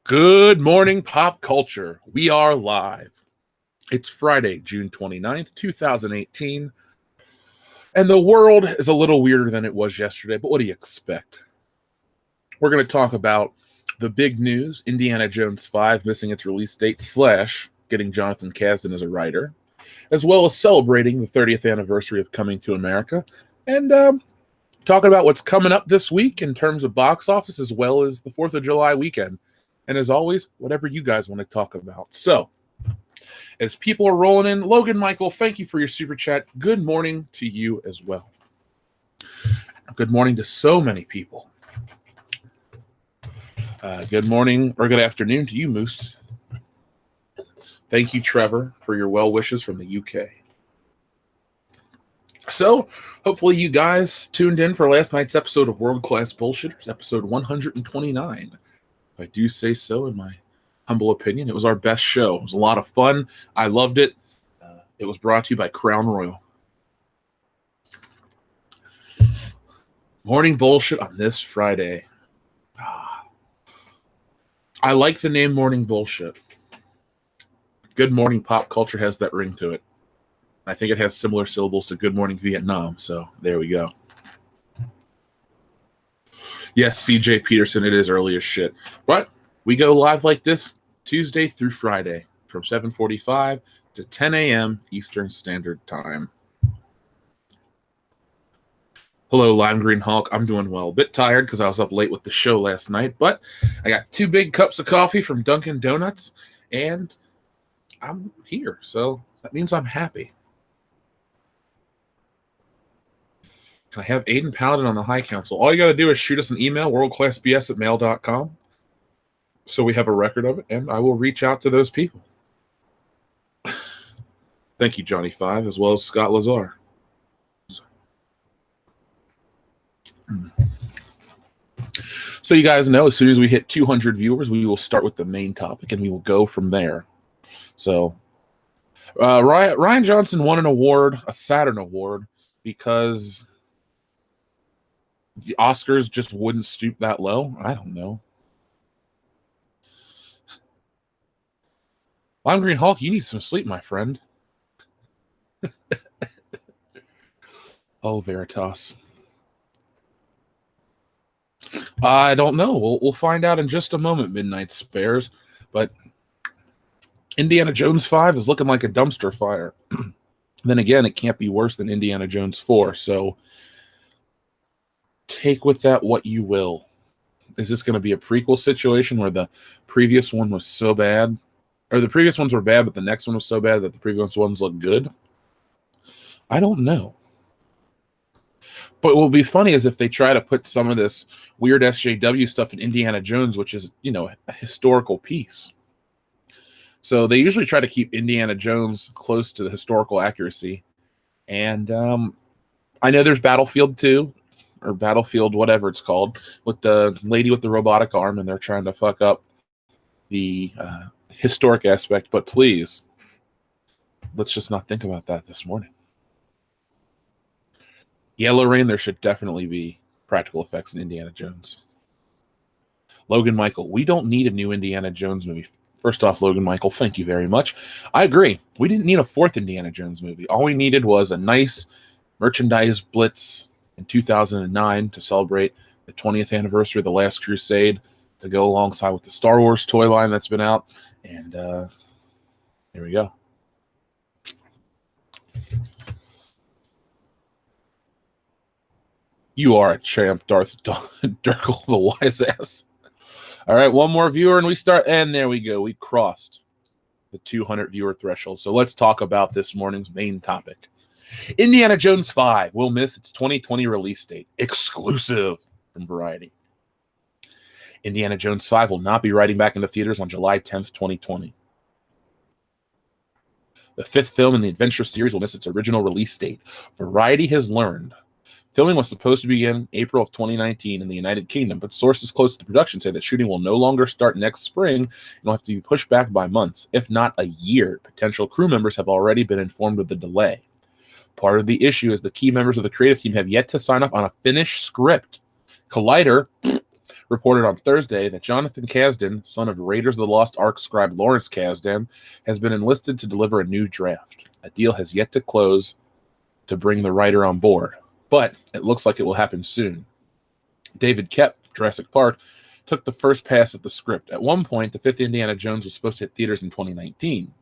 Good morning, pop culture. We are live. It's Friday, June 29th, 2018, and the world is a little weirder than it was yesterday, but what do you expect? We're going to talk about the big news, Indiana Jones 5 missing its release date / getting Jon Kasdan as a writer, as well as celebrating the 30th anniversary of Coming to America, and talking about what's coming up this week in terms of box office, as well as the 4th of July weekend. And as always, whatever you guys want to talk about. So, as people are rolling in, Logan Michael, thank you for your super chat. Good morning to you as well. Good morning to so many people. Good morning or good afternoon to you, Moose. Thank you, Trevor, for your well wishes from the UK. So, hopefully you guys tuned in for last night's episode of World Class Bullshitters, episode 129. I do say so in my humble opinion. It was our best show. It was a lot of fun. I loved it. It was brought to you by Crown Royal. Morning bullshit on this Friday. I like the name Morning Bullshit. Good Morning Pop Culture has that ring to it. I think it has similar syllables to Good Morning Vietnam, so there we go. Yes, CJ Peterson, it is early as shit. But we go live like this Tuesday through Friday from 7:45 to 10 a.m. Eastern Standard Time. Hello, Lime Green Hulk. I'm doing well. A bit tired because I was up late with the show last night, but I got 2 big cups of coffee from Dunkin' Donuts, and I'm here, so that means I'm happy. Can I have Aiden Paladin on the High Council? All you got to do is shoot us an email, worldclassbs@mail.com, so we have a record of it, and I will reach out to those people. Thank you, Johnny 5, as well as Scott Lazar. So you guys know, as soon as we hit 200 viewers, we will start with the main topic, and we will go from there. So Ryan Johnson won an award, a Saturn Award, because the Oscars just wouldn't stoop that low. I don't know. Lime Green Hulk, you need some sleep, my friend. Oh, Veritas. I don't know. We'll find out in just a moment, Midnight Spares. But Indiana Jones 5 is looking like a dumpster fire. Then again, it can't be worse than Indiana Jones 4. So take with that what you will. Is this going to be a prequel situation where the previous one was so bad, or the previous ones were bad, but the next one was so bad that the previous ones look good? I don't know. But what will be funny is if they try to put some of this weird SJW stuff in Indiana Jones, which is, a historical piece. So they usually try to keep Indiana Jones close to the historical accuracy. And I know there's Battlefield 2, or Battlefield whatever it's called, with the lady with the robotic arm, and they're trying to fuck up the historic aspect. But please, let's just not think about that this morning. Yellow Rain, there should definitely be practical effects in Indiana Jones. Logan Michael, we don't need a new Indiana Jones movie. First off, Logan Michael, thank you very much. I agree. We didn't need a 4th Indiana Jones movie. All we needed was a nice merchandise blitz in 2009 to celebrate the 20th anniversary of The Last Crusade, to go alongside with the Star Wars toy line that's been out. And here we go. You are a champ, Darth Durkle, the wise ass. All right, one more viewer and we start. And there we go. We crossed the 200 viewer threshold. So let's talk about this morning's main topic. Indiana Jones 5 will miss its 2020 release date. Exclusive from Variety. Indiana Jones 5 will not be riding back into theaters on July 10th, 2020. The 5th film in the Adventure series will miss its original release date. Variety has learned filming was supposed to begin April of 2019 in the United Kingdom, but sources close to the production say that shooting will no longer start next spring and will have to be pushed back by months, if not a year. Potential crew members have already been informed of the delay. Part of the issue is the key members of the creative team have yet to sign up on a finished script. Collider reported on Thursday that Jonathan Kasdan, son of Raiders of the Lost Ark scribe Lawrence Kasdan, has been enlisted to deliver a new draft. A deal has yet to close to bring the writer on board, but it looks like it will happen soon. David Koepp, Jurassic Park, took the first pass at the script. At one point, the fifth Indiana Jones was supposed to hit theaters in 2019.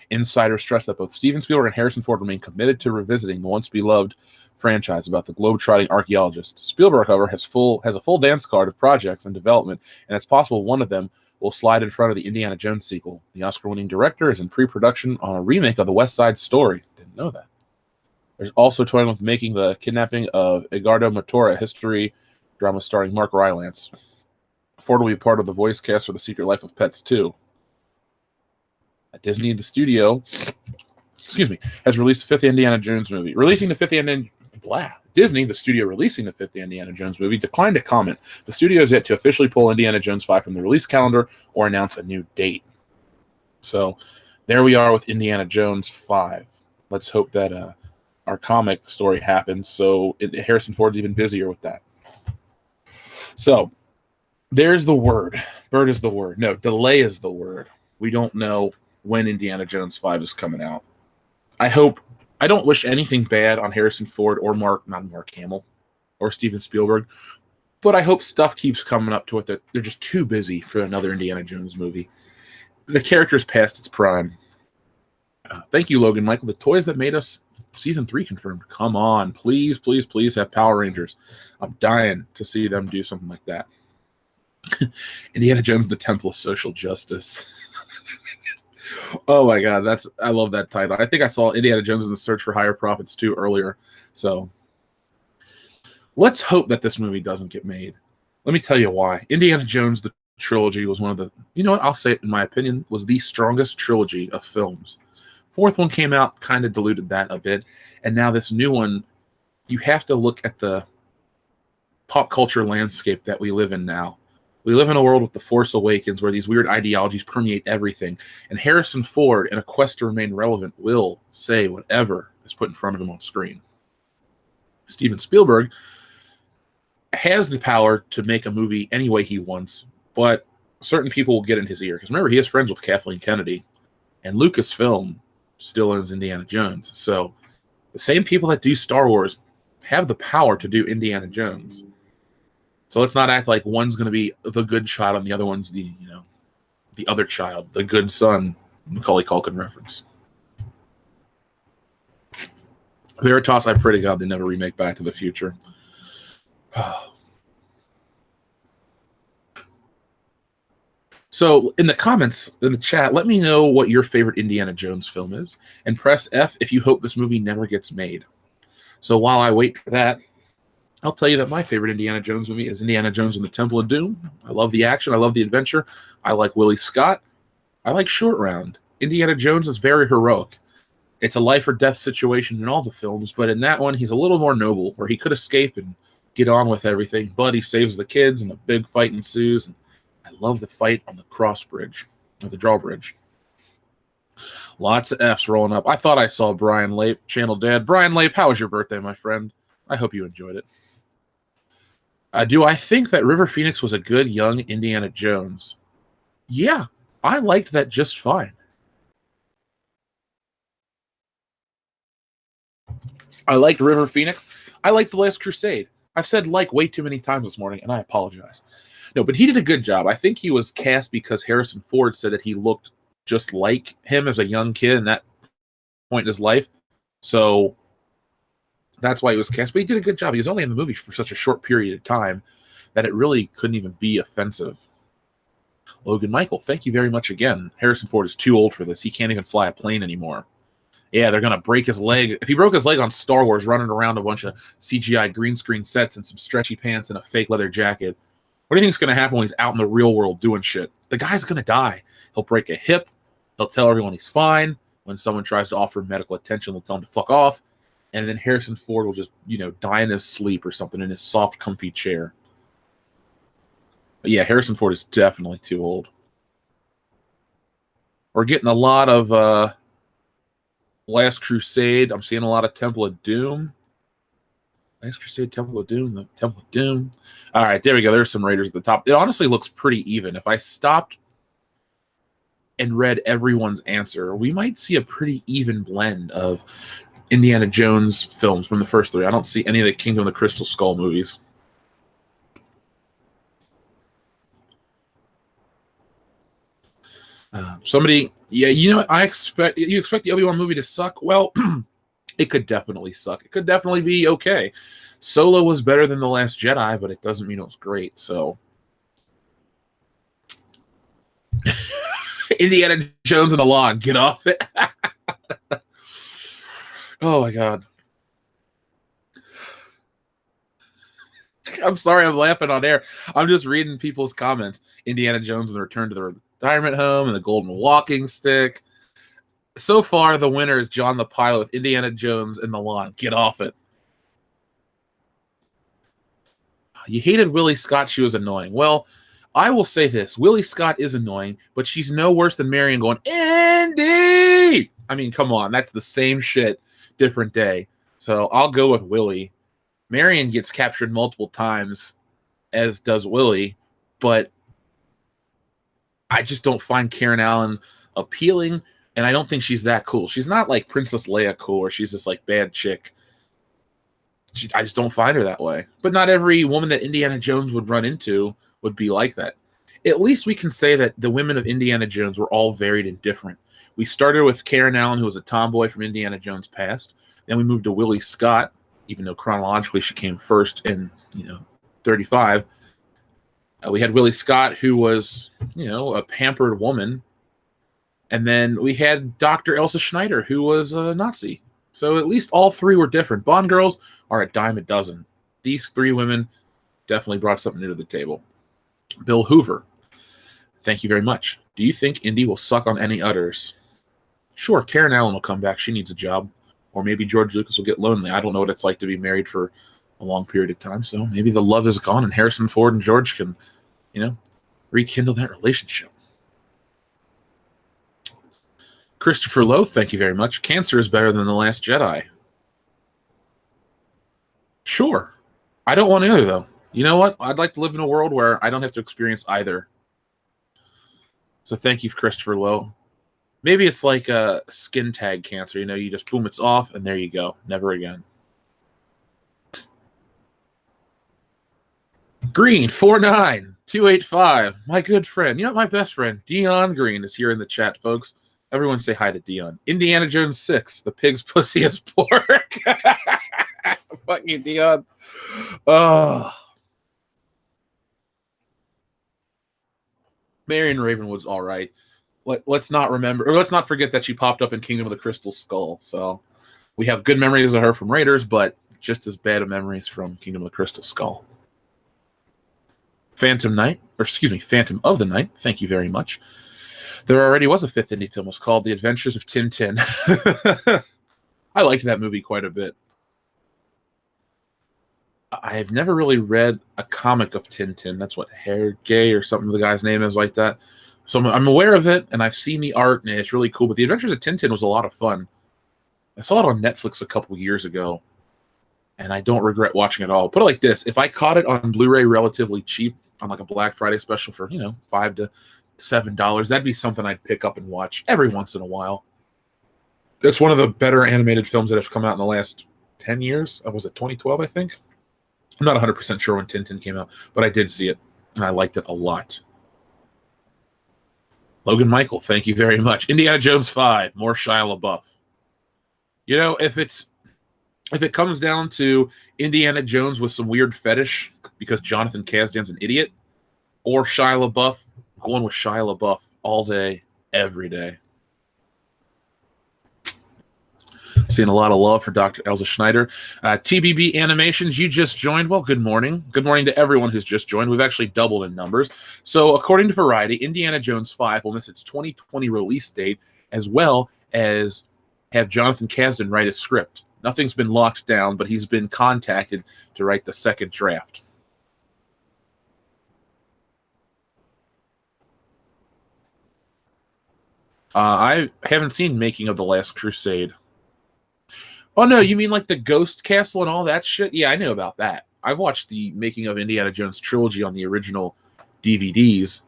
Insiders stress that both Steven Spielberg and Harrison Ford remain committed to revisiting the once beloved franchise about the globe-trotting archaeologist. Spielberg, however, has a full dance card of projects in development, and it's possible one of them will slide in front of the Indiana Jones sequel. The Oscar-winning director is in pre-production on a remake of the West Side Story. Didn't know that. There's also toying with making the kidnapping of Edgardo Matura, a history drama starring Mark Rylance. Ford will be part of the voice cast for The Secret Life of Pets 2. At Disney, the studio, has released the fifth Indiana Jones movie. Disney, the studio releasing the fifth Indiana Jones movie, declined to comment. The studio has yet to officially pull Indiana Jones 5 from the release calendar or announce a new date. So there we are with Indiana Jones 5. Let's hope that our comic story happens. So Harrison Ford's even busier with that. So there's the word. Bird is the word. No, delay is the word. We don't know when Indiana Jones 5 is coming out. I don't wish anything bad on Harrison Ford or not Mark Hamill or Steven Spielberg, but I hope stuff keeps coming up to it that they're just too busy for another Indiana Jones movie. The character's past its prime. Thank you, Logan Michael. The toys that made us season 3 confirmed. Come on, please, please, please have Power Rangers. I'm dying to see them do something like that. Indiana Jones, the Temple of Social Justice. Oh my God, I love that title. I think I saw Indiana Jones in the Search for Higher Profits 2 earlier. So let's hope that this movie doesn't get made. Let me tell you why. Indiana Jones, the trilogy, was one of the, I'll say it in my opinion, was the strongest trilogy of films. Fourth one came out, kind of diluted that a bit. And now this new one, you have to look at the pop culture landscape that we live in now. We live in a world with The Force Awakens where these weird ideologies permeate everything. And Harrison Ford, in a quest to remain relevant, will say whatever is put in front of him on screen. Steven Spielberg has the power to make a movie any way he wants, but certain people will get in his ear. Because remember, he is friends with Kathleen Kennedy, and Lucasfilm still owns Indiana Jones. So the same people that do Star Wars have the power to do Indiana Jones. So let's not act like one's going to be the good child and the other one's the other child, the good son. Macaulay Culkin reference. Veritas, I pray to God they never remake Back to the Future. So in the comments, in the chat, let me know what your favorite Indiana Jones film is, and press F if you hope this movie never gets made. So while I wait for that, I'll tell you that my favorite Indiana Jones movie is Indiana Jones and the Temple of Doom. I love the action. I love the adventure. I like Willie Scott. I like Short Round. Indiana Jones is very heroic. It's a life or death situation in all the films, but in that one, he's a little more noble, where he could escape and get on with everything, but he saves the kids, and a big fight ensues. And I love the fight on the cross bridge, or the drawbridge. Lots of F's rolling up. I thought I saw Brian Lape, Channel Dad. Brian Lape, how was your birthday, my friend? I hope you enjoyed it. Do I think that River Phoenix was a good young Indiana Jones? Yeah, I liked that just fine. I liked River Phoenix. I liked The Last Crusade. I've said like way too many times this morning, and I apologize. No, but he did a good job. I think he was cast because Harrison Ford said that he looked just like him as a young kid in that point in his life. So that's why he was cast. But he did a good job. He was only in the movie for such a short period of time that it really couldn't even be offensive. Logan Michael, thank you very much again. Harrison Ford is too old for this. He can't even fly a plane anymore. Yeah, they're going to break his leg. If he broke his leg on Star Wars running around a bunch of CGI green screen sets and some stretchy pants and a fake leather jacket, what do you think is going to happen when he's out in the real world doing shit? The guy's going to die. He'll break a hip. He'll tell everyone he's fine. When someone tries to offer him medical attention, they'll tell him to fuck off. And then Harrison Ford will just, die in his sleep or something in his soft, comfy chair. But yeah, Harrison Ford is definitely too old. We're getting a lot of Last Crusade. I'm seeing a lot of Temple of Doom. Last Crusade, Temple of Doom, the Temple of Doom. All right, there we go. There's some Raiders at the top. It honestly looks pretty even. If I stopped and read everyone's answer, we might see a pretty even blend of Indiana Jones films from the first three. I don't see any of the Kingdom of the Crystal Skull movies. Somebody, yeah, you know what? You expect the Obi-Wan movie to suck? Well, it could definitely suck. It could definitely be okay. Solo was better than The Last Jedi, but it doesn't mean it was great. So, Indiana Jones and the Lawn, get off it. Oh my god. I'm sorry, I'm laughing on air. I'm just reading people's comments. Indiana Jones and the Return to the Retirement Home and the Golden Walking Stick. So far, the winner is John the Pilot with Indiana Jones and the Lawn. Get off it. You hated Willie Scott. She was annoying. Well, I will say this. Willie Scott is annoying, but she's no worse than Marion going, Indy! I mean, come on. That's the same shit, different day. So I'll go with Willie. Marion gets captured multiple times, as does Willie, but I just don't find Karen Allen appealing, and I don't think she's that cool. She's not like Princess Leia cool, or she's this like bad chick. I just don't find her that way. But not every woman that Indiana Jones would run into would be like that. At least we can say that the women of Indiana Jones were all varied and different. We started with Karen Allen, who was a tomboy from Indiana Jones past. Then we moved to Willie Scott, even though chronologically she came first in 35. We had Willie Scott, who was a pampered woman, and then we had Dr. Elsa Schneider, who was a Nazi. So at least all three were different. Bond girls are a dime a dozen. These three women definitely brought something new to the table. Bill Hoover, thank you very much. Do you think Indy will suck on any others? Sure, Karen Allen will come back. She needs a job. Or maybe George Lucas will get lonely. I don't know what it's like to be married for a long period of time. So maybe the love is gone and Harrison Ford and George can, rekindle that relationship. Christopher Lowe, thank you very much. Cancer is better than The Last Jedi. Sure. I don't want either, though. You know what? I'd like to live in a world where I don't have to experience either. So thank you, Christopher Lowe. Maybe it's like a skin tag cancer. You just boom, it's off, and there you go. Never again. Green, 49285. My good friend. My best friend, Dion Green, is here in the chat, folks. Everyone say hi to Dion. Indiana Jones 6, the pig's pussy is pork. Fuck you, Dion. Oh. Marion Ravenwood's all right. Let's not forget that she popped up in Kingdom of the Crystal Skull. So we have good memories of her from Raiders, but just as bad of memories from Kingdom of the Crystal Skull. Phantom of the Night. Thank you very much. There already was a fifth indie film. It was called The Adventures of Tintin. I liked that movie quite a bit. I've never really read a comic of Tintin. That's what Gay or something the guy's name is like that. So I'm aware of it, and I've seen the art, and it's really cool. But The Adventures of Tintin was a lot of fun. I saw it on Netflix a couple years ago, and I don't regret watching it all. Put it like this. If I caught it on Blu-ray relatively cheap, on like a Black Friday special for, $5 to $7, that'd be something I'd pick up and watch every once in a while. It's one of the better animated films that have come out in the last 10 years. Was it 2012, I think? I'm not 100% sure when Tintin came out, but I did see it, and I liked it a lot. Logan Michael, thank you very much. Indiana Jones 5, more Shia LaBeouf. If it comes down to Indiana Jones with some weird fetish because Jonathan Kasdan's an idiot, or Shia LaBeouf, I'm going with Shia LaBeouf all day, every day. Seeing a lot of love for Dr. Elsa Schneider. TBB Animations, you just joined. Well, good morning. Good morning to everyone who's just joined. We've actually doubled in numbers. So according to Variety, Indiana Jones 5 will miss its 2020 release date, as well as have Jonathan Kasdan write a script. Nothing's been locked down, but he's been contacted to write the second draft. I haven't seen Making of the Last Crusade. Oh no, you mean like the Ghost Castle and all that shit? Yeah, I know about that. I've watched the making of Indiana Jones trilogy on the original DVDs,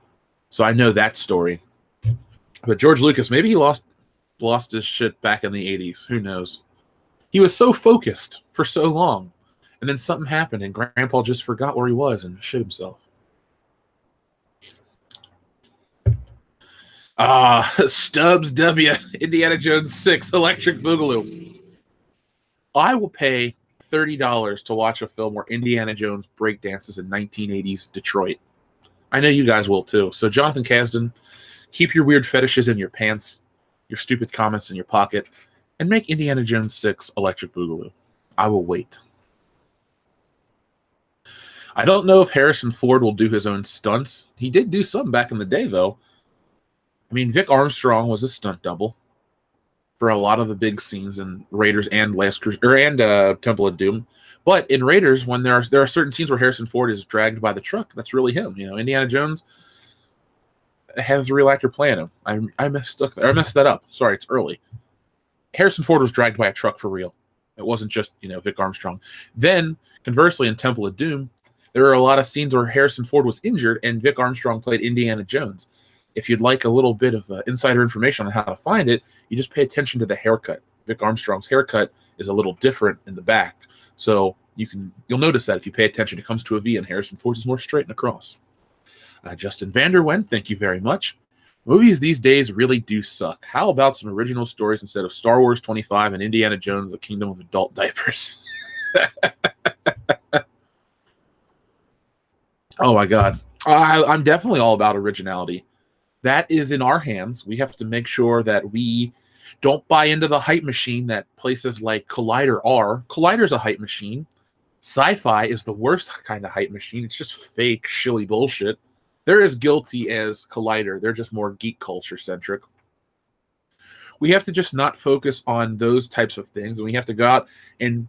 so I know that story. But George Lucas, maybe he lost his shit back in the 80s. Who knows? He was so focused for so long, and then something happened, and Grandpa just forgot where he was and shit himself. Stubbs W. Indiana Jones 6 Electric Boogaloo. I will pay $30 to watch a film where Indiana Jones breakdances in 1980s Detroit. I know you guys will too. So, Jonathan Kasdan, keep your weird fetishes in your pants, your stupid comments in your pocket, and make Indiana Jones 6 Electric Boogaloo. I will wait. I don't know if Harrison Ford will do his own stunts. He did do some back in the day, though. I mean, Vic Armstrong was a stunt double for a lot of the big scenes in Raiders and Temple of Doom. But in Raiders, when there are certain scenes where Harrison Ford is dragged by the truck, that's really him. You know, Indiana Jones has a real actor playing him. I messed that up. Sorry, it's early. Harrison Ford was dragged by a truck for real. It wasn't just, Vic Armstrong. Then, conversely, in Temple of Doom, there are a lot of scenes where Harrison Ford was injured and Vic Armstrong played Indiana Jones. If you'd like a little bit of insider information on how to find it, you just pay attention to the haircut. Vic Armstrong's haircut is a little different in the back. So you'll notice that if you pay attention, it comes to a V, and Harrison Ford's is more straight and across. Justin Vanderwen, thank you very much. Movies these days really do suck. How about some original stories instead of Star Wars 25 and Indiana Jones, The Kingdom of Adult Diapers? Oh my God. I'm definitely all about originality. That is in our hands. We have to make sure that we don't buy into the hype machine that places like Collider are. Collider's a hype machine. Sci-fi is the worst kind of hype machine. It's just fake, shilly bullshit. They're as guilty as Collider. They're just more geek culture centric. We have to just not focus on those types of things, and we have to go out and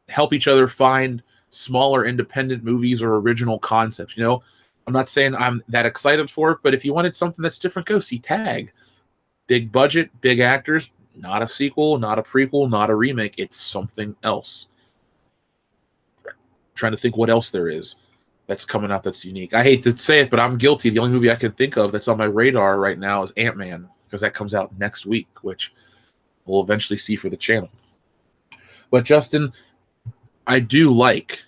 help each other find smaller independent movies or original concepts. I'm not saying I'm that excited for it, but if you wanted something that's different, go see Tag. Big budget, big actors, not a sequel, not a prequel, not a remake. It's something else. I'm trying to think what else there is that's coming out that's unique. I hate to say it, but I'm guilty. The only movie I can think of that's on my radar right now is Ant-Man, because that comes out next week, which we'll eventually see for the channel. But Justin, I do like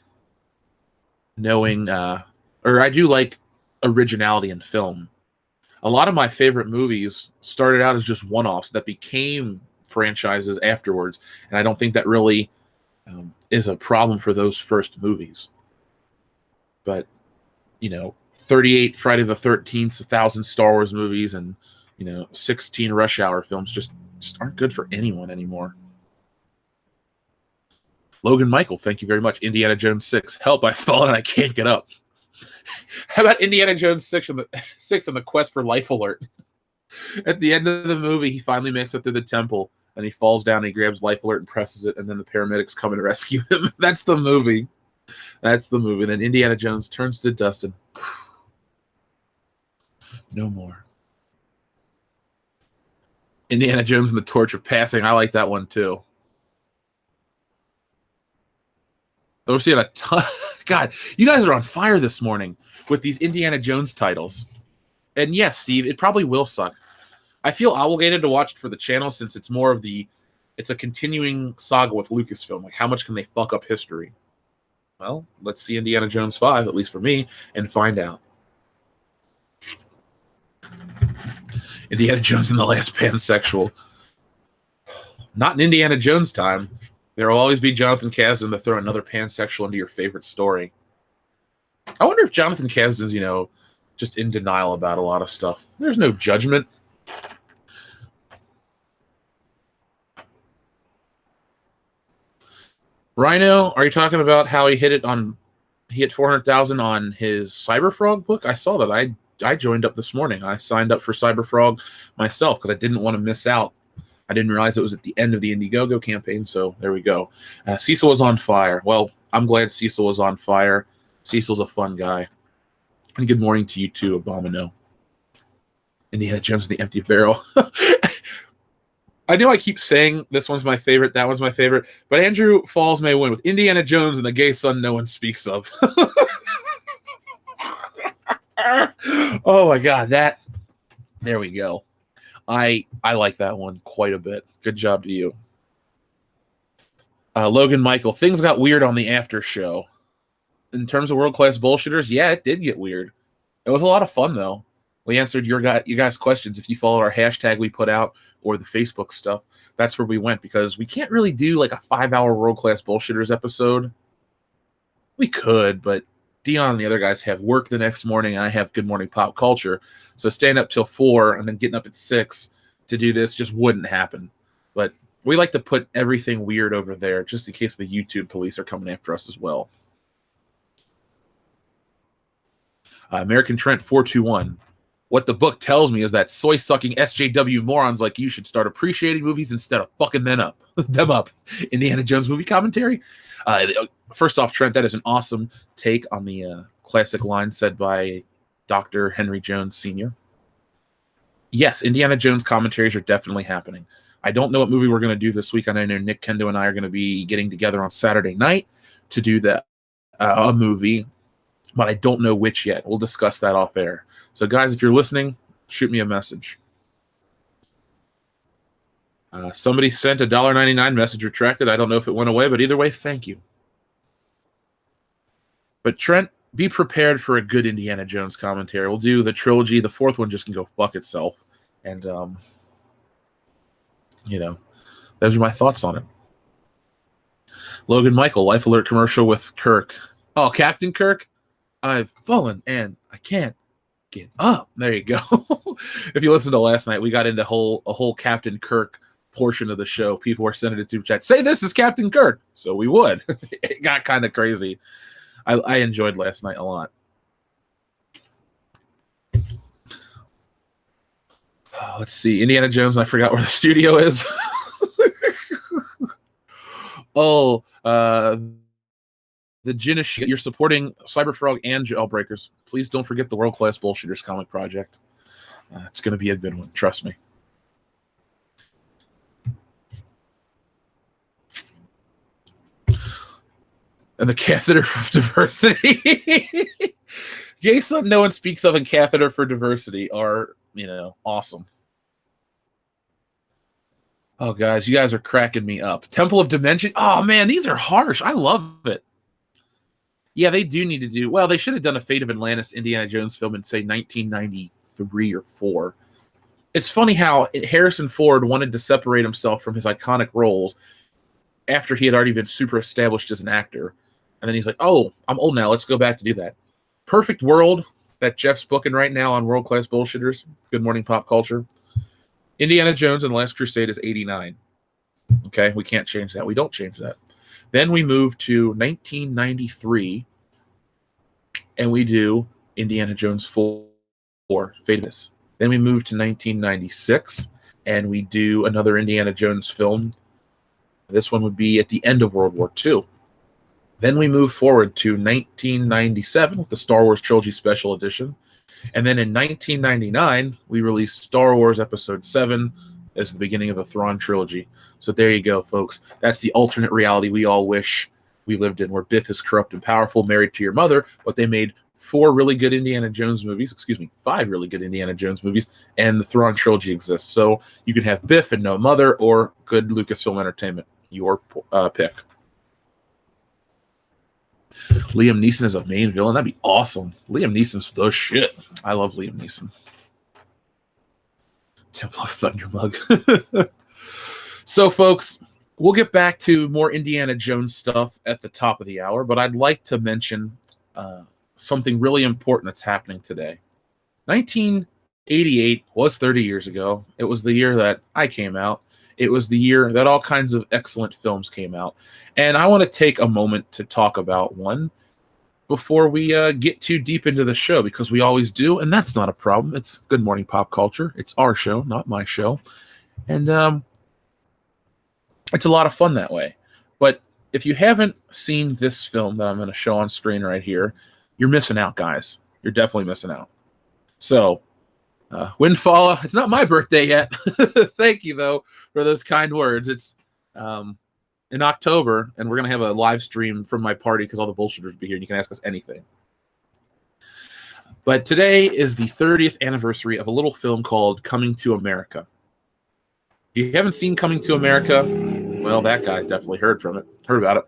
knowing, I do like originality in film. A lot of my favorite movies started out as just one-offs that became franchises afterwards, and I don't think that really is a problem for those first movies. But 38 Friday the 13th, 1,000 Star Wars movies, and 16 Rush Hour films just aren't good for anyone anymore. Logan Michael, thank you very much. Indiana Jones 6. Help, I've fallen and I can't get up. How about Indiana Jones 6 on the quest for life alert? At the end of the movie, he finally makes it through the temple, and he falls down, and he grabs life alert and presses it, and then the paramedics come and rescue him. That's the movie. That's the movie. And then Indiana Jones turns to dust and no more. Indiana Jones and the Torch of Passing. I like that one too. We're seeing a ton. God, you guys are on fire this morning with these Indiana Jones titles. And yes, Steve, it probably will suck. I feel obligated to watch it for the channel since it's more of it's a continuing saga with Lucasfilm. Like, how much can they fuck up history? Well, let's see Indiana Jones 5, at least for me, and find out. Indiana Jones and the Last Pansexual. Not in Indiana Jones time. There will always be Jonathan Kasdan to throw another pansexual into your favorite story. I wonder if Jonathan Kasdan's, just in denial about a lot of stuff. There's no judgment. Rhino, are you talking about how he hit 400,000 on his Cyberfrog book? I saw that. I joined up this morning. I signed up for Cyberfrog myself because I didn't want to miss out. I didn't realize it was at the end of the Indiegogo campaign, so there we go. Cecil was on fire. Well, I'm glad Cecil was on fire. Cecil's a fun guy. And good morning to you too, Abomino. Indiana Jones and the Empty Barrel. I know I keep saying this one's my favorite, that one's my favorite, but Andrew Falls may win with Indiana Jones and the gay son no one speaks of. Oh my god, there we go. I like that one quite a bit. Good job to you. Logan Michael, things got weird on the after show. In terms of world-class bullshitters, yeah, it did get weird. It was a lot of fun, though. We answered you guys' questions. If you follow our hashtag we put out or the Facebook stuff, that's where we went, because we can't really do like a 5-hour world-class bullshitters episode. We could, but Dion and the other guys have work the next morning. I have Good Morning Pop Culture. So staying up till 4 and then getting up at 6 to do this just wouldn't happen. But we like to put everything weird over there just in case the YouTube police are coming after us as well. American Trent 421. What the book tells me is that soy-sucking SJW morons like you should start appreciating movies instead of fucking them up. Indiana Jones movie commentary. First off, Trent, that is an awesome take on the classic line said by Dr. Henry Jones Sr. Yes, Indiana Jones commentaries are definitely happening. I don't know what movie we're going to do this week. I know Nick Kendo and I are going to be getting together on Saturday night to do a movie, but I don't know which yet. We'll discuss that off air. So, guys, if you're listening, shoot me a message. Somebody sent a $1.99 message retracted. I don't know if it went away, but either way, thank you. But Trent, be prepared for a good Indiana Jones commentary. We'll do the trilogy. The fourth one just can go fuck itself. And, those are my thoughts on it. Logan Michael, Life Alert commercial with Kirk. Oh, Captain Kirk? I've fallen and I can't get up. There you go. If you listened to last night, we got into a whole Captain Kirk portion of the show. People were sending it to chat. Say this is Captain Kirk. So we would. It got kind of crazy. I enjoyed last night a lot. Let's see. Indiana Jones, and I forgot where the studio is. The Ginish, you're supporting Cyberfrog and Jailbreakers. Please don't forget the World Class Bullshitters comic project. It's going to be a good one. Trust me. And the Catheter for Diversity. Gay son no one speaks of and Catheter for Diversity are, awesome. Oh, guys, you guys are cracking me up. Temple of Dimension. Oh, man, these are harsh. I love it. Yeah, they do need to do... Well, they should have done a Fate of Atlantis Indiana Jones film in, say, 1993 or 4. It's funny how Harrison Ford wanted to separate himself from his iconic roles after he had already been super established as an actor. And then he's like, oh, I'm old now. Let's go back to do that. Perfect World that Jeff's booking right now on World Class Bullshitters. Good Morning Pop Culture. Indiana Jones and the Last Crusade is 89. Okay, we can't change that. We don't change that. Then we move to 1993, and we do Indiana Jones 4, Fate of This. Then we move to 1996, and we do another Indiana Jones film. This one would be at the end of World War II. Then we move forward to 1997 with the Star Wars Trilogy Special Edition. And then in 1999, we released Star Wars Episode 7 as the beginning of the Thrawn trilogy. So there you go, folks. That's the alternate reality we all wish we lived in, where Biff is corrupt and powerful, married to your mother, but they made 5 really good Indiana Jones movies, and the Thrawn trilogy exists. So you can have Biff and no mother, or good Lucasfilm Entertainment. Your pick. Liam Neeson as a main villain. That'd be awesome. Liam Neeson's the shit. I love Liam Neeson. Temple of Thunder Mug. So, folks, we'll get back to more Indiana Jones stuff at the top of the hour, but I'd like to mention something really important that's happening today. 1988 was 30 years ago. It was the year that I came out. It was the year that all kinds of excellent films came out. And I want to take a moment to talk about one before we get too deep into the show, because we always do, and that's not a problem. It's Good Morning Pop Culture. It's our show, not my show. And it's a lot of fun that way. But if you haven't seen this film that I'm going to show on screen right here, you're missing out, guys. You're definitely missing out. So Windfall, it's not my birthday yet. Thank you, though, for those kind words. It's in October, and we're going to have a live stream from my party because all the bullshitters will be here, and you can ask us anything. But today is the 30th anniversary of a little film called Coming to America. If you haven't seen Coming to America, well, that guy definitely heard about it.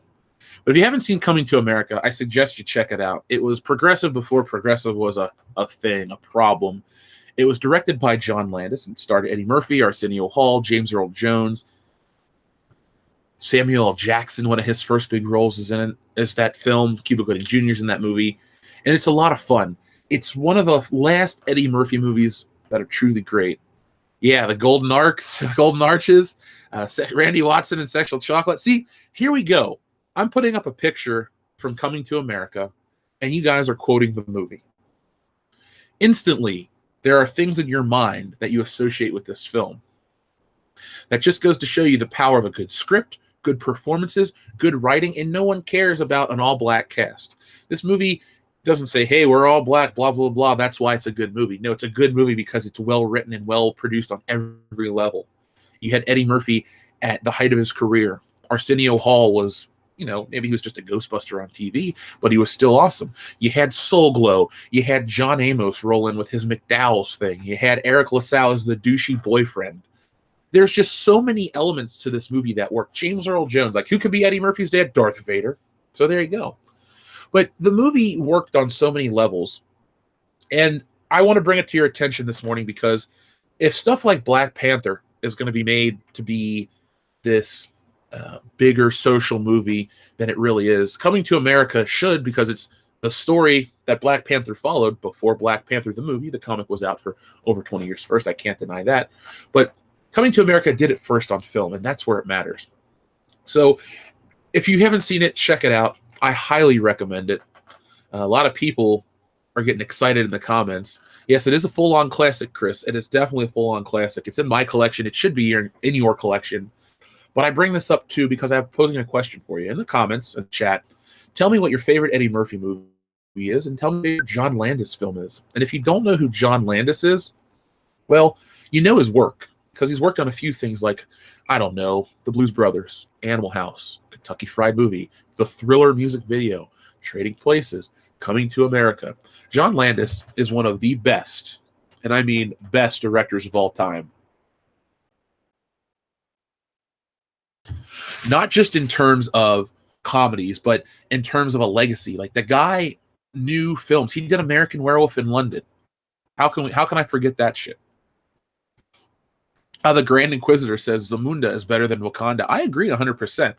But if you haven't seen Coming to America, I suggest you check it out. It was progressive before progressive was a thing, a problem. It was directed by John Landis and starred Eddie Murphy, Arsenio Hall, James Earl Jones, Samuel L. Jackson. One of his first big roles is that film. Cuba Gooding Jr. is in that movie. And it's a lot of fun. It's one of the last Eddie Murphy movies that are truly great. Yeah, the Golden Arches, Randy Watson and Sexual Chocolate. See, here we go. I'm putting up a picture from Coming to America, and you guys are quoting the movie. Instantly, there are things in your mind that you associate with this film. That just goes to show you the power of a good script, good performances, good writing, and no one cares about an all-black cast. This movie doesn't say, hey, we're all black, blah, blah, blah, that's why it's a good movie. No, it's a good movie because it's well-written and well-produced on every level. You had Eddie Murphy at the height of his career. Arsenio Hall was, maybe he was just a Ghostbuster on TV, but he was still awesome. You had Soul Glow. You had John Amos roll in with his McDowell's thing. You had Eric LaSalle as the douchey boyfriend. There's just so many elements to this movie that work. James Earl Jones, who could be Eddie Murphy's dad? Darth Vader. So there you go. But the movie worked on so many levels. And I want to bring it to your attention this morning because if stuff like Black Panther is going to be made to be this bigger social movie than it really is, Coming to America should, because it's the story that Black Panther followed before Black Panther the movie. The comic was out for over 20 years first. I can't deny that. But Coming to America did it first on film, and that's where it matters. So if you haven't seen it, check it out. I highly recommend it. A lot of people are getting excited in the comments. Yes, it is a full-on classic, Chris. It is definitely a full-on classic. It's in my collection. It should be in your collection. But I bring this up, too, because I'm posing a question for you in the comments and chat. Tell me what your favorite Eddie Murphy movie is, and tell me what your John Landis film is. And if you don't know who John Landis is, well, you know his work, because he's worked on a few things like, I don't know, The Blues Brothers, Animal House, Kentucky Fried Movie, the Thriller music video, Trading Places, Coming to America. John Landis is one of the best, and I mean best directors of all time. Not just in terms of comedies, but in terms of a legacy. Like, the guy knew films. He did American Werewolf in London. How can I forget that shit? The Grand Inquisitor says Zamunda is better than Wakanda. I agree 100%.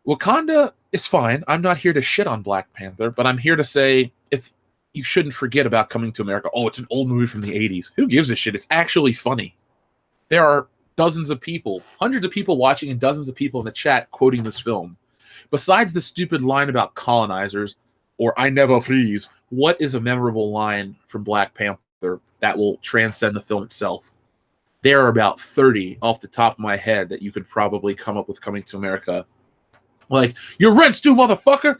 Wakanda is fine. I'm not here to shit on Black Panther, but I'm here to say if you shouldn't forget about Coming to America. Oh, it's an old movie from the 80s. Who gives a shit? It's actually funny. There are dozens of people, hundreds of people watching, and dozens of people in the chat quoting this film. Besides the stupid line about colonizers or I never freeze, what is a memorable line from Black Panther that will transcend the film itself? There are about 30 off the top of my head that you could probably come up with Coming to America. Like, your rent's due, motherfucker!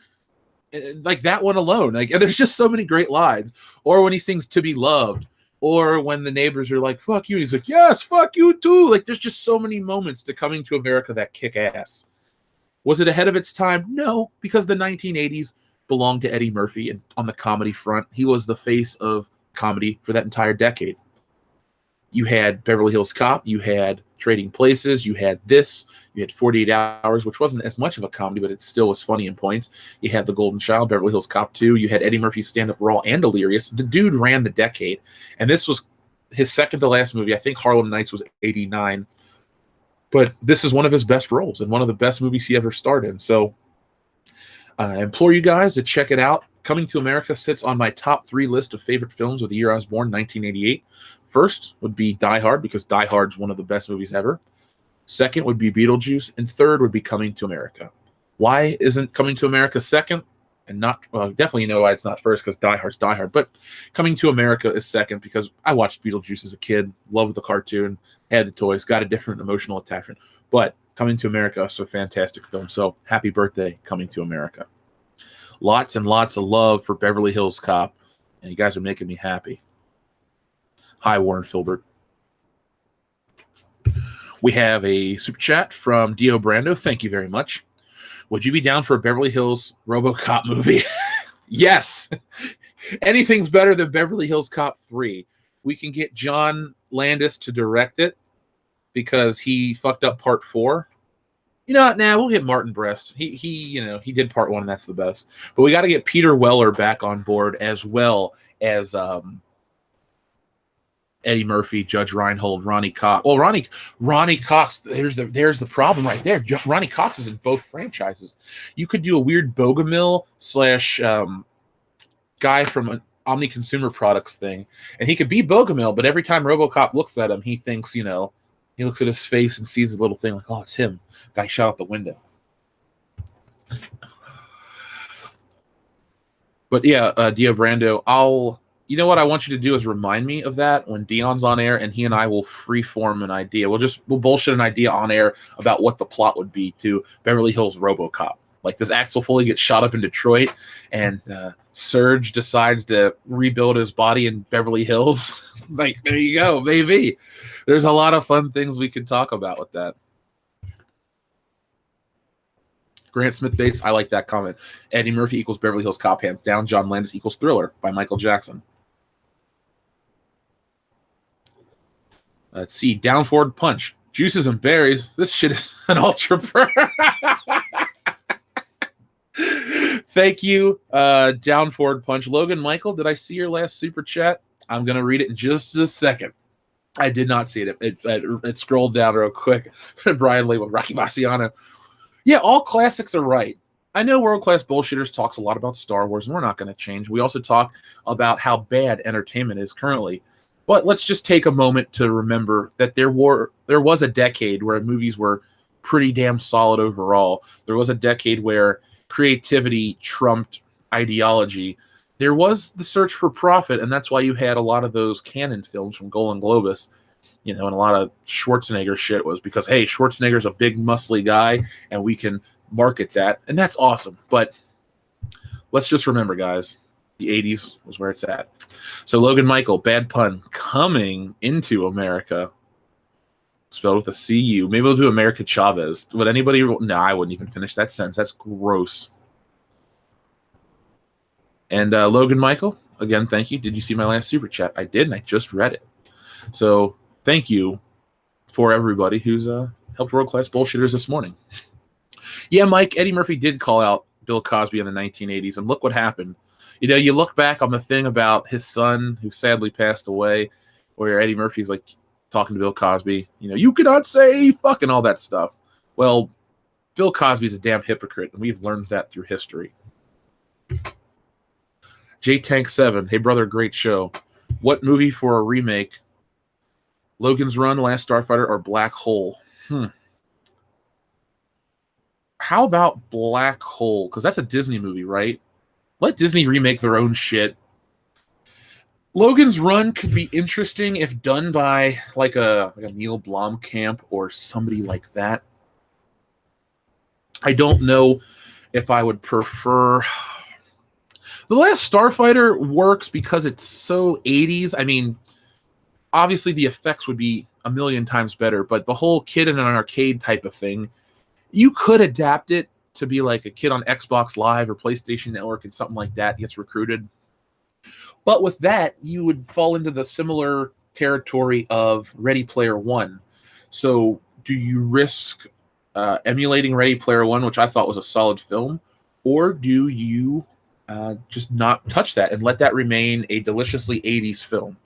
Like, that one alone. Like, and there's just so many great lines. Or when he sings To Be Loved. Or when the neighbors are like, fuck you. And he's like, yes, fuck you too. Like, there's just so many moments to Coming to America that kick ass. Was it ahead of its time? No, because the 1980s belonged to Eddie Murphy. And on the comedy front, he was the face of comedy for that entire decade. You had Beverly Hills Cop, you had Trading Places, you had this, you had 48 Hours, which wasn't as much of a comedy, but it still was funny in points. You had The Golden Child, Beverly Hills Cop 2, you had Eddie Murphy's stand-up Raw and Delirious. The dude ran the decade, and this was his second to last movie. I think Harlem Nights was 89, but this is one of his best roles and one of the best movies he ever starred in. So I implore you guys to check it out. Coming to America sits on my top 3 list of favorite films of the year I was born, 1988. First would be Die Hard, because Die Hard's one of the best movies ever. Second would be Beetlejuice, and third would be Coming to America. Why isn't Coming to America second? And not, well, definitely you know why it's not first, because Die Hard's Die Hard. But Coming to America is second because I watched Beetlejuice as a kid, loved the cartoon, had the toys, got a different emotional attachment. But Coming to America is a fantastic film. So happy birthday, Coming to America. Lots and lots of love for Beverly Hills Cop, and you guys are making me happy. Hi, Warren Filbert. We have a super chat from Dio Brando. Thank you very much. Would you be down for a Beverly Hills RoboCop movie? Yes. Anything's better than Beverly Hills Cop 3. We can get John Landis to direct it because he fucked up part 4. You know what? Nah, we'll get Martin Brest. He did part 1, and that's the best. But we got to get Peter Weller back on board, as well as Eddie Murphy, Judge Reinhold, Ronnie Cox. Well, Ronnie Cox. There's the problem right there. Ronnie Cox is in both franchises. You could do a weird Bogomil / guy from an Omni Consumer Products thing, and he could be Bogomil, but every time RoboCop looks at him, he thinks, he looks at his face and sees a little thing like, oh, it's him. Guy shot out the window. But yeah, Dio Brando, you know what I want you to do is remind me of that when Dion's on air, and he and I will freeform an idea. We'll bullshit an idea on air about what the plot would be to Beverly Hills RoboCop. Like, does Axel Foley get shot up in Detroit, and Surge decides to rebuild his body in Beverly Hills? Like, there you go, baby. There's a lot of fun things we could talk about with that. Grant Smith Bates, I like that comment. Eddie Murphy equals Beverly Hills Cop, hands down. John Landis equals Thriller by Michael Jackson. Let's see. Down Forward Punch. Juices and berries. This shit is an ultra Thank you, Down Forward Punch. Logan Michael, did I see your last super chat? I'm going to read it in just a second. I did not see it. It scrolled down real quick. Brian Lee with Rocky Marciano. Yeah, all classics are right. I know World Class Bullshitters talks a lot about Star Wars, and we're not going to change. We also talk about how bad entertainment is currently. But let's just take a moment to remember that there was a decade where movies were pretty damn solid overall. There was a decade where creativity trumped ideology. There was the search for profit, and that's why you had a lot of those canon films from Golan Globus, and a lot of Schwarzenegger shit was because, hey, Schwarzenegger's a big, muscly guy, and we can market that, and that's awesome. But let's just remember, guys, the 80s was where it's at. So Logan Michael, bad pun, coming into America, spelled with a C-U. Maybe we'll do America Chavez. Would anybody? No, I wouldn't even finish that sentence. That's gross. And Logan Michael, again, thank you. Did you see my last super chat? I did, and I just read it. So thank you for everybody who's helped World Class Bullshitters this morning. Yeah, Mike, Eddie Murphy did call out Bill Cosby in the 1980s, and look what happened. You look back on the thing about his son, who sadly passed away, where Eddie Murphy's like talking to Bill Cosby, you cannot say fuck and all that stuff. Well, Bill Cosby's a damn hypocrite, and we've learned that through history. J-Tank7, hey brother, great show. What movie for a remake? Logan's Run, Last Starfighter, or Black Hole? How about Black Hole? Because that's a Disney movie, right? Let Disney remake their own shit. Logan's Run could be interesting if done by like a Neil Blomkamp or somebody like that. I don't know if I would prefer... The Last Starfighter works because it's so 80s. I mean, obviously the effects would be a million times better, but the whole kid in an arcade type of thing, you could adapt it to be like a kid on Xbox Live or PlayStation Network and something like that gets recruited. But with that, you would fall into the similar territory of Ready Player One. So do you risk emulating Ready Player One, which I thought was a solid film, or do you just not touch that and let that remain a deliciously 80s film?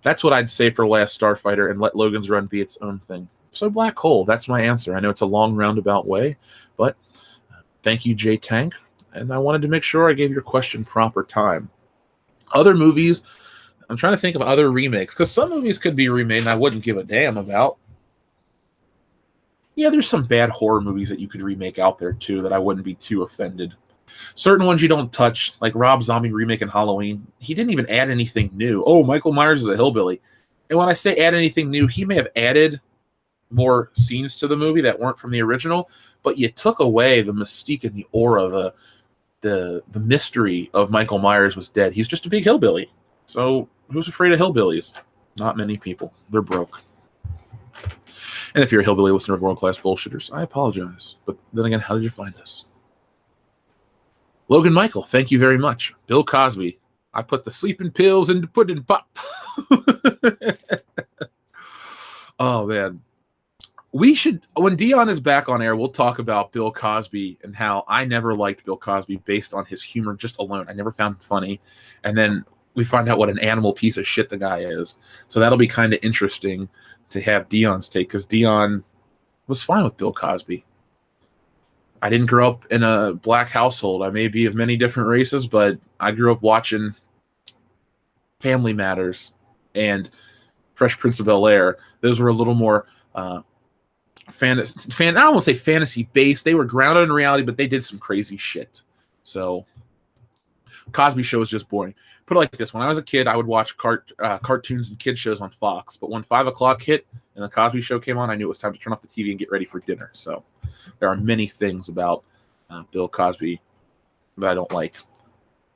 That's what I'd say for Last Starfighter, and let Logan's Run be its own thing. So Black Hole, that's my answer. I know it's a long roundabout way, but thank you, J-Tank. And I wanted to make sure I gave your question proper time. Other movies, I'm trying to think of other remakes, because some movies could be remade and I wouldn't give a damn about. Yeah, there's some bad horror movies that you could remake out there too that I wouldn't be too offended. Certain ones you don't touch, like Rob Zombie remake in Halloween. He didn't even add anything new. Oh, Michael Myers is a hillbilly. And when I say add anything new, he may have added more scenes to the movie that weren't from the original, but you took away the mystique and the aura, the mystery of Michael Myers was dead. He's just a big hillbilly. So who's afraid of hillbillies? Not many people. They're broke. And if you're a hillbilly listener of world-class bullshitters, I apologize. But then again, how did you find us? Logan Michael, thank you very much. Bill Cosby, I put the sleeping pills into pudding pop. Oh, man. We should, when Dion is back on air, we'll talk about Bill Cosby and how I never liked Bill Cosby based on his humor just alone. I never found him funny. And then we find out what an animal piece of shit the guy is. So that'll be kind of interesting to have Dion's take, because Dion was fine with Bill Cosby. I didn't grow up in a black household. I may be of many different races, but I grew up watching Family Matters and Fresh Prince of Bel-Air. Those were a little more I don't want to say fantasy based. They were grounded in reality, but they did some crazy shit. So Cosby Show was just boring. Put it like this: when I was a kid, I would watch cartoons and kid shows on Fox. But when 5 o'clock hit and the Cosby Show came on, I knew it was time to turn off the TV and get ready for dinner. So there are many things about Bill Cosby that I don't like.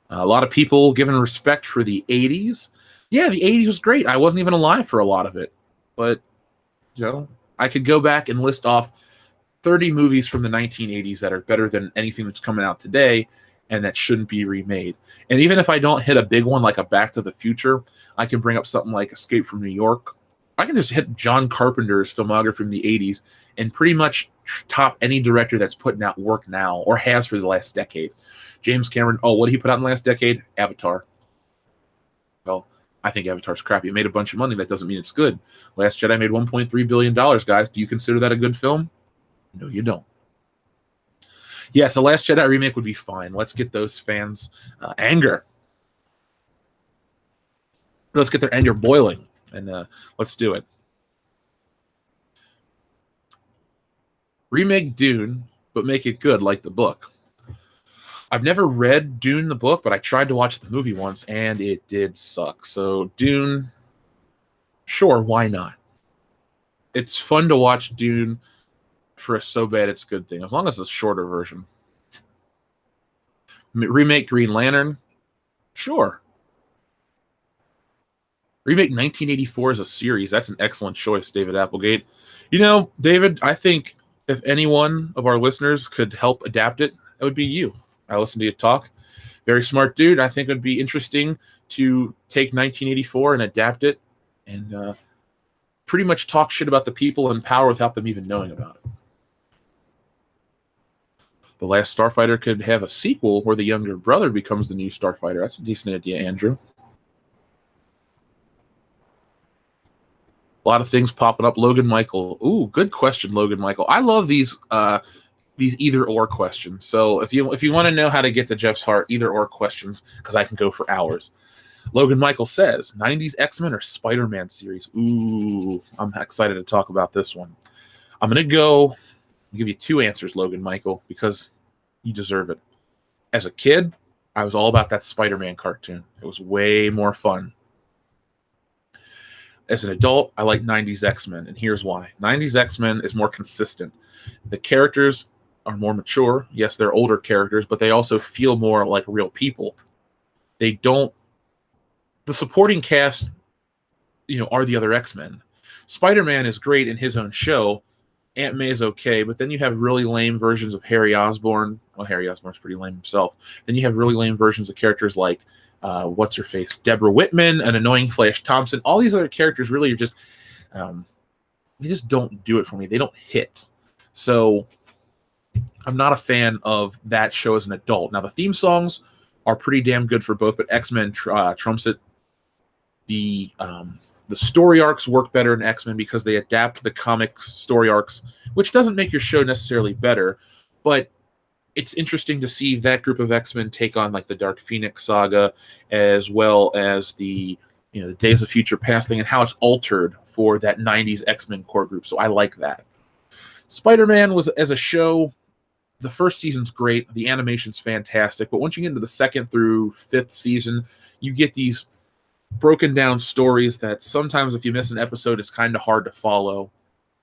A lot of people giving respect for the 80s. Yeah, the 80s was great. I wasn't even alive for a lot of it. But, you know, I could go back and list off 30 movies from the 1980s that are better than anything that's coming out today and that shouldn't be remade. And even if I don't hit a big one like a Back to the Future, I can bring up something like Escape from New York. I can just hit John Carpenter's filmography from the 80s and pretty much top any director that's putting out work now or has for the last decade. James Cameron, what did he put out in the last decade? Avatar. Well, I think Avatar's crappy. It made a bunch of money. That doesn't mean it's good. Last Jedi made $1.3 billion, guys. Do you consider that a good film? No, you don't. Yeah, so Last Jedi remake would be fine. Let's get those fans' anger. Let's get their anger boiling, and let's do it. Remake Dune, but make it good like the book. I've never read Dune the book, but I tried to watch the movie once, and it did suck. So Dune, sure, why not? It's fun to watch Dune for a so bad it's good thing, as long as it's a shorter version. Remake Green Lantern, sure. Remake 1984 as a series, that's an excellent choice, David Applegate. You know, David, I think if any one of our listeners could help adapt it, it would be you. I listened to you talk. Very smart dude. I think it would be interesting to take 1984 and adapt it and pretty much talk shit about the people in power without them even knowing about it. The Last Starfighter could have a sequel where the younger brother becomes the new Starfighter. That's a decent idea, Andrew. A lot of things popping up. Logan Michael. Ooh, good question, Logan Michael. I love these either-or questions. So if you want to know how to get to Jeff's heart, either-or questions, because I can go for hours. Logan Michael says, 90s X-Men or Spider-Man series? Ooh, I'm excited to talk about this one. I'm going to give you two answers, Logan Michael, because you deserve it. As a kid, I was all about that Spider-Man cartoon. It was way more fun. As an adult, I like 90s X-Men, and here's why. 90s X-Men is more consistent. The characters are more mature. Yes, they're older characters, but they also feel more like real people. The supporting cast, are the other X-Men. Spider-Man is great in his own show. Aunt May is okay, but then you have really lame versions of Harry Osborn. Well, Harry Osborn's pretty lame himself. Then you have really lame versions of characters like what's-her-face? Deborah Whitman, an annoying Flash Thompson. All these other characters really are just, they just don't do it for me. They don't hit. So I'm not a fan of that show as an adult. Now, the theme songs are pretty damn good for both, but X-Men trumps it. The story arcs work better in X-Men because they adapt the comic story arcs, which doesn't make your show necessarily better, but it's interesting to see that group of X-Men take on like the Dark Phoenix saga, as well as the Days of Future Past thing and how it's altered for that 90s X-Men core group. So I like that. Spider-Man was, as a show, the first season's great. The animation's fantastic. But once you get into the second through fifth season, you get these broken down stories that sometimes if you miss an episode, it's kind of hard to follow.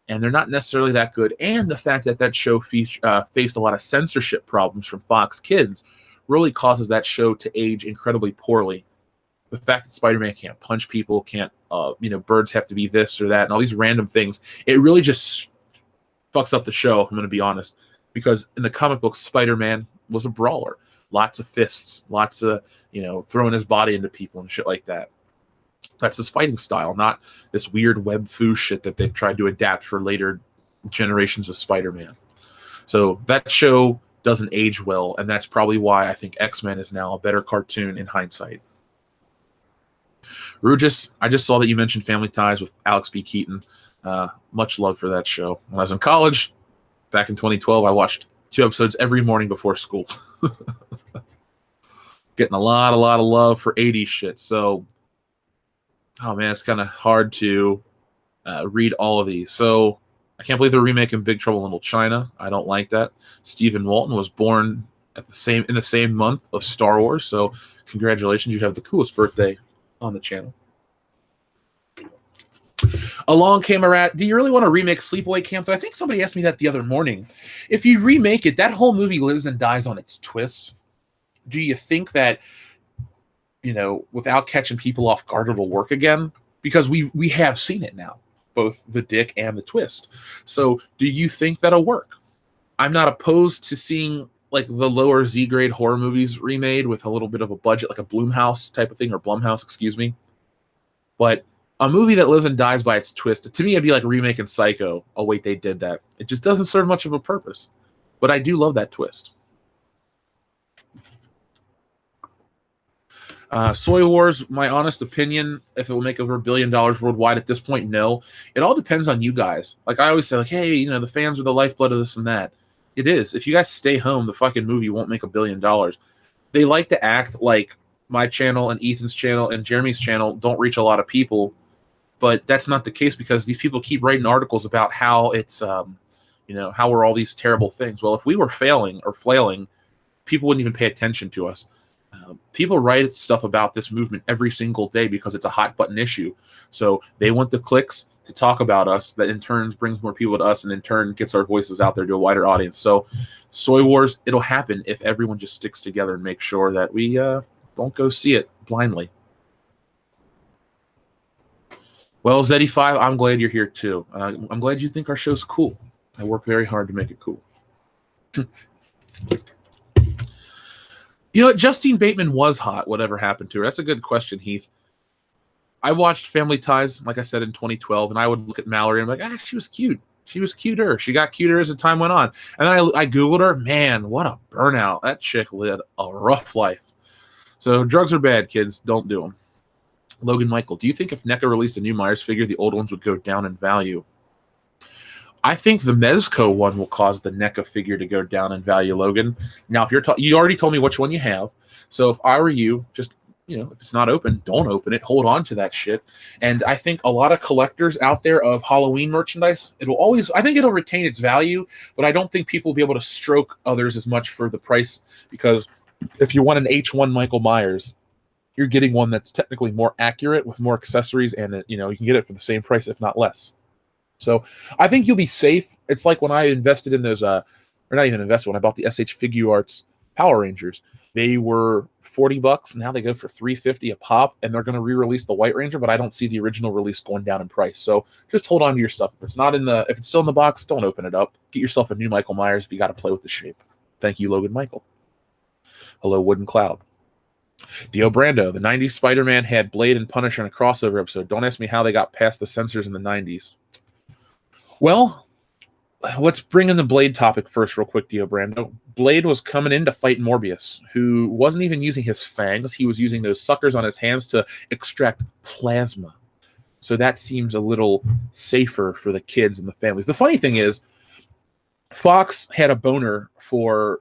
And they're not necessarily that good. And the fact that show faced a lot of censorship problems from Fox Kids really causes that show to age incredibly poorly. The fact that Spider-Man can't punch people, can't birds have to be this or that and all these random things. It really just fucks up the show, I'm going to be honest, because in the comic books, Spider-Man was a brawler. Lots of fists, lots of, throwing his body into people and shit like that. That's his fighting style, not this weird web foo shit that they've tried to adapt for later generations of Spider-Man. So that show doesn't age well, and that's probably why I think X-Men is now a better cartoon in hindsight. Rugis, I just saw that you mentioned Family Ties with Alex B. Keaton. Much love for that show. When I was in college, back in 2012, I watched 2 episodes every morning before school. Getting a lot of love for 80s shit. So, oh man, it's kind of hard to read all of these. So, I can't believe they're remaking Big Trouble in Little China. I don't like that. Stephen Walton was born in the same month of Star Wars. So, congratulations, you have the coolest birthday on the channel. Along came a rat. Do you really want to remake Sleepaway Camp? I think somebody asked me that the other morning. If you remake it, that whole movie lives and dies on its twist. Do you think that, without catching people off guard, it'll work again? Because we have seen it now, both the dick and the twist. So do you think that'll work? I'm not opposed to seeing like the lower Z grade horror movies remade with a little bit of a budget, like a Blumhouse type of thing, or Blumhouse, excuse me. But a movie that lives and dies by its twist, to me, it'd be like remaking Psycho. Oh, wait, they did that. It just doesn't serve much of a purpose. But I do love that twist. Soy Wars, my honest opinion, if it will make over $1 billion worldwide at this point, no. It all depends on you guys. Like I always say, like, hey, the fans are the lifeblood of this and that. It is. If you guys stay home, the fucking movie won't make $1 billion. They like to act like my channel and Ethan's channel and Jeremy's channel don't reach a lot of people. But that's not the case because these people keep writing articles about how it's, how we're all these terrible things. Well, if we were failing or flailing, people wouldn't even pay attention to us. People write stuff about this movement every single day because it's a hot button issue. So they want the clicks to talk about us. That in turn brings more people to us and in turn gets our voices out there to a wider audience. So Soy Wars, it'll happen if everyone just sticks together and makes sure that we don't go see it blindly. Well, Zeddy5, I'm glad you're here too. I'm glad you think our show's cool. I work very hard to make it cool. Justine Bateman was hot. Whatever happened to her? That's a good question, Heath. I watched Family Ties, like I said, in 2012, and I would look at Mallory and I'm like, she was cute. She was cuter. She got cuter as the time went on. And then I Googled her. Man, what a burnout. That chick led a rough life. So drugs are bad, kids. Don't do them. Logan Michael, do you think if NECA released a new Myers figure, the old ones would go down in value? I think the Mezco one will cause the NECA figure to go down in value, Logan. Now, if you already told me which one you have. So if I were you, just, if it's not open, don't open it. Hold on to that shit. And I think a lot of collectors out there of Halloween merchandise, I think it'll retain its value, but I don't think people will be able to stroke others as much for the price because if you want an H1 Michael Myers, you're getting one that's technically more accurate with more accessories, and you can get it for the same price, if not less. So I think you'll be safe. It's like when I invested in those, or not even invested, when I bought the SH Figuarts Power Rangers. They were $40. Now they go for $350 a pop, and they're going to re-release the White Ranger, but I don't see the original release going down in price. So just hold on to your stuff. If it's still in the box, don't open it up. Get yourself a new Michael Myers if you got to play with the shape. Thank you, Logan Michael. Hello, Wooden Cloud. Dio Brando, the 90s Spider-Man had Blade and Punisher in a crossover episode. Don't ask me how they got past the censors in the 90s. Well, let's bring in the Blade topic first real quick, Dio Brando. Blade was coming in to fight Morbius, who wasn't even using his fangs. He was using those suckers on his hands to extract plasma. So that seems a little safer for the kids and the families. The funny thing is, Fox had a boner for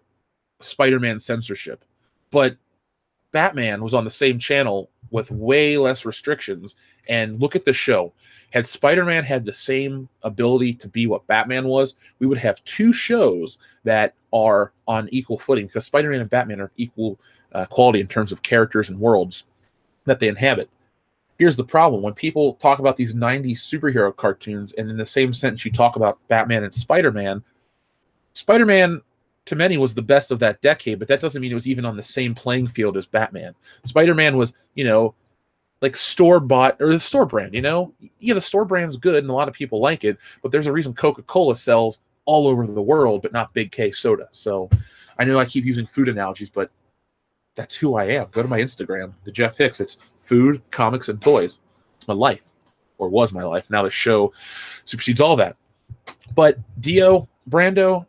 Spider-Man censorship, but Batman was on the same channel with way less restrictions. And look at the show. Had Spider-Man had the same ability to be what Batman was, we would have 2 shows that are on equal footing because Spider-Man and Batman are equal quality in terms of characters and worlds that they inhabit. Here's the problem. When people talk about these 90s superhero cartoons and in the same sentence you talk about Batman and Spider-Man, Spider-Man to many was the best of that decade, but that doesn't mean it was even on the same playing field as Batman. Spider-Man was, like store-bought or the store brand, you know? Yeah, the store brand's good and a lot of people like it, but there's a reason Coca-Cola sells all over the world, but not Big K soda. So I know I keep using food analogies, but that's who I am. Go to my Instagram, the Jeff Hicks. It's food, comics, and toys. It's my life, or was my life. Now the show supersedes all that. But Dio, Brando,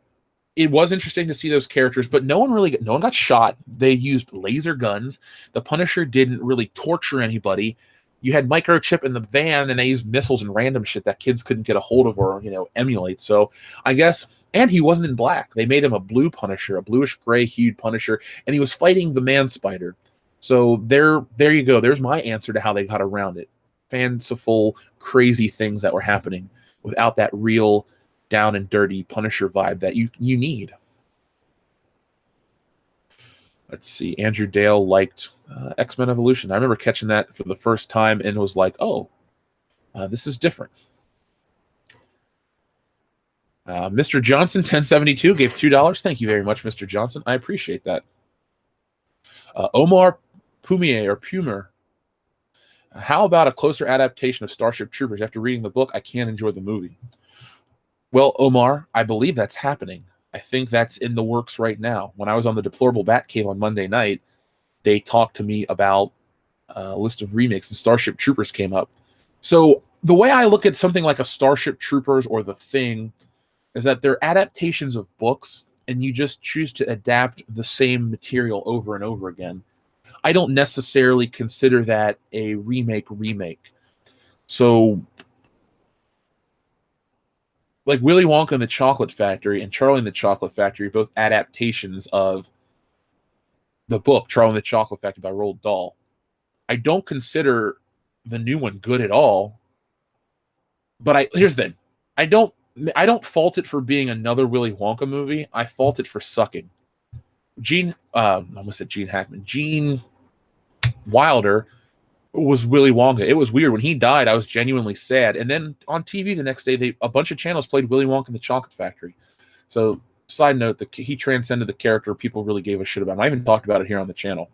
it was interesting to see those characters, but no one got shot. They used laser guns. The Punisher didn't really torture anybody. You had microchip in the van, and they used missiles and random shit that kids couldn't get a hold of or emulate. So I guess, and he wasn't in black. They made him a blue Punisher, a bluish gray hued Punisher, and he was fighting the Man Spider. So there you go. There's my answer to how they got around it. Fanciful, crazy things that were happening without that real down and dirty Punisher vibe that you need. Let's see. Andrew Dale liked X-Men Evolution. I remember catching that for the first time and was like, oh, this is different. Mr. Johnson, 1072, gave $2. Thank you very much, Mr. Johnson. I appreciate that. Omar Pumer. How about a closer adaptation of Starship Troopers? After reading the book, I can't enjoy the movie. Well, Omar, I believe that's happening. I think that's in the works right now. When I was on the Deplorable Batcave on Monday night, they talked to me about a list of remakes, and Starship Troopers came up. So the way I look at something like a Starship Troopers or The Thing is that they're adaptations of books, and you just choose to adapt the same material over and over again. I don't necessarily consider that a remake. So like Willy Wonka and the Chocolate Factory and Charlie and the Chocolate Factory, both adaptations of the book Charlie and the Chocolate Factory by Roald Dahl. I don't consider the new one good at all. But here's the thing. I don't fault it for being another Willy Wonka movie. I fault it for sucking. Gene Hackman. Gene Wilder was Willy Wonka. It was weird. When he died, I was genuinely sad. And then on TV the next day, a bunch of channels played Willy Wonka and the Chocolate Factory. So, side note, he transcended the character people really gave a shit about him. I even talked about it here on the channel.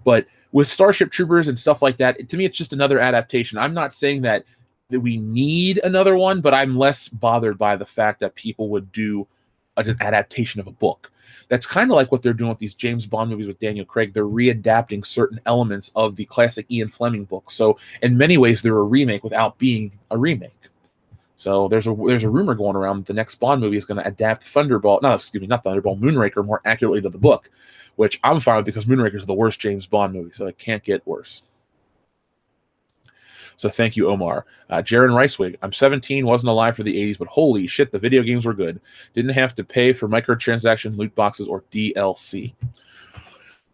But with Starship Troopers and stuff like that, to me, it's just another adaptation. I'm not saying that we need another one, but I'm less bothered by the fact that people would do an adaptation of a book. That's kind of like what they're doing with these James Bond movies with Daniel Craig. They're readapting certain elements of the classic Ian Fleming book. So in many ways, they're a remake without being a remake. So there's a rumor going around that the next Bond movie is going to adapt Moonraker more accurately to the book, which I'm fine with because Moonraker is the worst James Bond movie, so it can't get worse. So thank you, Omar. Jaron Ricewig, I'm 17, wasn't alive for the 80s, but holy shit, the video games were good. Didn't have to pay for microtransaction, loot boxes, or DLC.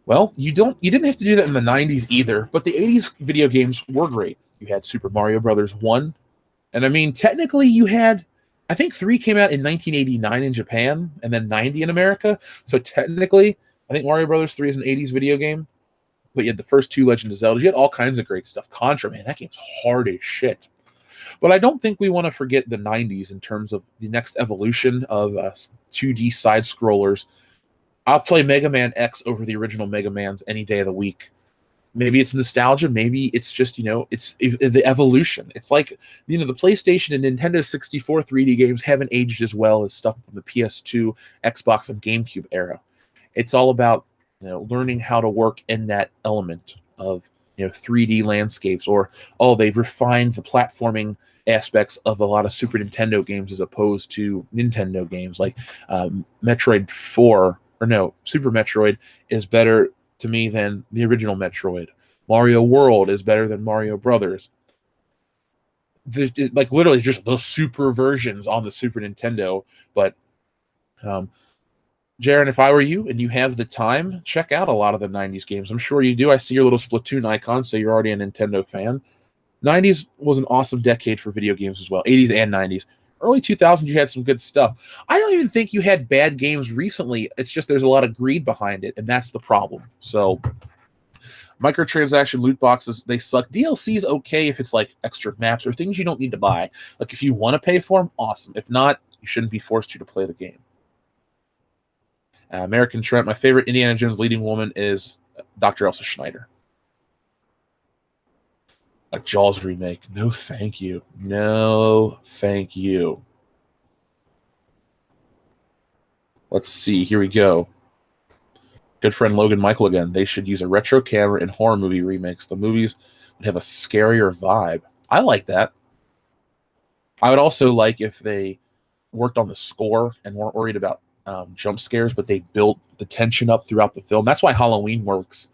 Well, you didn't have to do that in the 90s either, but the 80s video games were great. You had Super Mario Brothers 1, and I mean, technically you had, I think 3 came out in 1989 in Japan, and then 90 in America, so technically, I think Mario Brothers 3 is an 80s video game. But you had the first 2 Legend of Zelda. You had all kinds of great stuff. Contra, man, that game's hard as shit. But I don't think we want to forget the 90s in terms of the next evolution of 2D side-scrollers. I'll play Mega Man X over the original Mega Mans any day of the week. Maybe it's nostalgia. Maybe it's just, it's the evolution. It's like, the PlayStation and Nintendo 64 3D games haven't aged as well as stuff from the PS2, Xbox, and GameCube era. It's all about learning how to work in that element of 3D landscapes, or they've refined the platforming aspects of a lot of Super Nintendo games as opposed to Nintendo games like Super Metroid is better to me than the original Metroid. Mario World is better than Mario Brothers. Like literally just the super versions on the Super Nintendo. But Jaron, if I were you and you have the time, check out a lot of the 90s games. I'm sure you do. I see your little Splatoon icon, so you're already a Nintendo fan. 90s was an awesome decade for video games as well, 80s and 90s. Early 2000s, you had some good stuff. I don't even think you had bad games recently. It's just there's a lot of greed behind it, and that's the problem. So microtransaction loot boxes, they suck. DLC is okay if it's like extra maps or things you don't need to buy. Like if you want to pay for them, awesome. If not, you shouldn't be forced to play the game. American Trent, my favorite Indiana Jones leading woman is Dr. Elsa Schneider. A Jaws remake. No, thank you. No, thank you. Let's see. Here we go. Good friend Logan Michael again. They should use a retro camera in horror movie remakes. The movies would have a scarier vibe. I like that. I would also like if they worked on the score and weren't worried about jump scares, but they built the tension up throughout the film. That's why Halloween works,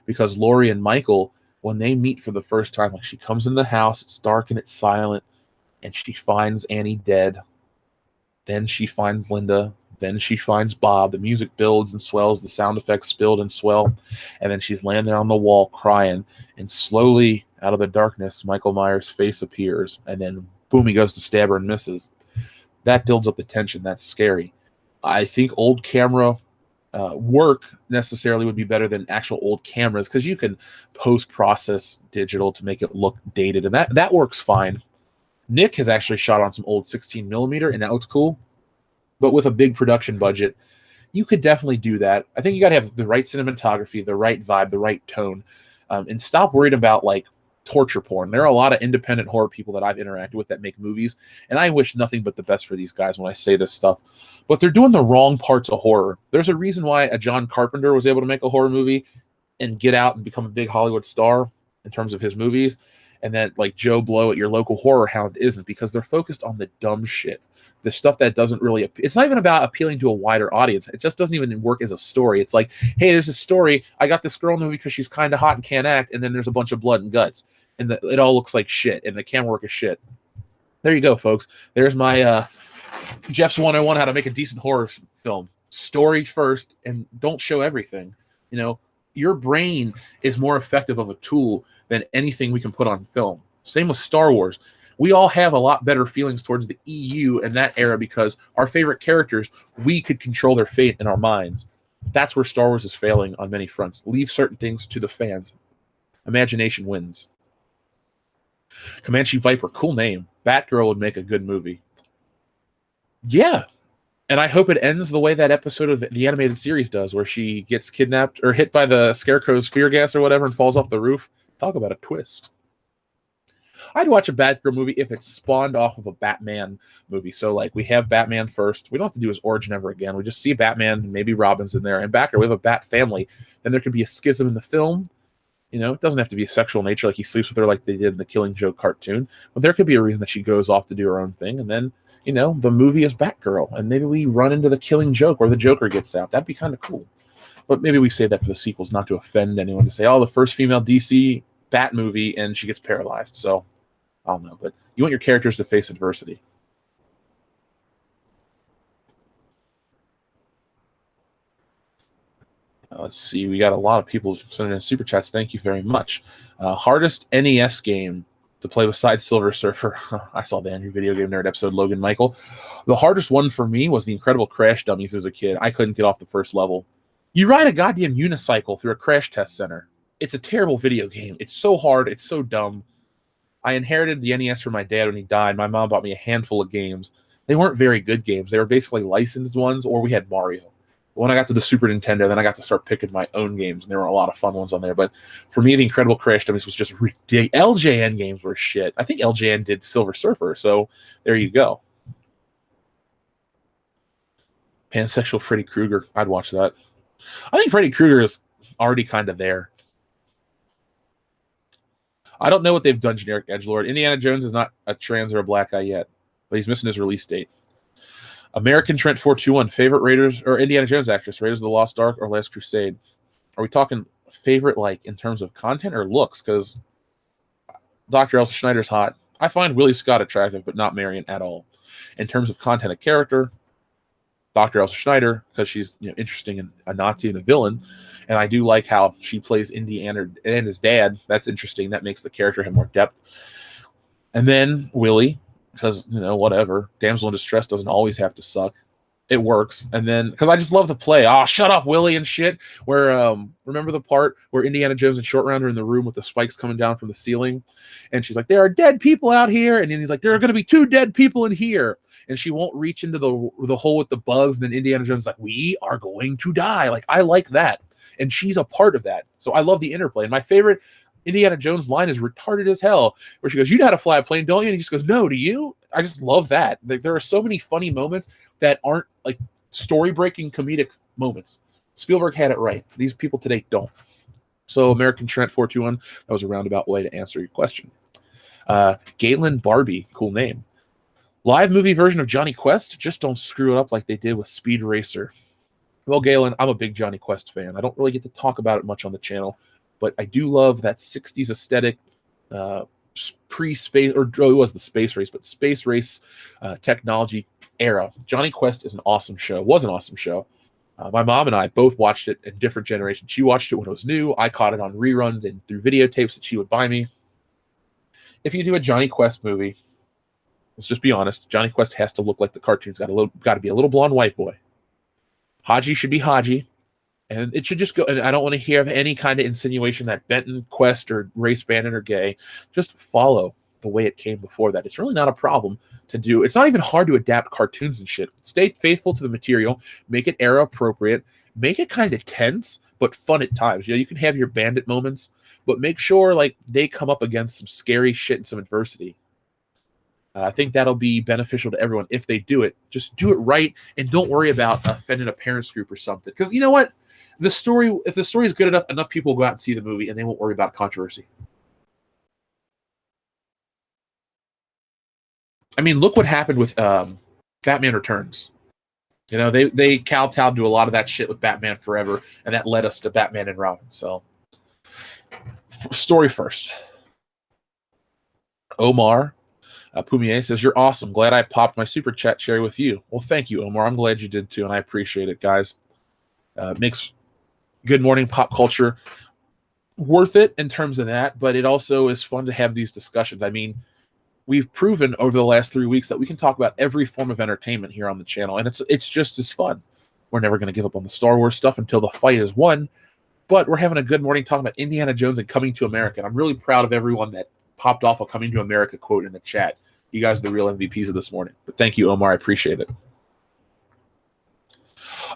because Laurie and Michael, when they meet for the first time, like she comes in the house, it's dark and it's silent, and she finds Annie dead. Then she finds Linda. Then she finds Bob. The music builds and swells. The sound effects build and swell. And then she's laying there on the wall crying. And slowly, out of the darkness, Michael Myers' face appears. And then, boom, he goes to stab her and misses. That builds up the tension. That's scary. I think old camera work necessarily would be better than actual old cameras, because you can post-process digital to make it look dated. And that works fine. Nick has actually shot on some old 16 millimeter, and that looks cool. But with a big production budget, you could definitely do that. I think you got to have the right cinematography, the right vibe, the right tone, and stop worried about like torture porn. There are a lot of independent horror people that I've interacted with that make movies, and I wish nothing but the best for these guys when I say this stuff. But they're doing the wrong parts of horror. There's a reason why a John Carpenter was able to make a horror movie and get out and become a big Hollywood star in terms of his movies, and that like Joe Blow at your local horror hound isn't, because they're focused on the dumb shit. The stuff that doesn't really, it's not even about appealing to a wider audience. It just doesn't even work as a story. It's like, hey, there's a story. I got this girl in the movie because she's kind of hot and can't act. And then there's a bunch of blood and guts. And it all looks like shit. And the camera work is shit. There you go, folks. There's my Jeff's 101 how to make a decent horror film. Story first, and don't show everything. You know, your brain is more effective of a tool than anything we can put on film. Same with Star Wars. We all have a lot better feelings towards the EU in that era because our favorite characters, we could control their fate in our minds. That's where Star Wars is failing on many fronts. Leave certain things to the fans. Imagination wins. Comanche Viper, cool name. Batgirl would make a good movie. Yeah. And I hope it ends the way that episode of the animated series does, where she gets kidnapped or hit by the Scarecrow's fear gas or whatever and falls off the roof. Talk about a twist. I'd watch a Batgirl movie if it spawned off of a Batman movie. So, like, we have Batman first. We don't have to do his origin ever again. We just see Batman, maybe Robin's in there, and Batgirl. We have a Bat family. Then there could be a schism in the film. You know, it doesn't have to be a sexual nature, like he sleeps with her like they did in the Killing Joke cartoon. But there could be a reason that she goes off to do her own thing. And then, you know, the movie is Batgirl. And maybe we run into the Killing Joke where the Joker gets out. That'd be kind of cool. But maybe we say that for the sequels, not to offend anyone, to say, oh, the first female DC Bat movie, and she gets paralyzed. So, I don't know, but you want your characters to face adversity. Let's see. We got a lot of people sending in super chats. Thank you very much. Hardest NES game to play besides Silver Surfer. I saw the Andrew Video Game Nerd episode, Logan Michael. The hardest one for me was the Incredible Crash Dummies as a kid. I couldn't get off the first level. You ride a goddamn unicycle through a crash test center. It's a terrible video game. It's so hard. It's so dumb. I inherited the NES from my dad when he died. My mom bought me a handful of games. They weren't very good games. They were basically licensed ones, or we had Mario. When I got to the Super Nintendo, then I got to start picking my own games, and there were a lot of fun ones on there. But for me, the Incredible Crash Dummies was just ridiculous. LJN games were shit. I think LJN did Silver Surfer, so there you go. Pansexual Freddy Krueger. I'd watch that. I think Freddy Krueger is already kind of there. I don't know what they've done, Generic Edgelord. Indiana Jones is not a trans or a black guy yet, but he's missing his release date. American Trent 421, favorite Raiders or Indiana Jones actress, Raiders of the Lost Ark or Last Crusade? Are we talking favorite like in terms of content or looks? Because Dr. Elsa Schneider's hot. I find Willie Scott attractive, but not Marion at all. In terms of content of character, Dr. Elsa Schneider, because she's interesting and a Nazi and a villain. And I do like how she plays Indiana and his dad. That's interesting. That makes the character have more depth. And then Willie, because, whatever. Damsel in Distress doesn't always have to suck. It works. And then, because I just love the play. Oh, shut up, Willie and shit. Where, remember the part where Indiana Jones and Short Round are in the room with the spikes coming down from the ceiling? And she's like, there are dead people out here. And then he's like, there are going to be 2 dead people in here. And she won't reach into the hole with the bugs. And then Indiana Jones is like, we are going to die. Like, I like that. And she's a part of that. So I love the interplay. And my favorite Indiana Jones line is retarded as hell, where she goes, "You know how to fly a plane, don't you?" And he just goes, "No, do you?" I just love that. Like, there are so many funny moments that aren't like story-breaking comedic moments. Spielberg had it right. These people today don't. So American Trent 421, that was a roundabout way to answer your question. Galen Barbie, cool name. Live movie version of Johnny Quest, just don't screw it up like they did with Speed Racer. Well, Galen, I'm a big Johnny Quest fan. I don't really get to talk about it much on the channel, but I do love that 60s aesthetic, pre-space, or it was the space race, but space race technology era. Johnny Quest is an awesome show, was an awesome show. My mom and I both watched it in different generations. She watched it when it was new. I caught it on reruns and through videotapes that she would buy me. If you do a Johnny Quest movie, let's just be honest, Johnny Quest has to look like the cartoons. Got to be a little blonde white boy. Haji should be Haji, and it should just go. And I don't want to hear of any kind of insinuation that Benton, Quest, or Race Bandit are gay. Just follow the way it came before that. It's really not a problem to do. It's not even hard to adapt cartoons and shit. Stay faithful to the material, make it era appropriate, make it kind of tense but fun at times. You know, you can have your bandit moments, but make sure like they come up against some scary shit and some adversity. I think that'll be beneficial to everyone if they do it. Just do it right, and don't worry about offending a parents group or something. Because you know what, if the story is good enough people will go out and see the movie, and they won't worry about controversy. I mean, look what happened with Batman Returns. You know, they kowtowed to a lot of that shit with Batman Forever, and that led us to Batman and Robin. So, story first. Omar Pumier says, "You're awesome. Glad I popped my super chat cherry with you." Well, thank you, Omar. I'm glad you did too, and I appreciate it, guys. Makes Good Morning Pop Culture worth it in terms of that, but it also is fun to have these discussions. I mean, we've proven over the last 3 weeks that we can talk about every form of entertainment here on the channel, and it's just as fun. We're never going to give up on the Star Wars stuff until the fight is won, but we're having a good morning talking about Indiana Jones and Coming to America, and I'm really proud of everyone that popped off a Coming to America quote in the chat. You guys are the real MVPs of this morning. But thank you, Omar. I appreciate it.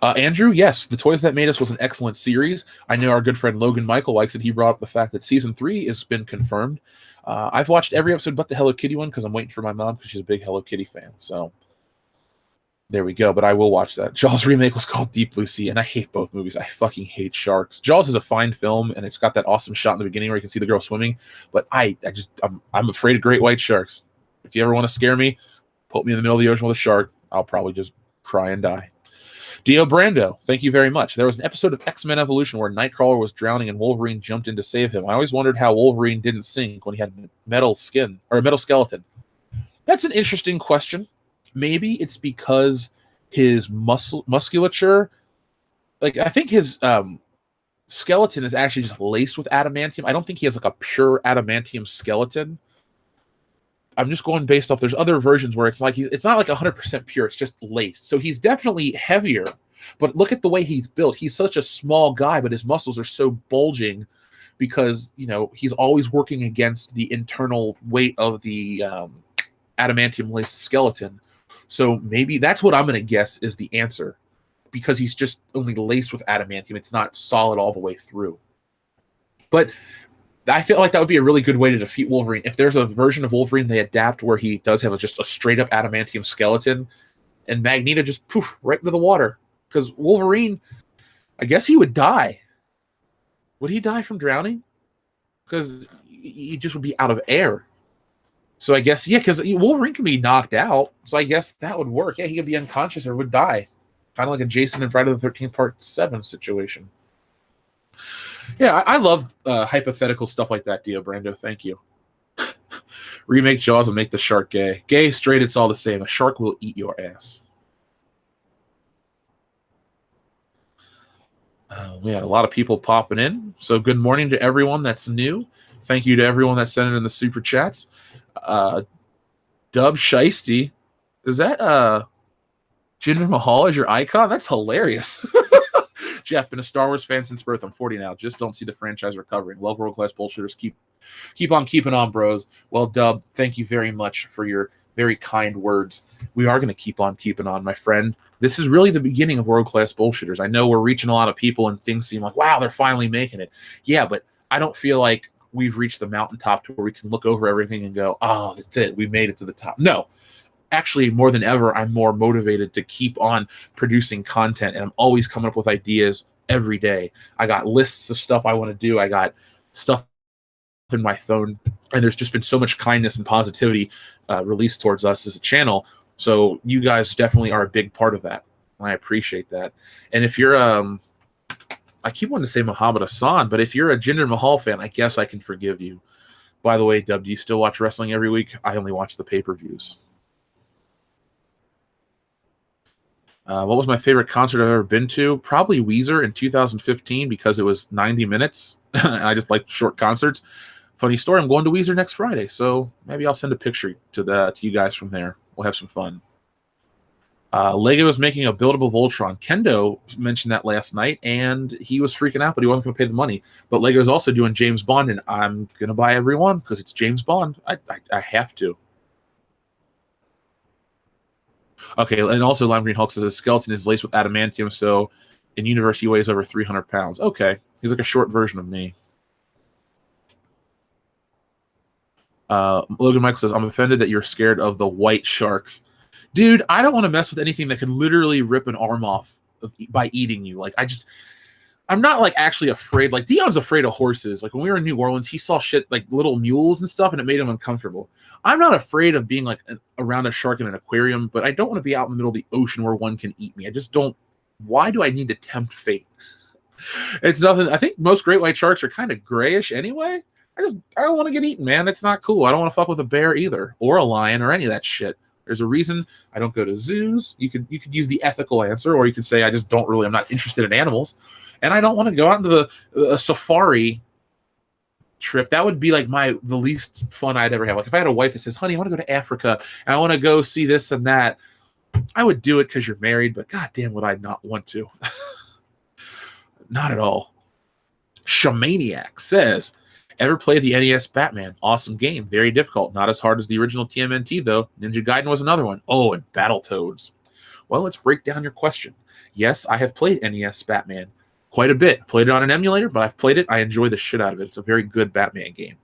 Andrew, yes, The Toys That Made Us was an excellent series. I know our good friend Logan Michael likes it. He brought up the fact that season 3 has been confirmed. I've watched every episode but the Hello Kitty one because I'm waiting for my mom because she's a big Hello Kitty fan. So there we go. But I will watch that. Jaws remake was called Deep Blue Sea, and I hate both movies. I fucking hate sharks. Jaws is a fine film, and it's got that awesome shot in the beginning where you can see the girl swimming. But I'm afraid of great white sharks. If you ever want to scare me, put me in the middle of the ocean with a shark. I'll probably just cry and die. Dio Brando, thank you very much. There was an episode of X-Men Evolution where Nightcrawler was drowning and Wolverine jumped in to save him. I always wondered how Wolverine didn't sink when he had metal skin or a metal skeleton. That's an interesting question. Maybe it's because his musculature, like I think his skeleton is actually just laced with adamantium. I don't think he has like a pure adamantium skeleton. I'm just going based off. There's other versions where it's like it's not like 100% pure. It's just laced. So he's definitely heavier. But look at the way he's built. He's such a small guy, but his muscles are so bulging because he's always working against the internal weight of the adamantium laced skeleton. So maybe that's what I'm going to guess is the answer, because he's just only laced with adamantium. It's not solid all the way through. But I feel like that would be a really good way to defeat Wolverine. If there's a version of Wolverine they adapt where he does have just a straight up adamantium skeleton, and Magneto just poof right into the water. Because Wolverine, I guess he would die. Would he die from drowning? Because he just would be out of air. So I guess, yeah, because Wolverine can be knocked out. So I guess that would work. Yeah, he could be unconscious or would die. Kind of like a Jason and Friday the 13th Part 7 situation. Yeah, I love hypothetical stuff like that, Dio Brando. Thank you. Remake Jaws and make the shark gay. Gay, straight, it's all the same. A shark will eat your ass. We had a lot of people popping in. So good morning to everyone that's new. Thank you to everyone that sent it in the super chats. Dub Shiesty. Is that Jinder Mahal as your icon? That's hilarious. Jeff, been a Star Wars fan since birth. I'm 40 now. Just don't see the franchise recovering. Love world-class bullshitters. Keep on keeping on, bros. Well, Dub, thank you very much for your very kind words. We are going to keep on keeping on, my friend. This is really the beginning of world-class bullshitters. I know we're reaching a lot of people and things seem like, wow, they're finally making it. Yeah, but I don't feel like we've reached the mountaintop to where we can look over everything and go, oh, that's it. We made it to the top. No, actually, more than ever, I'm more motivated to keep on producing content, and I'm always coming up with ideas every day. I got lists of stuff I want to do. I got stuff in my phone, and there's just been so much kindness and positivity released towards us as a channel. So you guys definitely are a big part of that. I appreciate that. And if you're I keep wanting to say Muhammad Hassan, but if you're a Jinder Mahal fan, I guess I can forgive you. By the way, Dub, do you still watch wrestling every week? I only watch the pay-per-views. What was my favorite concert I've ever been to? Probably Weezer in 2015 because it was 90 minutes. I just like short concerts. Funny story, I'm going to Weezer next Friday, so maybe I'll send a picture to you guys from there. We'll have some fun. Lego is making a buildable Voltron. Kendo mentioned that last night, and he was freaking out, but he wasn't going to pay the money. But Lego is also doing James Bond, and I'm going to buy every one because it's James Bond. I have to. Okay, and also Lime Green Hulk says his skeleton is laced with adamantium, so in universe he weighs over 300 pounds. Okay, he's like a short version of me. Logan Michael says, I'm offended that you're scared of the white sharks. Dude, I don't want to mess with anything that can literally rip an arm off by eating you. Like, I'm not like actually afraid. Like, Dion's afraid of horses. Like, when we were in New Orleans, he saw shit like little mules and stuff, and it made him uncomfortable. I'm not afraid of being like around a shark in an aquarium, but I don't want to be out in the middle of the ocean where one can eat me. I just don't. Why do I need to tempt fate? It's nothing. I think most great white sharks are kind of grayish anyway. I don't want to get eaten, man. That's not cool. I don't want to fuck with a bear either, or a lion, or any of that shit. There's a reason I don't go to zoos. You could use the ethical answer, or you could say I'm not interested in animals, and I don't want to go out into the safari trip. That would be like the least fun I'd ever have. Like if I had a wife that says, "Honey, I want to go to Africa and I want to go see this and that," I would do it because you're married. But goddamn, would I not want to? Not at all. Shamaniac says, ever play the NES Batman? Awesome game. Very difficult. Not as hard as the original TMNT, though. Ninja Gaiden was another one. Oh, and Battletoads. Well, let's break down your question. Yes, I have played NES Batman quite a bit. Played it on an emulator, but I've played it. I enjoy the shit out of it. It's a very good Batman game.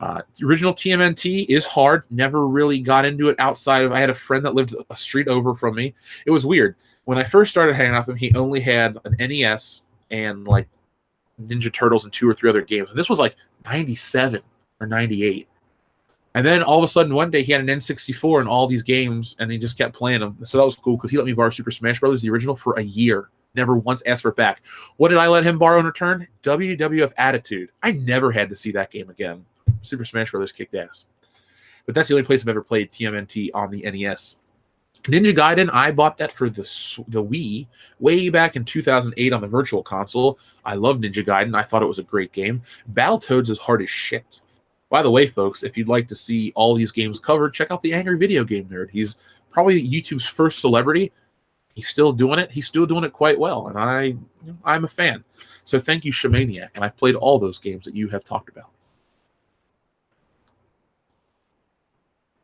The original TMNT is hard. Never really got into it outside of... I had a friend that lived a street over from me. It was weird. When I first started hanging out with him, he only had an NES and like Ninja Turtles and 2 or 3 other games. And this was like 97 or 98. And then all of a sudden one day he had an N64 and all these games, and he just kept playing them. So that was cool because he let me borrow Super Smash Brothers, the original, for a year. Never once asked for it back. What did I let him borrow in return? WWF Attitude. I never had to see that game again. Super Smash Brothers kicked ass. But that's the only place I've ever played TMNT on the NES. Ninja Gaiden, I bought that for the Wii way back in 2008 on the Virtual Console. I love Ninja Gaiden. I thought it was a great game. Battletoads is hard as shit. By the way, folks, if you'd like to see all these games covered, check out the Angry Video Game Nerd. He's probably YouTube's first celebrity. He's still doing it. He's still doing it quite well, and I'm a fan. So thank you, Shamaniac, and I've played all those games that you have talked about.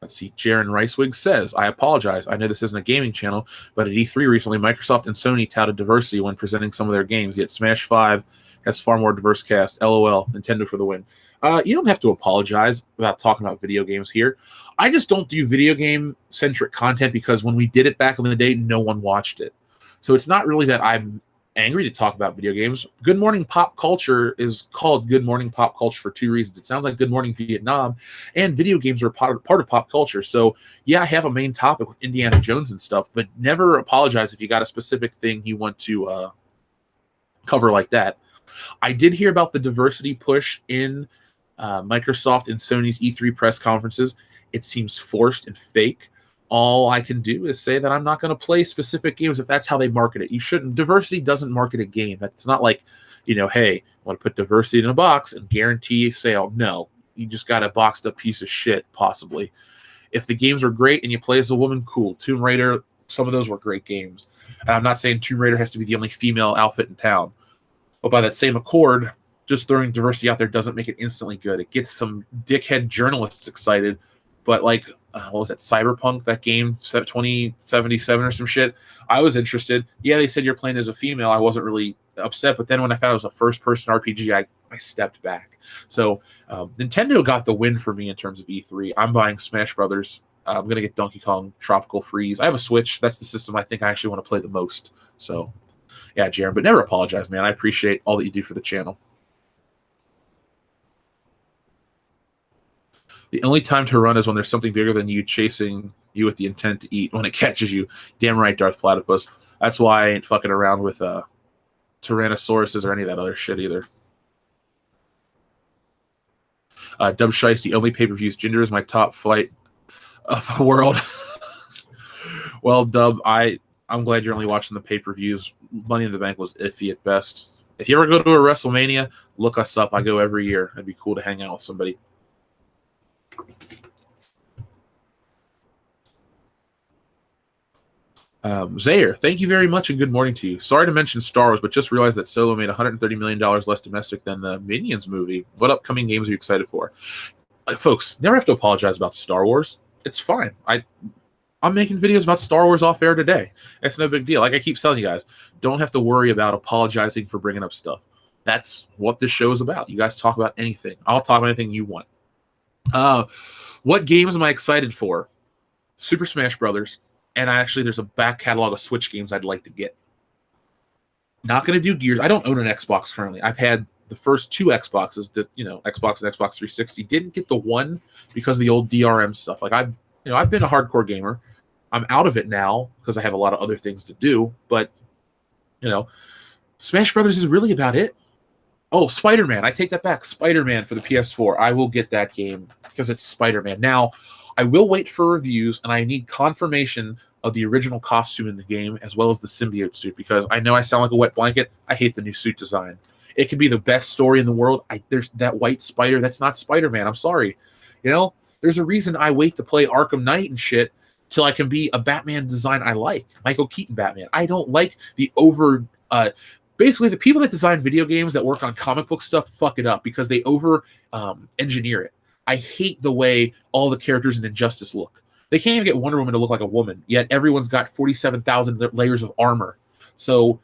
Let's see. Jaron Ricewig says, I apologize. I know this isn't a gaming channel, but at E3 recently, Microsoft and Sony touted diversity when presenting some of their games, yet Smash 5 has far more diverse cast. LOL. Nintendo for the win. You don't have to apologize about talking about video games here. I just don't do video game-centric content because when we did it back in the day, no one watched it. So it's not really that I'm angry to talk about video games. Good Morning Pop Culture is called Good Morning Pop Culture for 2 reasons. It sounds like Good Morning Vietnam, and video games are part of pop culture. So yeah, I have a main topic with Indiana Jones and stuff, but never apologize if you got a specific thing you want to cover like that. I did hear about the diversity push in Microsoft and Sony's E3 press conferences. It seems forced and fake. All I can do is say that I'm not going to play specific games if that's how they market it. You shouldn't. Diversity doesn't market a game. It's not like, hey, I want to put diversity in a box and guarantee a sale. No, you just got a boxed up piece of shit, possibly. If the games are great and you play as a woman, cool. Tomb Raider, some of those were great games. And I'm not saying Tomb Raider has to be the only female outfit in town. But by that same accord, just throwing diversity out there doesn't make it instantly good. It gets some dickhead journalists excited. But like, what was that, Cyberpunk, that game, 2077 or some shit? I was interested. Yeah, they said you're playing as a female. I wasn't really upset. But then when I found it was a first-person RPG, I I stepped back. So Nintendo got the win for me in terms of E3. I'm buying Smash Brothers. I'm going to get Donkey Kong Tropical Freeze. I have a Switch. That's the system I think I actually want to play the most. So, yeah, Jaron, but never apologize, man. I appreciate all that you do for the channel. The only time to run is when there's something bigger than you chasing you with the intent to eat when it catches you. Damn right, Darth Platypus. That's why I ain't fucking around with Tyrannosauruses or any of that other shit either. Dub Shice, the only pay-per-views. Ginger is my top flight of the world. Well, Dub, I'm glad you're only watching the pay-per-views. Money in the Bank was iffy at best. If you ever go to a WrestleMania, look us up. I go every year. It'd be cool to hang out with somebody. Zaire, thank you very much and good morning to you. Sorry to mention Star Wars, but just realized that Solo made $130 million less domestic than the Minions movie. What upcoming games are you excited for? Folks, never have to apologize about Star Wars. It's fine. I'm making videos about Star Wars off air today. It's no big deal. Like I keep telling you guys, don't have to worry about apologizing for bringing up stuff. That's what this show is about. You guys talk about anything. I'll talk about anything you want. What games am I excited for? Super Smash Brothers. And there's a back catalog of Switch games I'd like to get. Not going to do Gears. I don't own an Xbox currently. I've had the first two Xboxes, Xbox and Xbox 360. Didn't get the one because of the old DRM stuff. Like I've been a hardcore gamer. I'm out of it now because I have a lot of other things to do. But Smash Brothers is really about it. Oh, Spider-Man. I take that back. Spider-Man for the PS4. I will get that game because it's Spider-Man. Now, I will wait for reviews, and I need confirmation of the original costume in the game as well as the symbiote suit because I know I sound like a wet blanket. I hate the new suit design. It could be the best story in the world. There's that white spider. That's not Spider-Man. I'm sorry. There's a reason I wait to play Arkham Knight and shit till I can be a Batman design I like. Michael Keaton Batman. I don't like the basically, the people that design video games that work on comic book stuff fuck it up because they engineer it. I hate the way all the characters in Injustice look. They can't even get Wonder Woman to look like a woman, yet everyone's got 47,000 layers of armor. So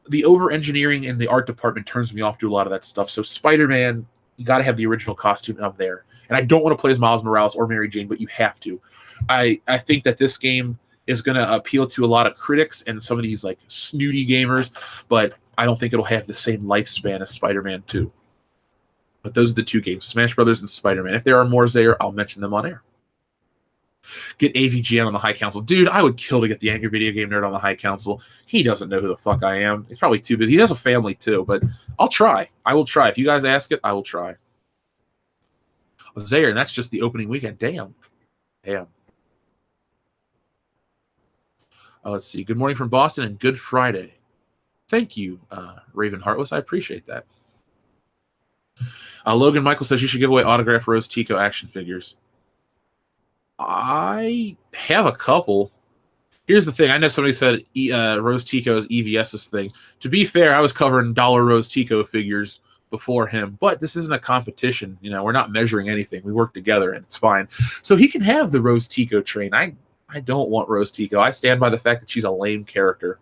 the over-engineering in the art department turns me off to a lot of that stuff. So Spider-Man, you got to have the original costume up there. And I don't want to play as Miles Morales or Mary Jane, but you have to. I think that this game is going to appeal to a lot of critics and some of these like snooty gamers, but I don't think it'll have the same lifespan as Spider-Man 2. But those are the two games, Smash Brothers and Spider-Man. If there are more there, I'll mention them on air. Get AVGN on the High Council. Dude, I would kill to get the Angry Video Game Nerd on the High Council. He doesn't know who the fuck I am. He's probably too busy. He has a family too, but I'll try. I will try. If you guys ask it, I will try. Zaire, and that's just the opening weekend. Damn. Let's see. Good morning from Boston and good Friday. Thank you, Raven Heartless. I appreciate that. Logan Michael says you should give away autographed Rose Tico action figures. I have a couple. Here's the thing. I know somebody said Rose Tico is EVS's thing. To be fair, I was covering dollar Rose Tico figures before him, but this isn't a competition. We're not measuring anything. We work together, and it's fine. So he can have the Rose Tico train. I don't want Rose Tico. I stand by the fact that she's a lame character.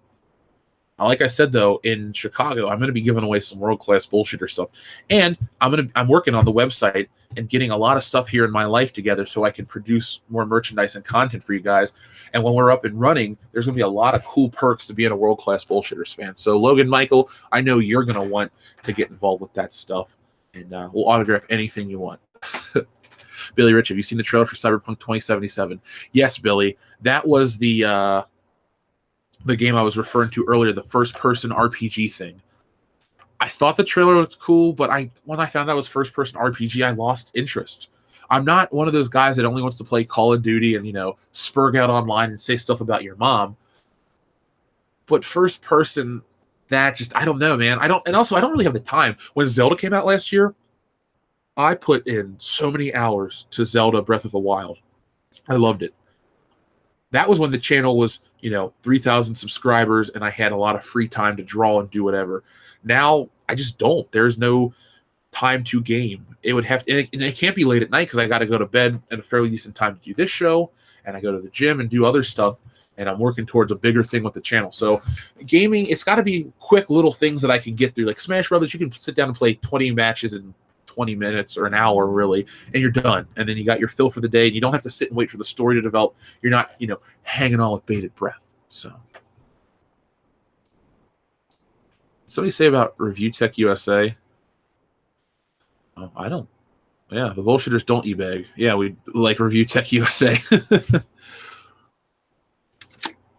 Like I said, though, in Chicago, I'm going to be giving away some world-class bullshitter stuff. And I'm working on the website and getting a lot of stuff here in my life together so I can produce more merchandise and content for you guys. And when we're up and running, there's going to be a lot of cool perks to being a world-class bullshitters fan. So, Logan Michael, I know you're going to want to get involved with that stuff. And we'll autograph anything you want. Billy Rich, have you seen the trailer for Cyberpunk 2077? Yes, Billy. That was the game I was referring to earlier, the first-person RPG thing. I thought the trailer looked cool, but when I found out it was first-person RPG, I lost interest. I'm not one of those guys that only wants to play Call of Duty and, spurg out online and say stuff about your mom. But first-person, that just, I don't know, man. I don't really have the time. When Zelda came out last year, I put in so many hours to Zelda Breath of the Wild. I loved it. That was when the channel was, 3,000 subscribers and I had a lot of free time to draw and do whatever. Now, I just don't. There's no time to game. It would have to, and it can't be late at night because I got to go to bed at a fairly decent time to do this show, and I go to the gym and do other stuff. and I'm working towards a bigger thing with the channel. So gaming, it's got to be quick little things that I can get through. Like Smash Brothers, you can sit down and play 20 matches in 20 minutes or an hour, really, and you're done. And then you got your fill for the day, and you don't have to sit and wait for the story to develop. You're not, hanging on with bated breath. So somebody say about Review Tech USA? Oh, I don't. Yeah, the bullshitters don't e-bag. Yeah, we like Review Tech USA.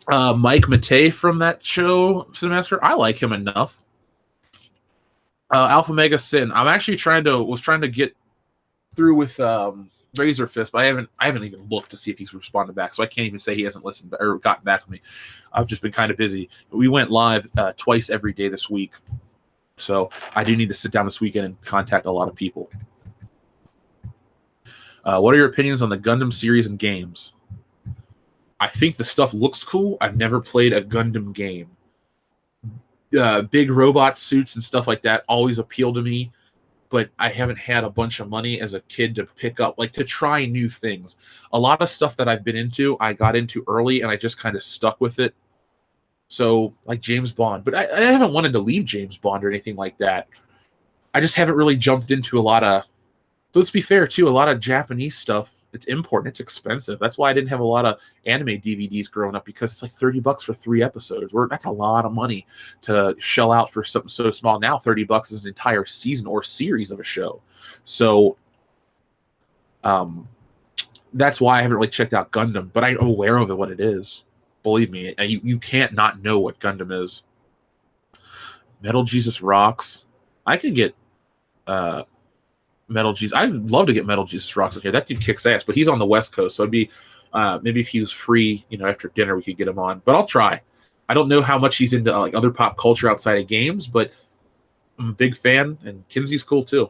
Mike Matei from that show, Cinemaster, I like him enough. Alpha Mega Sin, I'm actually trying to get through with Razor Fist, but I haven't even looked to see if he's responded back, so I can't even say he hasn't listened or gotten back with me. I've just been kind of busy. We went live twice every day this week, so I do need to sit down this weekend and contact a lot of people. What are your opinions on the Gundam series and games? I think the stuff looks cool. I've never played a Gundam game. Big robot suits and stuff like that always appeal to me, but I haven't had a bunch of money as a kid to pick up, like to try new things. A lot of stuff that I've been into, I got into early and I just kind of stuck with it. So like James Bond, but I haven't wanted to leave James Bond or anything like that. I just haven't really jumped into a lot of, let's be fair too, a lot of Japanese stuff. It's important. It's expensive. That's why I didn't have a lot of anime DVDs growing up, because it's like $30 for 3 episodes. That's a lot of money to shell out for something so small. Now $30 is an entire season or series of a show. So that's why I haven't really checked out Gundam, but I'm aware of it, what it is. Believe me, you can't not know what Gundam is. Metal Jesus rocks. I could get Metal Jesus. I'd love to get Metal Jesus rocks in here. That dude kicks ass, but he's on the West Coast, so it'd be maybe if he was free, after dinner, we could get him on. But I'll try. I don't know how much he's into like other pop culture outside of games, but I'm a big fan, and Kinsey's cool too.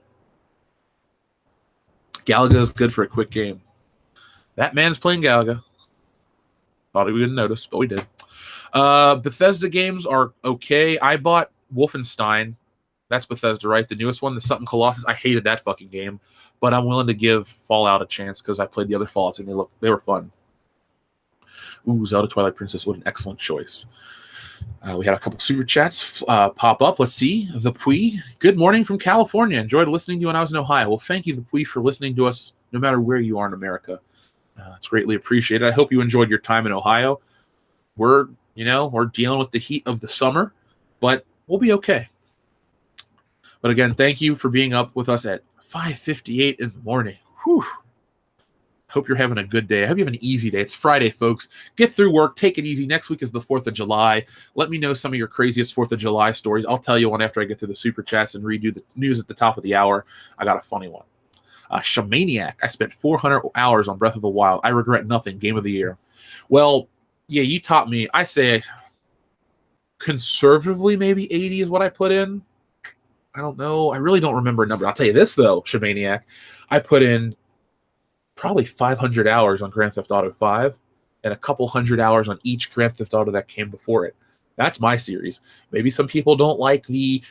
Galaga is good for a quick game. That man's playing Galaga. Thought we wouldn't notice, but we did. Bethesda games are okay. I bought Wolfenstein. That's Bethesda, right? The newest one, the something Colossus. I hated that fucking game, but I'm willing to give Fallout a chance because I played the other Fallouts and they were fun. Ooh, Zelda Twilight Princess, what an excellent choice. We had a couple super chats pop up. Let's see. The Pui, good morning from California. Enjoyed listening to you when I was in Ohio. Well, thank you, The Pui, for listening to us no matter where you are in America. It's greatly appreciated. I hope you enjoyed your time in Ohio. We're dealing with the heat of the summer, but we'll be okay. But again, thank you for being up with us at 5:58 in the morning. Whew. Hope you're having a good day. I hope you have an easy day. It's Friday, folks. Get through work. Take it easy. Next week is the 4th of July. Let me know some of your craziest 4th of July stories. I'll tell you one after I get to the super chats and redo the news at the top of the hour. I got a funny one. Shamaniac. I spent 400 hours on Breath of the Wild. I regret nothing. Game of the year. Well, yeah, you taught me. I say conservatively maybe 80 is what I put in. I don't know. I really don't remember a number. I'll tell you this, though, Shamaniac. I put in probably 500 hours on Grand Theft Auto 5 and a couple hundred hours on each Grand Theft Auto that came before it. That's my series. Maybe some people don't like the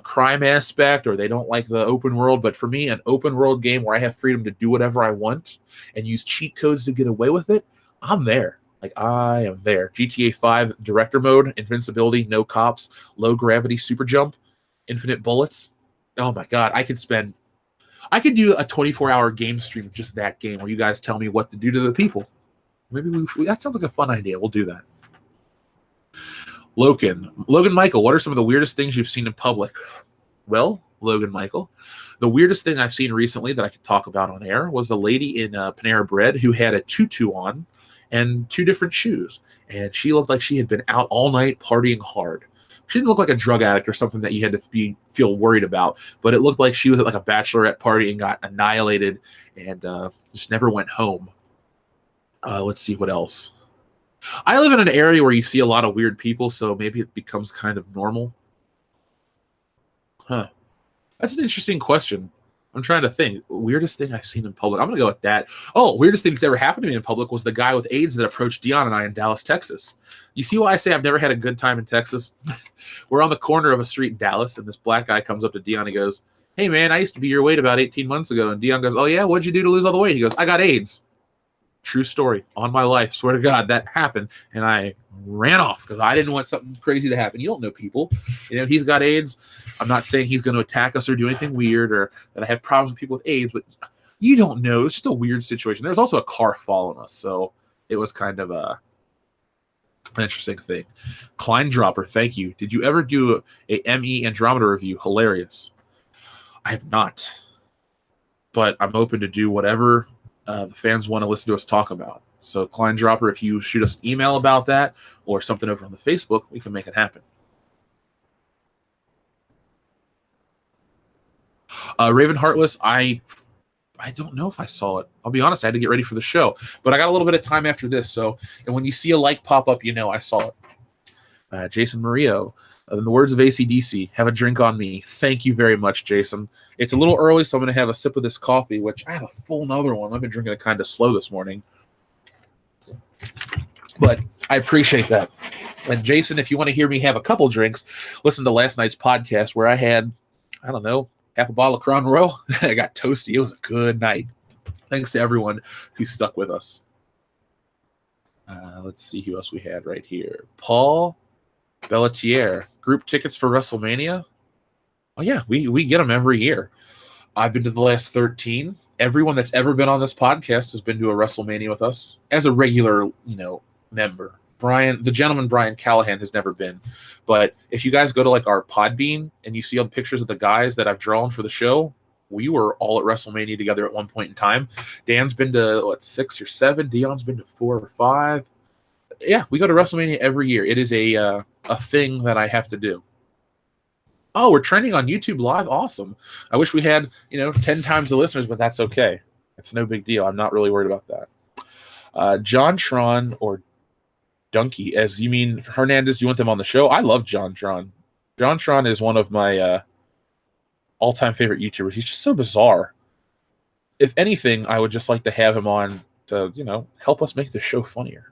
crime aspect or they don't like the open world, but for me, an open world game where I have freedom to do whatever I want and use cheat codes to get away with it, I'm there. Like, I am there. GTA 5 director mode, invincibility, no cops, low gravity, super jump, infinite bullets. Oh my God, I could do a 24-hour game stream of just that game where you guys tell me what to do to the people. Maybe that sounds like a fun idea. We'll do that. Logan Michael, what are some of the weirdest things you've seen in public? Well, Logan Michael, the weirdest thing I've seen recently that I could talk about on air was a lady in Panera Bread who had a tutu on and 2 different shoes. And she looked like she had been out all night partying hard. She didn't look like a drug addict or something that you had to feel worried about, but it looked like she was at like a bachelorette party and got annihilated and just never went home. Let's see what else. I live in an area where you see a lot of weird people, so maybe it becomes kind of normal. Huh. That's an interesting question. I'm trying to think. Weirdest thing I've seen in public. I'm going to go with that. Oh, weirdest thing that's ever happened to me in public was the guy with AIDS that approached Dion and I in Dallas, Texas. You see why I say I've never had a good time in Texas? We're on the corner of a street in Dallas, and this black guy comes up to Dion and goes, "Hey, man, I used to be your weight about 18 months ago." And Dion goes, "Oh, yeah? What'd you do to lose all the weight?" He goes, "I got AIDS." True story. On my life. Swear to God, that happened. And I ran off because I didn't want something crazy to happen. You don't know people. He's got AIDS. I'm not saying he's going to attack us or do anything weird or that I have problems with people with AIDS, but you don't know. It's just a weird situation. There was also a car following us, so it was kind of an interesting thing. Klein Dropper, thank you. Did you ever do a ME Andromeda review? Hilarious. I have not, but I'm open to do whatever the fans want to listen to us talk about. So Klein Dropper, if you shoot us an email about that or something over on the Facebook, we can make it happen. Raven Heartless, I don't know if I saw it. I'll be honest, I had to get ready for the show. But I got a little bit of time after this. And when you see a like pop up, I saw it. Jason Murillo, in the words of AC/DC, have a drink on me. Thank you very much, Jason. It's a little early, so I'm going to have a sip of this coffee, which I have a full another one. I've been drinking it kind of slow this morning. But I appreciate that. And Jason, if you want to hear me have a couple drinks, listen to last night's podcast where I had, I don't know, half a bottle of Crown Royal. I got toasty. It was a good night. Thanks to everyone who stuck with us. Let's see who else we had right here. Paul Bellatier. Group tickets for WrestleMania? Oh, yeah, we get them every year. I've been to the last 13. Everyone that's ever been on this podcast has been to a WrestleMania with us as a regular, member. The gentleman Brian Callahan has never been. But if you guys go to our Podbean and you see all the pictures of the guys that I've drawn for the show, we were all at WrestleMania together at one point in time. Dan's been to 6 or 7. Dion's been to 4 or 5. Yeah, we go to WrestleMania every year. It is a thing that I have to do. Oh, we're trending on YouTube Live. Awesome. I wish we had 10 times the listeners, but that's okay. It's no big deal. I'm not really worried about that. John Tron or Donkey, as you mean Hernandez, you want them on the show? I love John Tron. John Tron is one of my all-time favorite YouTubers. He's just so bizarre. If anything, I would just like to have him on to, help us make the show funnier.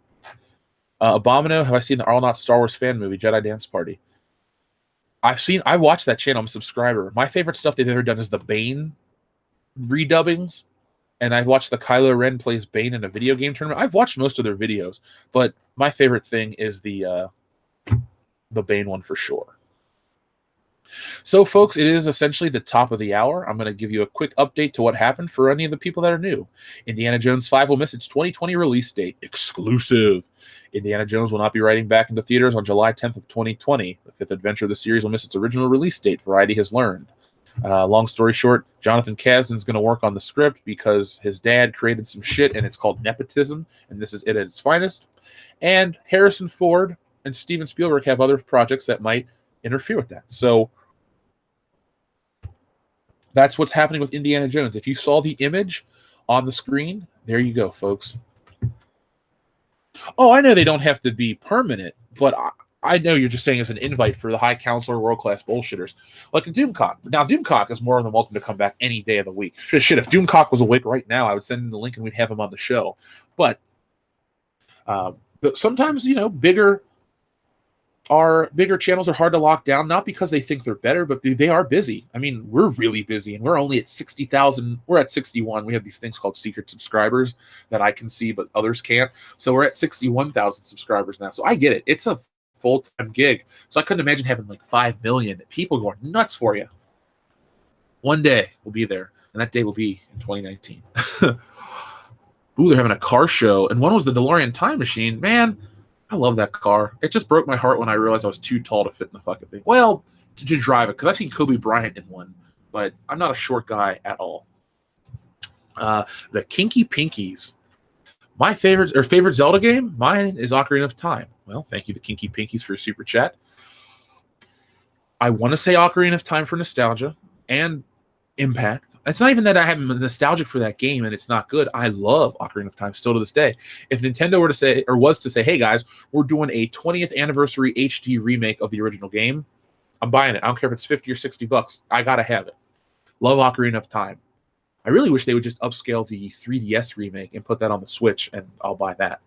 Abomino, have I seen the Arnold Star Wars fan movie, Jedi Dance Party? I watched that channel. I'm a subscriber. My favorite stuff they've ever done is the Bane redubbings. And I've watched the Kylo Ren plays Bane in a video game tournament. I've watched most of their videos, but my favorite thing is the Bane one for sure. So, folks, it is essentially the top of the hour. I'm going to give you a quick update to what happened for any of the people that are new. Indiana Jones 5 will miss its 2020 release date. Exclusive. Indiana Jones will not be riding back into theaters on July 10th of 2020. The fifth adventure of the series will miss its original release date, Variety has learned. Long story short, Jonathan Kasdan is going to work on the script because his dad created some shit and it's called nepotism, and this is it at its finest. And Harrison Ford and Steven Spielberg have other projects that might interfere with that. So that's what's happening with Indiana Jones. If you saw the image on the screen, there you go, folks. Oh, I know they don't have to be permanent, but I know you're just saying as an invite for the High Counselor, world-class bullshitters. Like a Doomcock. Now, Doomcock is more than welcome to come back any day of the week. Shit, if Doomcock was awake right now, I would send him the link and we'd have him on the show. But sometimes, bigger channels are hard to lock down, not because they think they're better, but they are busy. I mean, we're really busy, and we're only at 60,000. We're at 61. We have these things called secret subscribers that I can see, but others can't. So we're at 61,000 subscribers now. So I get it. It's a full-time gig. So I couldn't imagine having 5 million people going nuts for you. One day we'll be there, and that day will be in 2019. Ooh, they're having a car show, and one was the DeLorean Time Machine. Man, I love that car. It just broke my heart when I realized I was too tall to fit in the fucking thing. Well, to drive it, because I've seen Kobe Bryant in one, but I'm not a short guy at all. The Kinky Pinkies. My favorite Zelda game? Mine is Ocarina of Time. Well, thank you, the Kinky Pinkies, for your super chat. I want to say Ocarina of Time for nostalgia and impact. It's not even that I am nostalgic for that game and it's not good. I love Ocarina of Time still to this day. If Nintendo were to say, or was to say, hey guys, we're doing a 20th anniversary HD remake of the original game, I'm buying it. I don't care if it's 50 or $60. I gotta have it. Love Ocarina of Time. I really wish they would just upscale the 3DS remake and put that on the Switch, and I'll buy that.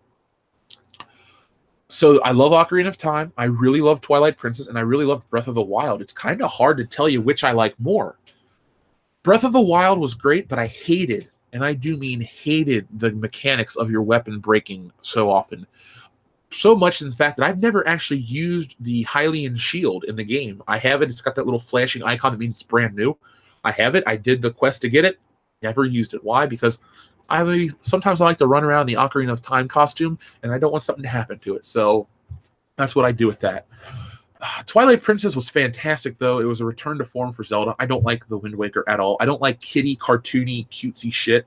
So I love Ocarina of Time. I really love Twilight Princess, and I really love Breath of the Wild. It's kind of hard to tell you which I like more. Breath of the Wild was great, but I hated and I do mean hated the mechanics of your weapon breaking so often. So much in fact that I've never actually used the Hylian shield in the game. I have it. It's got that little flashing icon that means it's brand new. I have it. I did the quest to get it. Never used it. Why? Because sometimes I like to run around in the Ocarina of Time costume, and I don't want something to happen to it. So that's what I do with that. Twilight Princess was fantastic, though. It was a return to form for Zelda. I don't like the Wind Waker at all. I don't like kitty, cartoony, cutesy shit.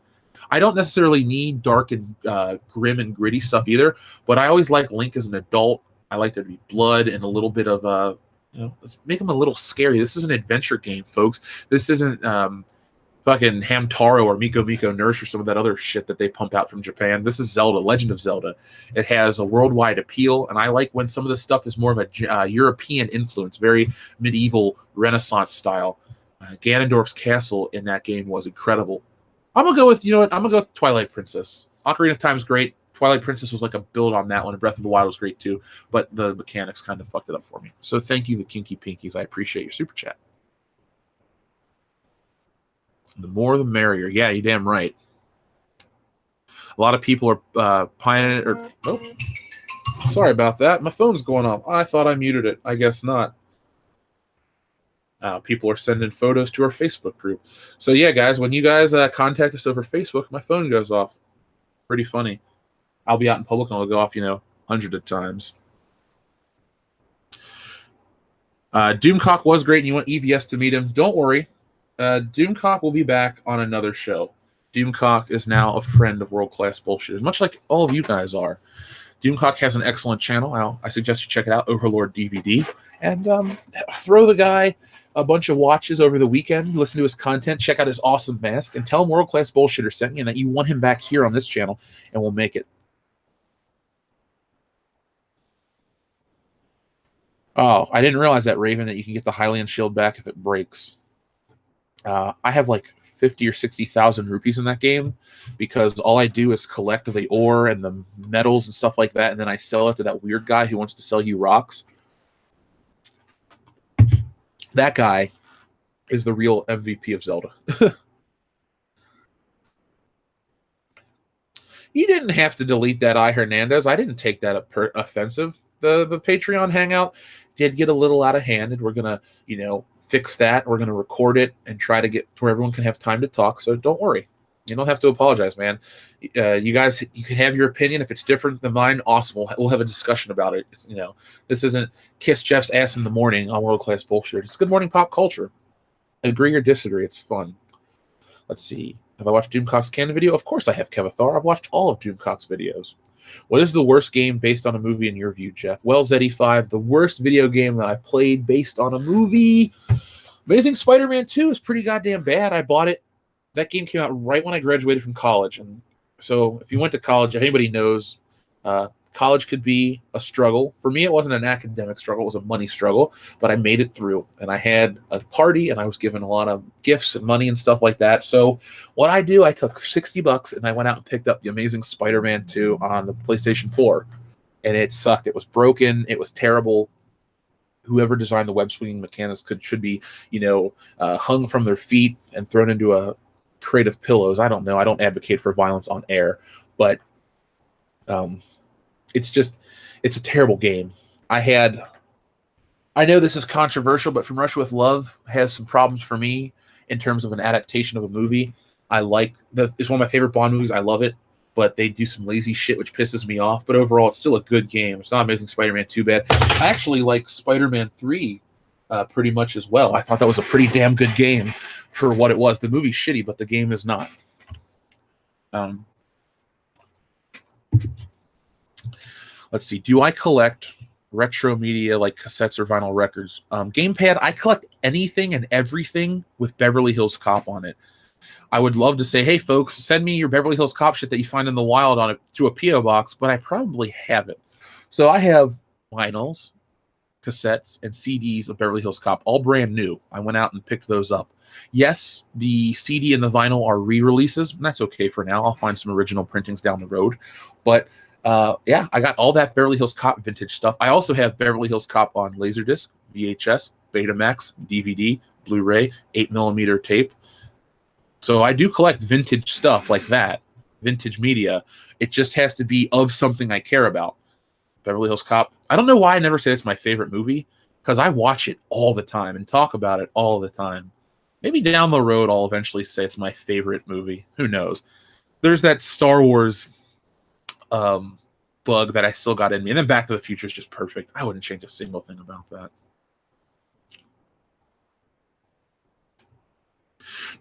I don't necessarily need dark and grim and gritty stuff either, but I always like Link as an adult. I like there to be blood and a little bit of, let's make him a little scary. This is an adventure game, folks. This isn't fucking Hamtaro or Miko Miko Nurse or some of that other shit that they pump out from Japan. This is Zelda, Legend of Zelda. It has a worldwide appeal, and I like when some of this stuff is more of a European influence, very medieval Renaissance style. Ganondorf's castle in that game was incredible. I'm going to go with, I'm going to go with Twilight Princess. Ocarina of Time is great. Twilight Princess was like a build on that one. Breath of the Wild was great too, but the mechanics kind of fucked it up for me. So thank you, the Kinky Pinkies. I appreciate your super chat. The more the merrier. Yeah, you're damn right. A lot of people are pining it. Sorry about that. My phone's going off. I thought I muted it. I guess not. People are sending photos to our Facebook group. So yeah, guys, when you guys contact us over Facebook, my phone goes off. Pretty funny. I'll be out in public and it'll go off, hundreds of times. Doomcock was great and you want EVS to meet him. Don't worry. Doomcock will be back on another show. Doomcock is now a friend of World Class Bullshitters, much like all of you guys are. Doomcock has an excellent channel. I suggest you check it out, Overlord DVD, and throw the guy a bunch of watches over the weekend, listen to his content, check out his awesome mask, and tell him World Class Bullshitter sent you and that you want him back here on this channel, and we'll make it. Oh, I didn't realize that, Raven, that you can get the Hylian shield back if it breaks. I have like 50 or 60,000 rupees in that game because all I do is collect the ore and the metals and stuff like that, and then I sell it to that weird guy who wants to sell you rocks. That guy is the real MVP of Zelda. You didn't have to delete that, I Hernandez. I didn't take that offensive. The Patreon hangout did get a little out of hand, and we're going to, fix that. We're going to record it and try to get to where everyone can have time to talk. So don't worry. You don't have to apologize, man. You guys, you can have your opinion. If it's different than mine, awesome. We'll have a discussion about it. This isn't kiss Jeff's ass in the morning on World Class Bullshit. It's good morning pop culture. Agree or disagree. It's fun. Let's see. Have I watched Doomcock's canon video? Of course I have, Kevathar. I've watched all of Doomcock's videos. What is the worst game based on a movie in your view, Jeff? Well, Z85, the worst video game that I played based on a movie. Amazing Spider-Man 2 is pretty goddamn bad. I bought it. That game came out right when I graduated from college. And so if you went to college, if anybody knows, college could be a struggle. For me, it wasn't an academic struggle. It was a money struggle. But I made it through. And I had a party, and I was given a lot of gifts and money and stuff like that. So what I do, I took $60, and I went out and picked up the Amazing Spider-Man 2 on the PlayStation 4. And it sucked. It was broken. It was terrible. Whoever designed the web-swinging mechanics should be, hung from their feet and thrown into a crate of pillows. I don't know. I don't advocate for violence on air, but it's a terrible game. I know this is controversial, but From Russia with Love has some problems for me in terms of an adaptation of a movie. It's one of my favorite Bond movies. I love it, but they do some lazy shit which pisses me off. But overall, it's still a good game. It's not Amazing Spider-Man 2 bad. I actually like Spider-Man 3 pretty much as well. I thought that was a pretty damn good game for what it was. The movie's shitty, but the game is not. Let's see. Do I collect retro media like cassettes or vinyl records? Gamepad, I collect anything and everything with Beverly Hills Cop on it. I would love to say, hey, folks, send me your Beverly Hills Cop shit that you find in the wild on it through a P.O. box, but I probably haven't. So I have vinyls, cassettes, and CDs of Beverly Hills Cop, all brand new. I went out and picked those up. Yes, the CD and the vinyl are re-releases, and that's okay for now. I'll find some original printings down the road. But yeah, I got all that Beverly Hills Cop vintage stuff. I also have Beverly Hills Cop on Laserdisc, VHS, Betamax, DVD, Blu-ray, 8mm tape. So I do collect vintage stuff like that, vintage media. It just has to be of something I care about. Beverly Hills Cop. I don't know why I never say it's my favorite movie, because I watch it all the time and talk about it all the time. Maybe down the road I'll eventually say it's my favorite movie. Who knows? There's that Star Wars bug that I still got in me. And then Back to the Future is just perfect. I wouldn't change a single thing about that.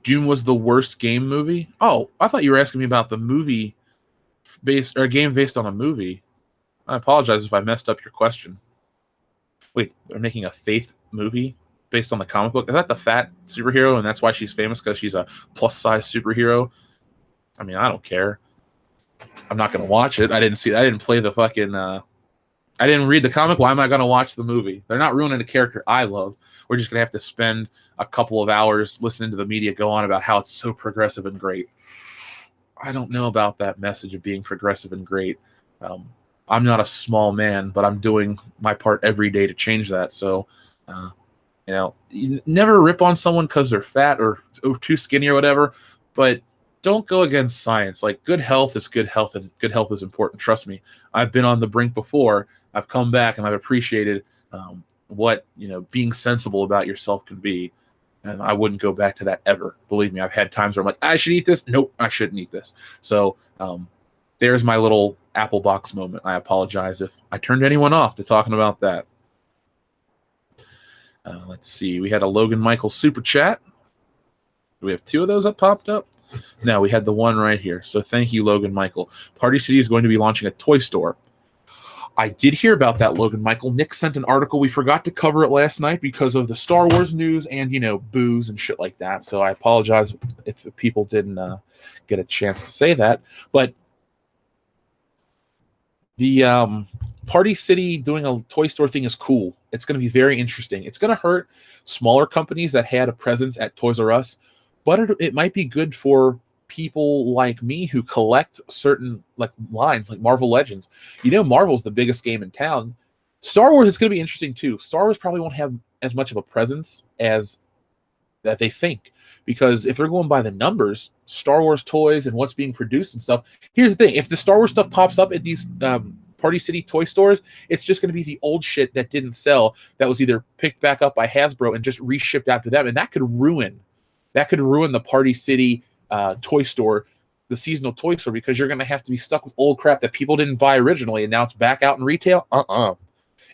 Dune was the worst game movie? Oh, I thought you were asking me about the movie based or game based on a movie. I apologize if I messed up your question. Wait, they're making a Faith movie based on the comic book? Is that the fat superhero and that's why she's famous, because she's a plus size superhero? I mean, I don't care. I'm not going to watch it. I didn't play the fucking I didn't read the comic. Why am I going to watch the movie? They're not ruining a character I love. We're just going to have to spend a couple of hours listening to the media go on about how it's so progressive and great. I don't know about that message of being progressive and great. I'm not a small man, but I'm doing my part every day to change that. So, you never rip on someone because they're fat or too skinny or whatever, but don't go against science. Like, good health is good health, and good health is important. Trust me. I've been on the brink before. I've come back, and I've appreciated what being sensible about yourself can be. And I wouldn't go back to that ever. Believe me, I've had times where I'm like, I should eat this. Nope, I shouldn't eat this. So there's my little Apple box moment. I apologize if I turned anyone off to talking about that. Let's see. We had a Logan Michael super chat. Do we have two of those that popped up? No, we had the one right here. So thank you, Logan Michael. Party City is going to be launching a toy store. I did hear about that, Logan Michael. Nick sent an article. We forgot to cover it last night because of the Star Wars news and, booze and shit like that. So I apologize if people didn't get a chance to say that. But the Party City doing a toy store thing is cool. It's going to be very interesting. It's going to hurt smaller companies that had a presence at Toys R Us, but it might be good for people like me who collect certain lines like Marvel Legends. Marvel's the biggest game in town. Star Wars is going to be interesting too. Star Wars probably won't have as much of a presence as that they think, because if they're going by the numbers, Star Wars toys and what's being produced and stuff. Here's the thing: if the Star Wars stuff pops up at these Party City toy stores, it's just going to be the old shit that didn't sell, that was either picked back up by Hasbro and just reshipped out to them, and that could ruin the Party City toy store, the seasonal toy store, because you're going to have to be stuck with old crap that people didn't buy originally, and now it's back out in retail.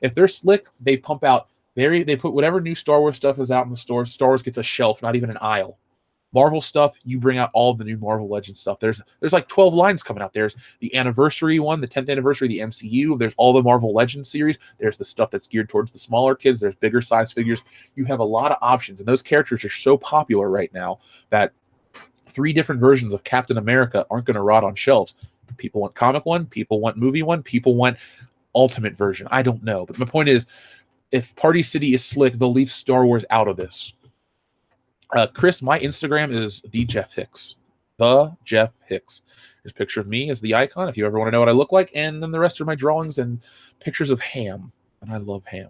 If they're slick, they pump out. They put whatever new Star Wars stuff is out in the store. Star Wars gets a shelf, not even an aisle. Marvel stuff, you bring out all of the new Marvel Legends stuff. There's like 12 lines coming out. There's the anniversary one, the 10th anniversary, the MCU. There's all the Marvel Legends series. There's the stuff that's geared towards the smaller kids. There's bigger size figures. You have a lot of options, and those characters are so popular right now that 3 different versions of Captain America aren't going to rot on shelves. People want comic one, people want movie one, people want ultimate version. I don't know. But my point is, if Party City is slick, they'll leave Star Wars out of this. Chris, my Instagram is the Jeff Hicks. The Jeff Hicks. There's a picture of me as the icon, if you ever want to know what I look like. And then the rest are my drawings and pictures of ham. And I love ham.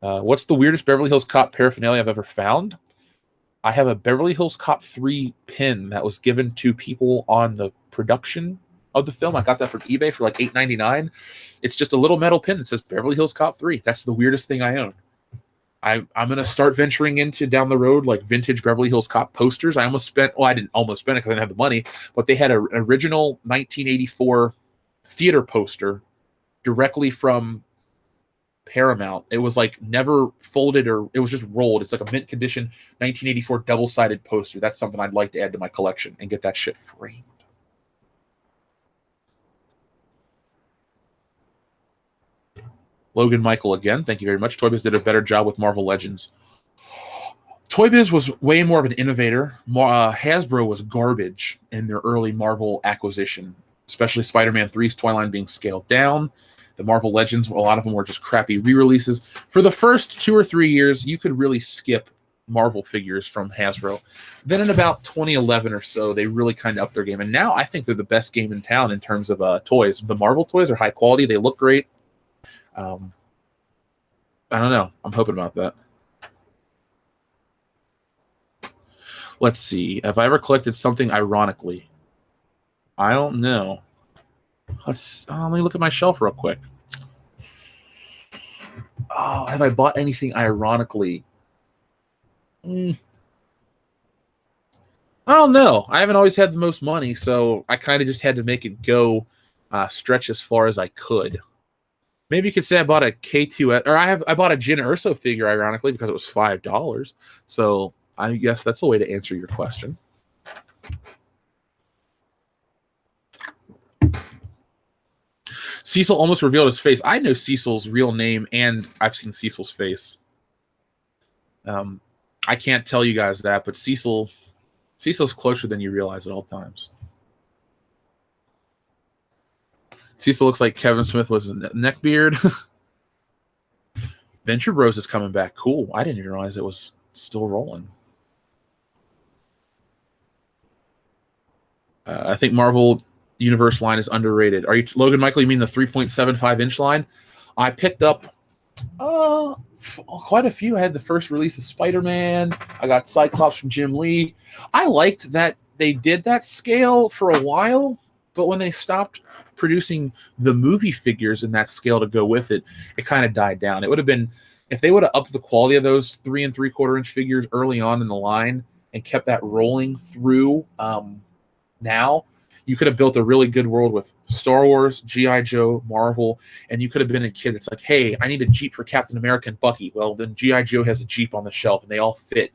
What's the weirdest Beverly Hills Cop paraphernalia I've ever found? I have a Beverly Hills Cop 3 pin that was given to people on the production of the film. I got that from eBay for like $8.99. It's just a little metal pin that says Beverly Hills Cop 3. That's the weirdest thing I own. I'm going to start venturing into down the road like vintage Beverly Hills Cop posters. I didn't almost spend it because I didn't have the money, but they had an original 1984 theater poster directly from Paramount. It was like never folded, or it was just rolled. It's like a mint condition 1984 double-sided poster. That's something I'd like to add to my collection and get that shit framed. Logan Michael again, thank you very much. Toy Biz did a better job with Marvel Legends. Toy Biz was way more of an innovator. Hasbro was garbage in their early Marvel acquisition, especially Spider-Man 3's toy line being scaled down. The Marvel Legends, a lot of them were just crappy re-releases. For the first 2 or 3 years, you could really skip Marvel figures from Hasbro. Then in about 2011 or so, they really kind of upped their game. And now I think they're the best game in town in terms of toys. The Marvel toys are high quality. They look great. I don't know. I'm hoping about that. Let's see. Have I ever collected something ironically? I don't know. Let me look at my shelf real quick. Oh, have I bought anything ironically? I don't know. I haven't always had the most money, so I kind of just had to make it go stretch as far as I could. Maybe you could say I bought a K2, or I bought a Jyn Erso figure, ironically, because it was $5. So I guess that's a way to answer your question. Cecil almost revealed his face. I know Cecil's real name, and I've seen Cecil's face. I can't tell you guys that, but Cecil's closer than you realize at all times. Cecil looks like Kevin Smith was a neckbeard. Venture Bros is coming back. Cool. I didn't even realize it was still rolling. I think Marvel Universe line is underrated. Are you, Logan Michael, you mean the 3.75 inch line? I picked up quite a few. I had the first release of Spider-Man. I got Cyclops from Jim Lee. I liked that they did that scale for a while, but when they stopped producing the movie figures in that scale to go with it, it kind of died down. It would have been, if they would have upped the quality of those 3 3/4 inch figures early on in the line and kept that rolling through now, you could have built a really good world with Star Wars, G.I. Joe, Marvel, and you could have been a kid that's like, hey, I need a Jeep for Captain America and Bucky. Well, then G.I. Joe has a Jeep on the shelf, and they all fit.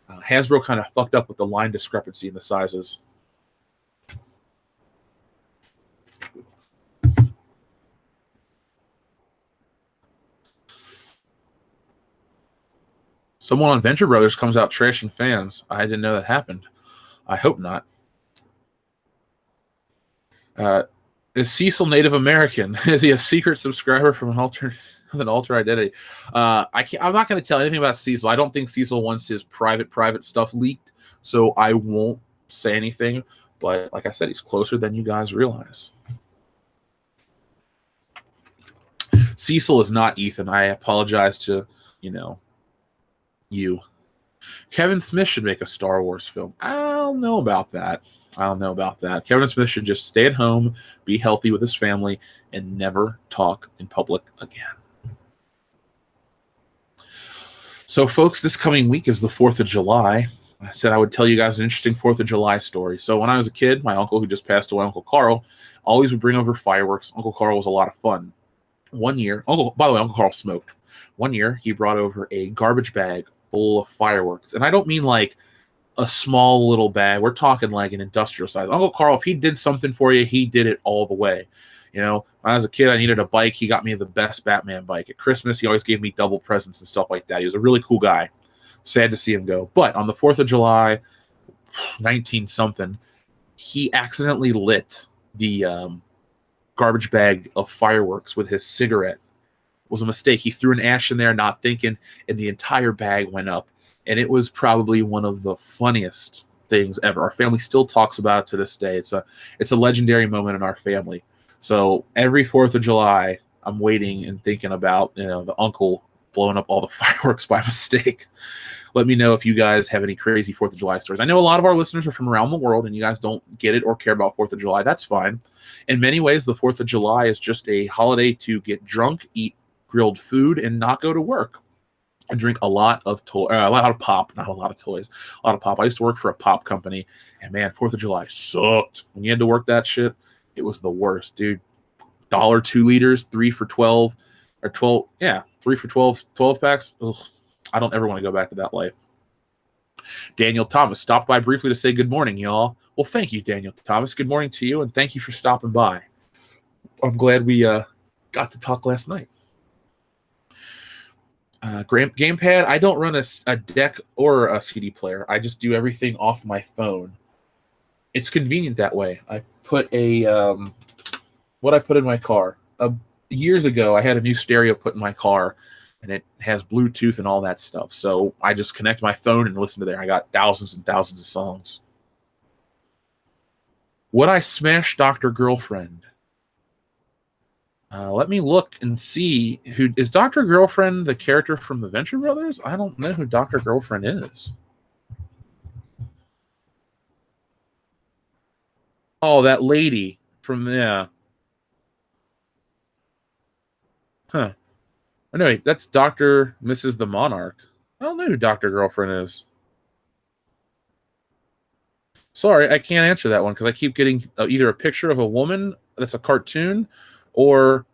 Hasbro kind of fucked up with the line discrepancy in the sizes. Someone on Venture Brothers comes out trashing fans. I didn't know that happened. I hope not. Is Cecil Native American? Is he a secret subscriber from an alter identity? I'm not going to tell anything about Cecil. I don't think Cecil wants his private stuff leaked, so I won't say anything. But like I said, he's closer than you guys realize. Cecil is not Ethan. I apologize to, you. Kevin Smith should make a Star Wars film. I don't know about that. Kevin Smith should just stay at home, be healthy with his family, and never talk in public again. So, folks, this coming week is the 4th of July. I said I would tell you guys an interesting 4th of July story. So when I was a kid, my uncle, who just passed away, Uncle Carl, always would bring over fireworks. Uncle Carl was a lot of fun. One year, by the way, Uncle Carl smoked. One year, he brought over a garbage bag full of fireworks. And I don't mean like a small little bag. We're talking like an industrial size. Uncle Carl, if he did something for you, he did it all the way. When I was a kid, I needed a bike. He got me the best Batman bike. At Christmas, he always gave me double presents and stuff like that. He was a really cool guy. Sad to see him go. But on the 4th of July, 19-something, he accidentally lit the garbage bag of fireworks with his cigarette. It was a mistake. He threw an ash in there, not thinking, and the entire bag went up. And it was probably one of the funniest things ever. Our family still talks about it to this day. It's a legendary moment in our family. So every 4th of July, I'm waiting and thinking about the uncle blowing up all the fireworks by mistake. Let me know if you guys have any crazy 4th of July stories. I know a lot of our listeners are from around the world, and you guys don't get it or care about 4th of July. That's fine. In many ways, the 4th of July is just a holiday to get drunk, eat grilled food, and not go to work. I drink a lot of pop, not a lot of toys, a lot of pop. I used to work for a pop company, and man, 4th of July sucked. When you had to work that shit, it was the worst, dude. $1 2 liters, 3 for 12, or 12, yeah, 3 for 12 packs. Ugh, I don't ever want to go back to that life. Daniel Thomas stopped by briefly to say good morning, y'all. Well, thank you, Daniel Thomas. Good morning to you, and thank you for stopping by. I'm glad we got to talk last night. Gamepad, I don't run a deck or a CD player. I just do everything off my phone. It's convenient that way. I put what I put in my car. Years ago, I had a new stereo put in my car, and it has Bluetooth and all that stuff. So I just connect my phone and listen to there. I got thousands and thousands of songs. Would I smash Dr. Girlfriend? Let me look and see who is Dr. Girlfriend, the character from the Venture Brothers? I don't know who Dr. Girlfriend is. Oh, that lady from yeah. Huh. Oh, no, wait, that's Dr. Mrs. the Monarch. I don't know who Dr. Girlfriend is. Sorry, I can't answer that one because I keep getting either a picture of a woman that's a cartoon or,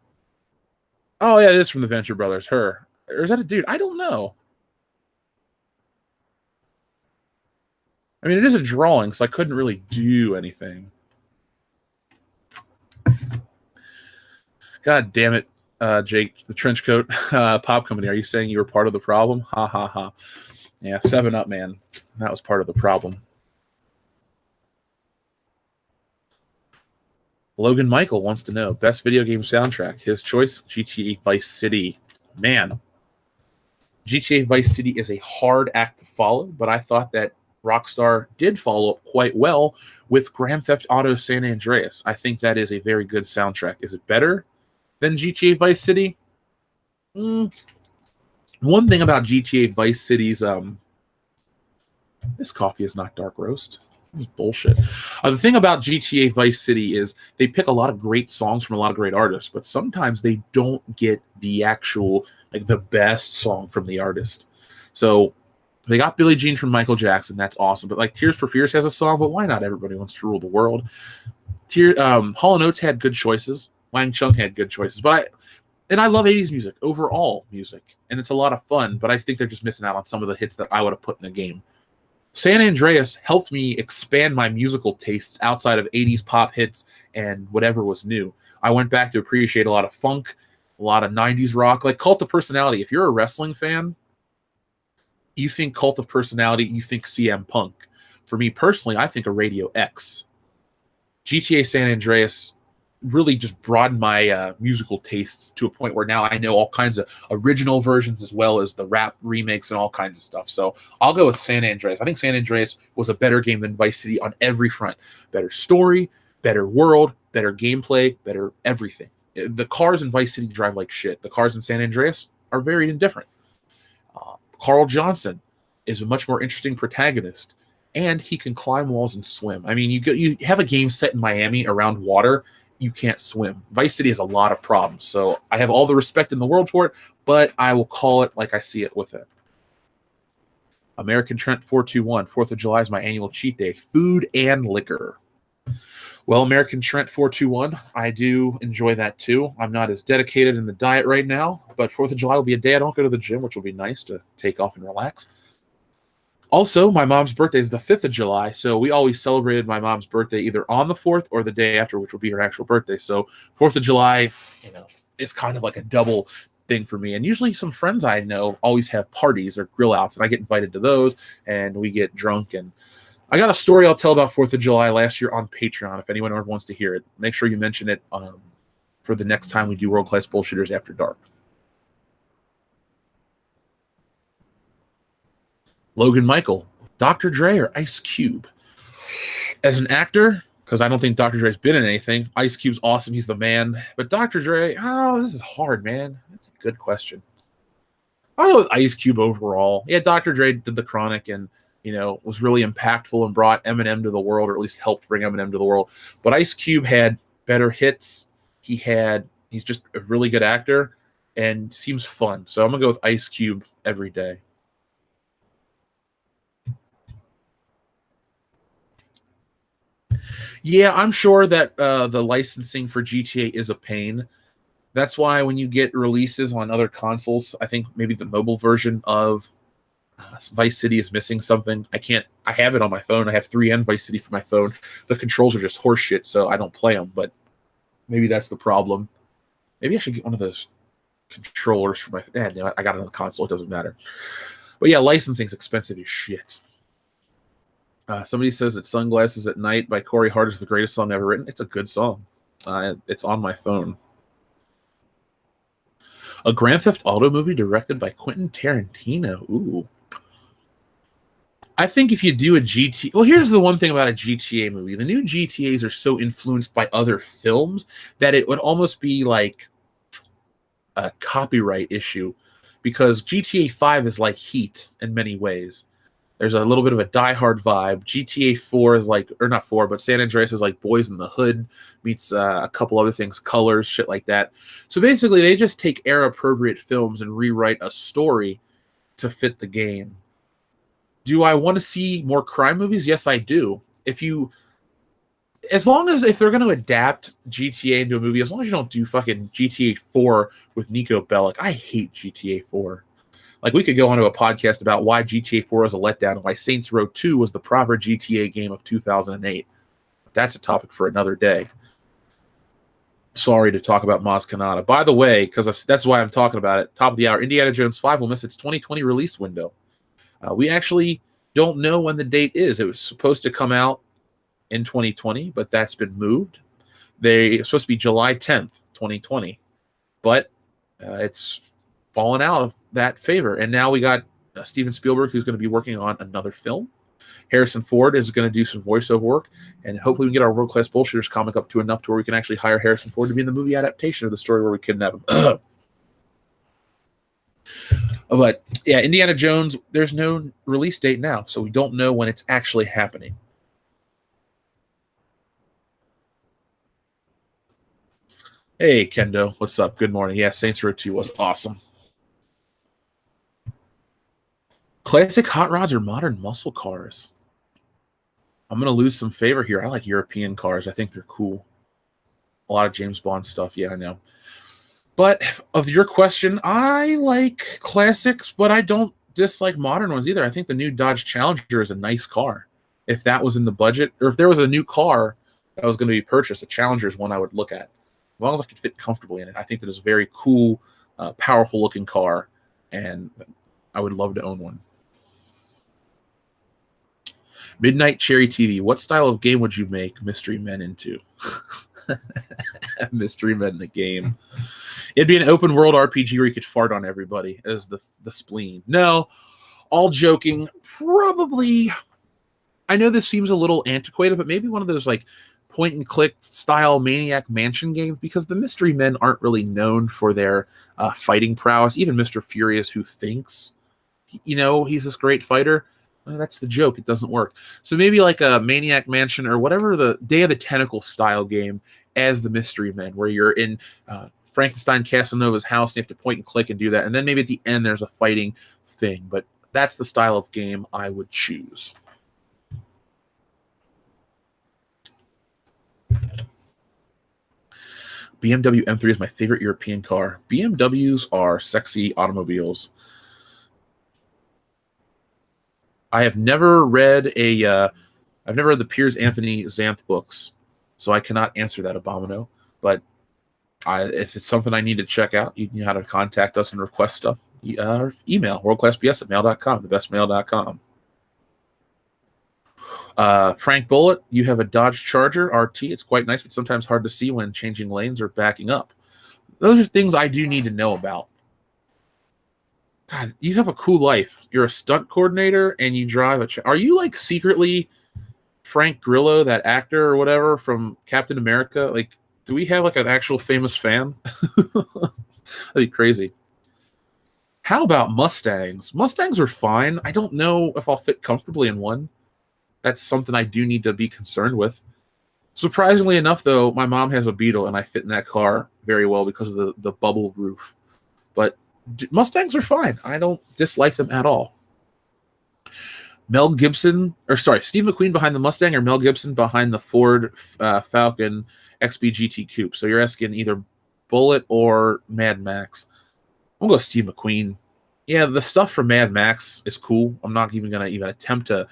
oh, yeah, it is from the Venture Brothers, her. Or is that a dude? I don't know. I mean, it is a drawing, so I couldn't really do anything. God damn it, Jake, the trench coat pop company. Are you saying you were part of the problem? Ha ha ha. Yeah, 7 Up, man. That was part of the problem. Logan Michael wants to know best video game soundtrack. His choice: GTA Vice City. Man, GTA Vice City is a hard act to follow, but I thought that Rockstar did follow up quite well with Grand Theft Auto San Andreas. I think that is a very good soundtrack. Is it better than GTA Vice City? Mm. One thing about GTA Vice City's this coffee is not dark roast. This is bullshit. The thing about GTA Vice City is they pick a lot of great songs from a lot of great artists, but sometimes they don't get the actual, like, the best song from the artist. So they got Billie Jean from Michael Jackson. That's awesome. But like Tears for Fears has a song, but why not Everybody Wants to Rule the World? Hall & Oates had good choices. Wang Chung had good choices. But I love 80s music, overall music. And it's a lot of fun, but I think they're just missing out on some of the hits that I would have put in the game. San Andreas helped me expand my musical tastes outside of 80s pop hits and whatever was new. I went back to appreciate a lot of funk, a lot of 90s rock, like Cult of Personality. If you're a wrestling fan, you think Cult of Personality, you think CM Punk. For me personally, I think of Radio X. GTA San Andreas really just broadened my musical tastes to a point where now I know all kinds of original versions as well as the rap remakes and all kinds of stuff. So I'll go with San Andreas. I think San Andreas was a better game than Vice City on every front. Better story, better world, better gameplay, better everything. The cars in Vice City drive like shit. The cars in San Andreas are very indifferent. Carl Johnson is a much more interesting protagonist, and he can climb walls and swim. I mean, you have a game set in Miami around water, you can't swim. Vice City has a lot of problems, so I have all the respect in the world for it, but I will call it like I see it with it. American Trent 421, 4th of July is my annual cheat day, food and liquor. Well, American Trent 421, I do enjoy that too. I'm not as dedicated in the diet right now, but 4th of July will be a day I don't go to the gym, which will be nice to take off and relax. Also, my mom's birthday is the 5th of July, so we always celebrated my mom's birthday either on the 4th or the day after, which will be her actual birthday. So 4th of July, is kind of like a double thing for me. And usually some friends I know always have parties or grill outs, and I get invited to those, and we get drunk. And I got a story I'll tell about 4th of July last year on Patreon if anyone ever wants to hear it. Make sure you mention it for the next time we do World Class Bullshitters After Dark. Logan Michael, Dr. Dre or Ice Cube? As an actor, because I don't think Dr. Dre's been in anything, Ice Cube's awesome. He's the man. But Dr. Dre, this is hard, man. That's a good question. I'll go with Ice Cube overall. Yeah, Dr. Dre did The Chronic and, was really impactful and brought Eminem to the world, or at least helped bring Eminem to the world. But Ice Cube had better hits. He's just a really good actor and seems fun. So I'm going to go with Ice Cube every day. Yeah, I'm sure that the licensing for GTA is a pain. That's why when you get releases on other consoles, I think maybe the mobile version of Vice City is missing something. I have it on my phone. I have 3 and Vice City for my phone. The controls are just horseshit, so I don't play them, but maybe that's the problem. Maybe I should get one of those controllers for my... I got it on the console. It doesn't matter. But yeah, licensing's expensive as shit. Somebody says that Sunglasses at Night by Corey Hart is the greatest song ever written. It's a good song. It's on my phone. A Grand Theft Auto movie directed by Quentin Tarantino. Ooh. I think if you do a GTA... Well, here's the one thing about a GTA movie. The new GTAs are so influenced by other films that it would almost be like a copyright issue, because GTA 5 is like Heat in many ways. There's a little bit of a Die Hard vibe. GTA 4 is like, or not 4, but San Andreas is like Boys in the Hood meets a couple other things, Colors, shit like that. So basically, they just take era-appropriate films and rewrite a story to fit the game. Do I want to see more crime movies? Yes, I do. As long as if they're going to adapt GTA into a movie, as long as you don't do fucking GTA 4 with Nico Bellic. I hate GTA 4. Like, we could go onto a podcast about why GTA 4 is a letdown and why Saints Row 2 was the proper GTA game of 2008. That's a topic for another day. Sorry to talk about Maz Kanata. By the way, because that's why I'm talking about it, top of the hour, Indiana Jones 5 will miss its 2020 release window. We actually don't know when the date is. It was supposed to come out in 2020, but that's been moved. It's supposed to be July 10th, 2020, but it's fallen out of that favor. And now we got Steven Spielberg, who's going to be working on another film. Harrison Ford is going to do some voiceover work, and hopefully we can get our World Class Bullshitters comic up to enough to where we can actually hire Harrison Ford to be in the movie adaptation of the story where we kidnap him. But yeah, Indiana Jones, there's no release date now, so we don't know when it's actually happening. Hey, Kendo, what's up? Good morning. Yeah, Saints Row 2 was awesome. Classic hot rods or modern muscle cars? I'm going to lose some favor here. I like European cars. I think they're cool. A lot of James Bond stuff. Yeah, I know. But of your question, I like classics, but I don't dislike modern ones either. I think the new Dodge Challenger is a nice car. If that was in the budget, or if there was a new car that was going to be purchased, a Challenger is one I would look at. As long as I could fit comfortably in it. I think that is a very cool, powerful looking car, and I would love to own one. Midnight Cherry TV. What style of game would you make Mystery Men into? Mystery Men the game. It'd be an open world RPG where you could fart on everybody as the spleen. No, all joking. Probably. I know this seems a little antiquated, but maybe one of those like point and click style Maniac Mansion games, because the Mystery Men aren't really known for their fighting prowess. Even Mr. Furious, who thinks he's this great fighter. That's the joke. It doesn't work. So maybe like a Maniac Mansion or whatever, the Day of the Tentacle style game as the Mystery Men, where you're in Frankenstein Casanova's house and you have to point and click and do that. And then maybe at the end there's a fighting thing. But that's the style of game I would choose. BMW M3 is my favorite European car. BMWs are sexy automobiles. I have never read I've never read the Piers Anthony Xanth books, so I cannot answer that, Abomino. But if it's something I need to check out, you know how to contact us and request stuff. Email worldclassbs@mail.com, thebestmail.com. Frank Bullitt, you have a Dodge Charger RT. It's quite nice, but sometimes hard to see when changing lanes or backing up. Those are things I do need to know about. God, you have a cool life. You're a stunt coordinator and you drive are you like secretly Frank Grillo, that actor or whatever from Captain America? Like, do we have like an actual famous fan? That'd be crazy. How about Mustangs? Mustangs are fine. I don't know if I'll fit comfortably in one. That's something I do need to be concerned with. Surprisingly enough, though, my mom has a Beetle and I fit in that car very well because of the bubble roof. But Mustangs are fine. I don't dislike them at all. Steve McQueen behind the Mustang or Mel Gibson behind the Ford Falcon XB Coupe. So you're asking either Bullet or Mad Max. I'm going to go Steve McQueen. Yeah, the stuff from Mad Max is cool. I'm not even going to even attempt to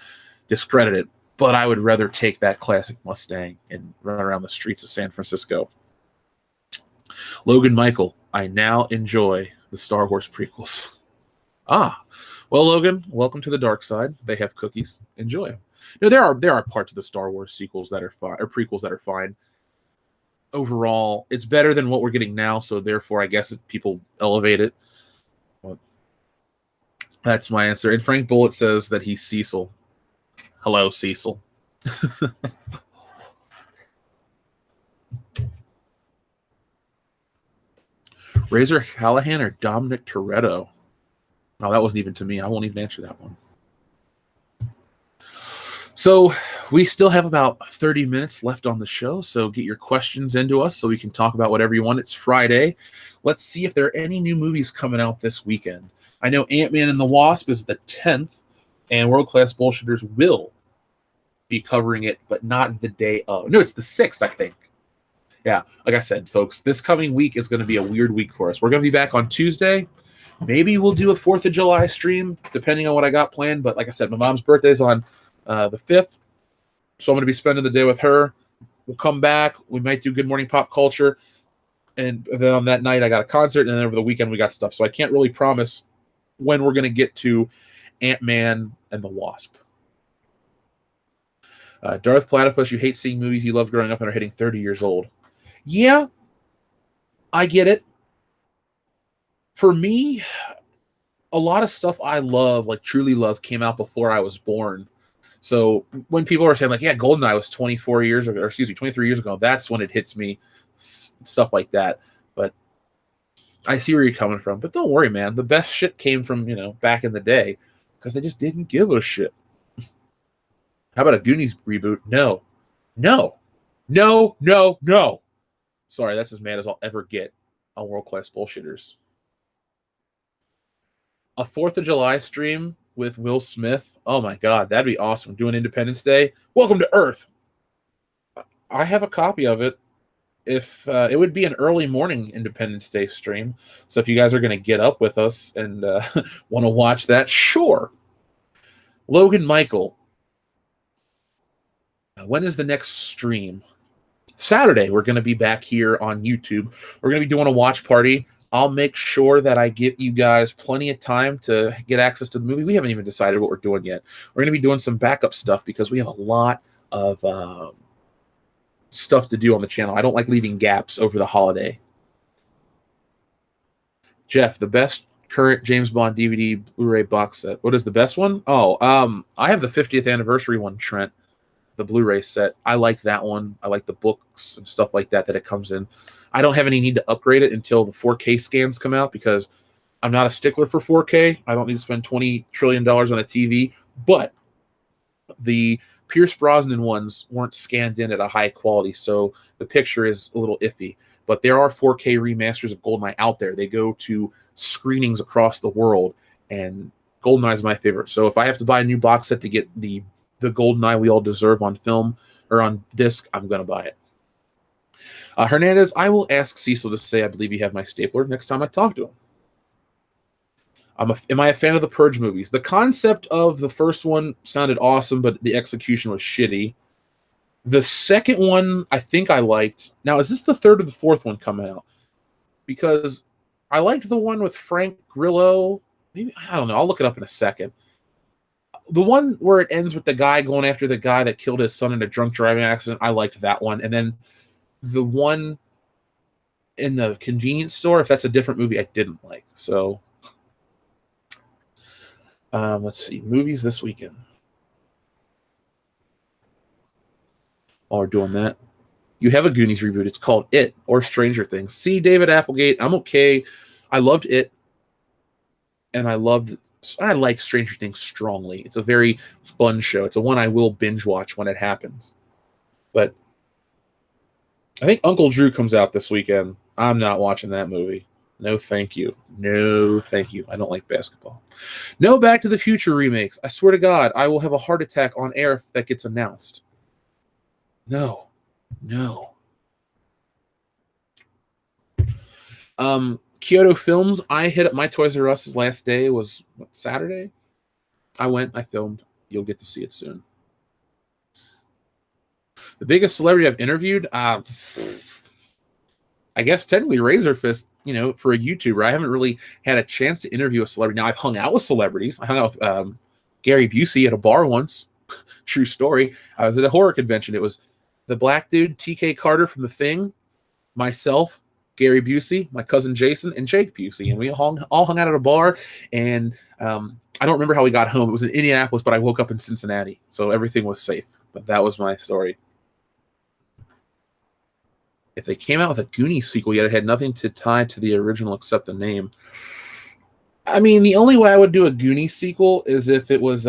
discredit it, but I would rather take that classic Mustang and run around the streets of San Francisco. Logan Michael, I now enjoy the Star Wars prequels. Well, Logan, welcome to the dark side. They have cookies. Enjoy them. No, there are parts of the Star Wars sequels that are fine, or prequels that are fine. Overall, it's better than what we're getting now, so therefore, I guess people elevate it. Well, that's my answer. And Frank Bullitt says that he's Cecil. Hello, Cecil. Razor Callahan or Dominic Toretto? Oh, that wasn't even to me. I won't even answer that one. So we still have about 30 minutes left on the show, so get your questions into us so we can talk about whatever you want. It's Friday. Let's see if there are any new movies coming out this weekend. I know Ant-Man and the Wasp is the 10th, and World Class Bullshitters will be covering it, but not the day of. No, it's the 6th, I think. Yeah, like I said, folks, this coming week is going to be a weird week for us. We're going to be back on Tuesday. Maybe we'll do a 4th of July stream, depending on what I got planned. But like I said, my mom's birthday is on the 5th, so I'm going to be spending the day with her. We'll come back. We might do Good Morning Pop Culture. And then on that night, I got a concert. And then over the weekend, we got stuff. So I can't really promise when we're going to get to Ant-Man and the Wasp. Darth Platypus, you hate seeing movies you loved growing up and are hitting 30 years old. Yeah, I get it. For me, a lot of stuff I love, like truly love, came out before I was born. So when people are saying like, yeah, GoldenEye was 23 years ago, that's when it hits me, stuff like that. But I see where you're coming from. But don't worry, man. The best shit came from, back in the day because they just didn't give a shit. How about a Goonies reboot? No. Sorry, that's as mad as I'll ever get on World Class Bullshitters. A 4th of July stream with Will Smith. Oh my God, that'd be awesome. Doing Independence Day. Welcome to Earth. I have a copy of it. If it would be an early morning Independence Day stream. So if you guys are going to get up with us and want to watch that, sure. Logan Michael. When is the next stream? Saturday. We're going to be back here on YouTube. We're going to be doing a watch party. I'll make sure that I give you guys plenty of time to get access to the movie. We haven't even decided what we're doing yet. We're going to be doing some backup stuff because we have a lot of stuff to do on the channel. I don't like leaving gaps over the holiday. Jeff, the best current James Bond DVD Blu-ray box set. What is the best one? Oh, I have the 50th anniversary one, Trent. The Blu-ray set. I like that one. I like the books and stuff like that it comes in. I don't have any need to upgrade it until the 4K scans come out because I'm not a stickler for 4K. I don't need to spend $20 trillion on a TV. But the Pierce Brosnan ones weren't scanned in at a high quality, so the picture is a little iffy. But there are 4K remasters of GoldenEye out there. They go to screenings across the world, and GoldenEye is my favorite. So if I have to buy a new box set to get the GoldenEye we all deserve on film or on disc, I'm going to buy it. Hernandez, I will ask Cecil to say I believe you have my stapler next time I talk to him. Am I a fan of the Purge movies? The concept of the first one sounded awesome, but the execution was shitty. The second one, I think I liked. Now, is this the third or the fourth one coming out? Because I liked the one with Frank Grillo. Maybe, I don't know. I'll look it up in a second. The one where it ends with the guy going after the guy that killed his son in a drunk driving accident, I liked that one. And then the one in the convenience store, if that's a different movie, I didn't like. So, let's see. Movies this weekend. While we're doing that, you have a Goonies reboot. It's called It or Stranger Things. See, David Applegate, I'm okay. I loved It. And I like Stranger Things strongly. It's a very fun show. It's a one I will binge watch when it happens. But I think Uncle Drew comes out this weekend. I'm not watching that movie. No, thank you. No, thank you. I don't like basketball. No Back to the Future remakes. I swear to God, I will have a heart attack on air if that gets announced. No. Kyoto Films, I hit up my Toys R Us last day was Saturday. I went, I filmed. You'll get to see it soon. The biggest celebrity I've interviewed, I guess technically Razor Fist, for a YouTuber. I haven't really had a chance to interview a celebrity. Now, I've hung out with celebrities. I hung out with Gary Busey at a bar once. True story. I was at a horror convention. It was the black dude, TK Carter from The Thing, myself, Gary Busey, my cousin Jason, and Jake Busey. And we all hung out at a bar. And I don't remember how we got home. It was in Indianapolis, but I woke up in Cincinnati. So everything was safe. But that was my story. If they came out with a Goonies sequel, yet it had nothing to tie to the original except the name. I mean, the only way I would do a Goonies sequel is if it was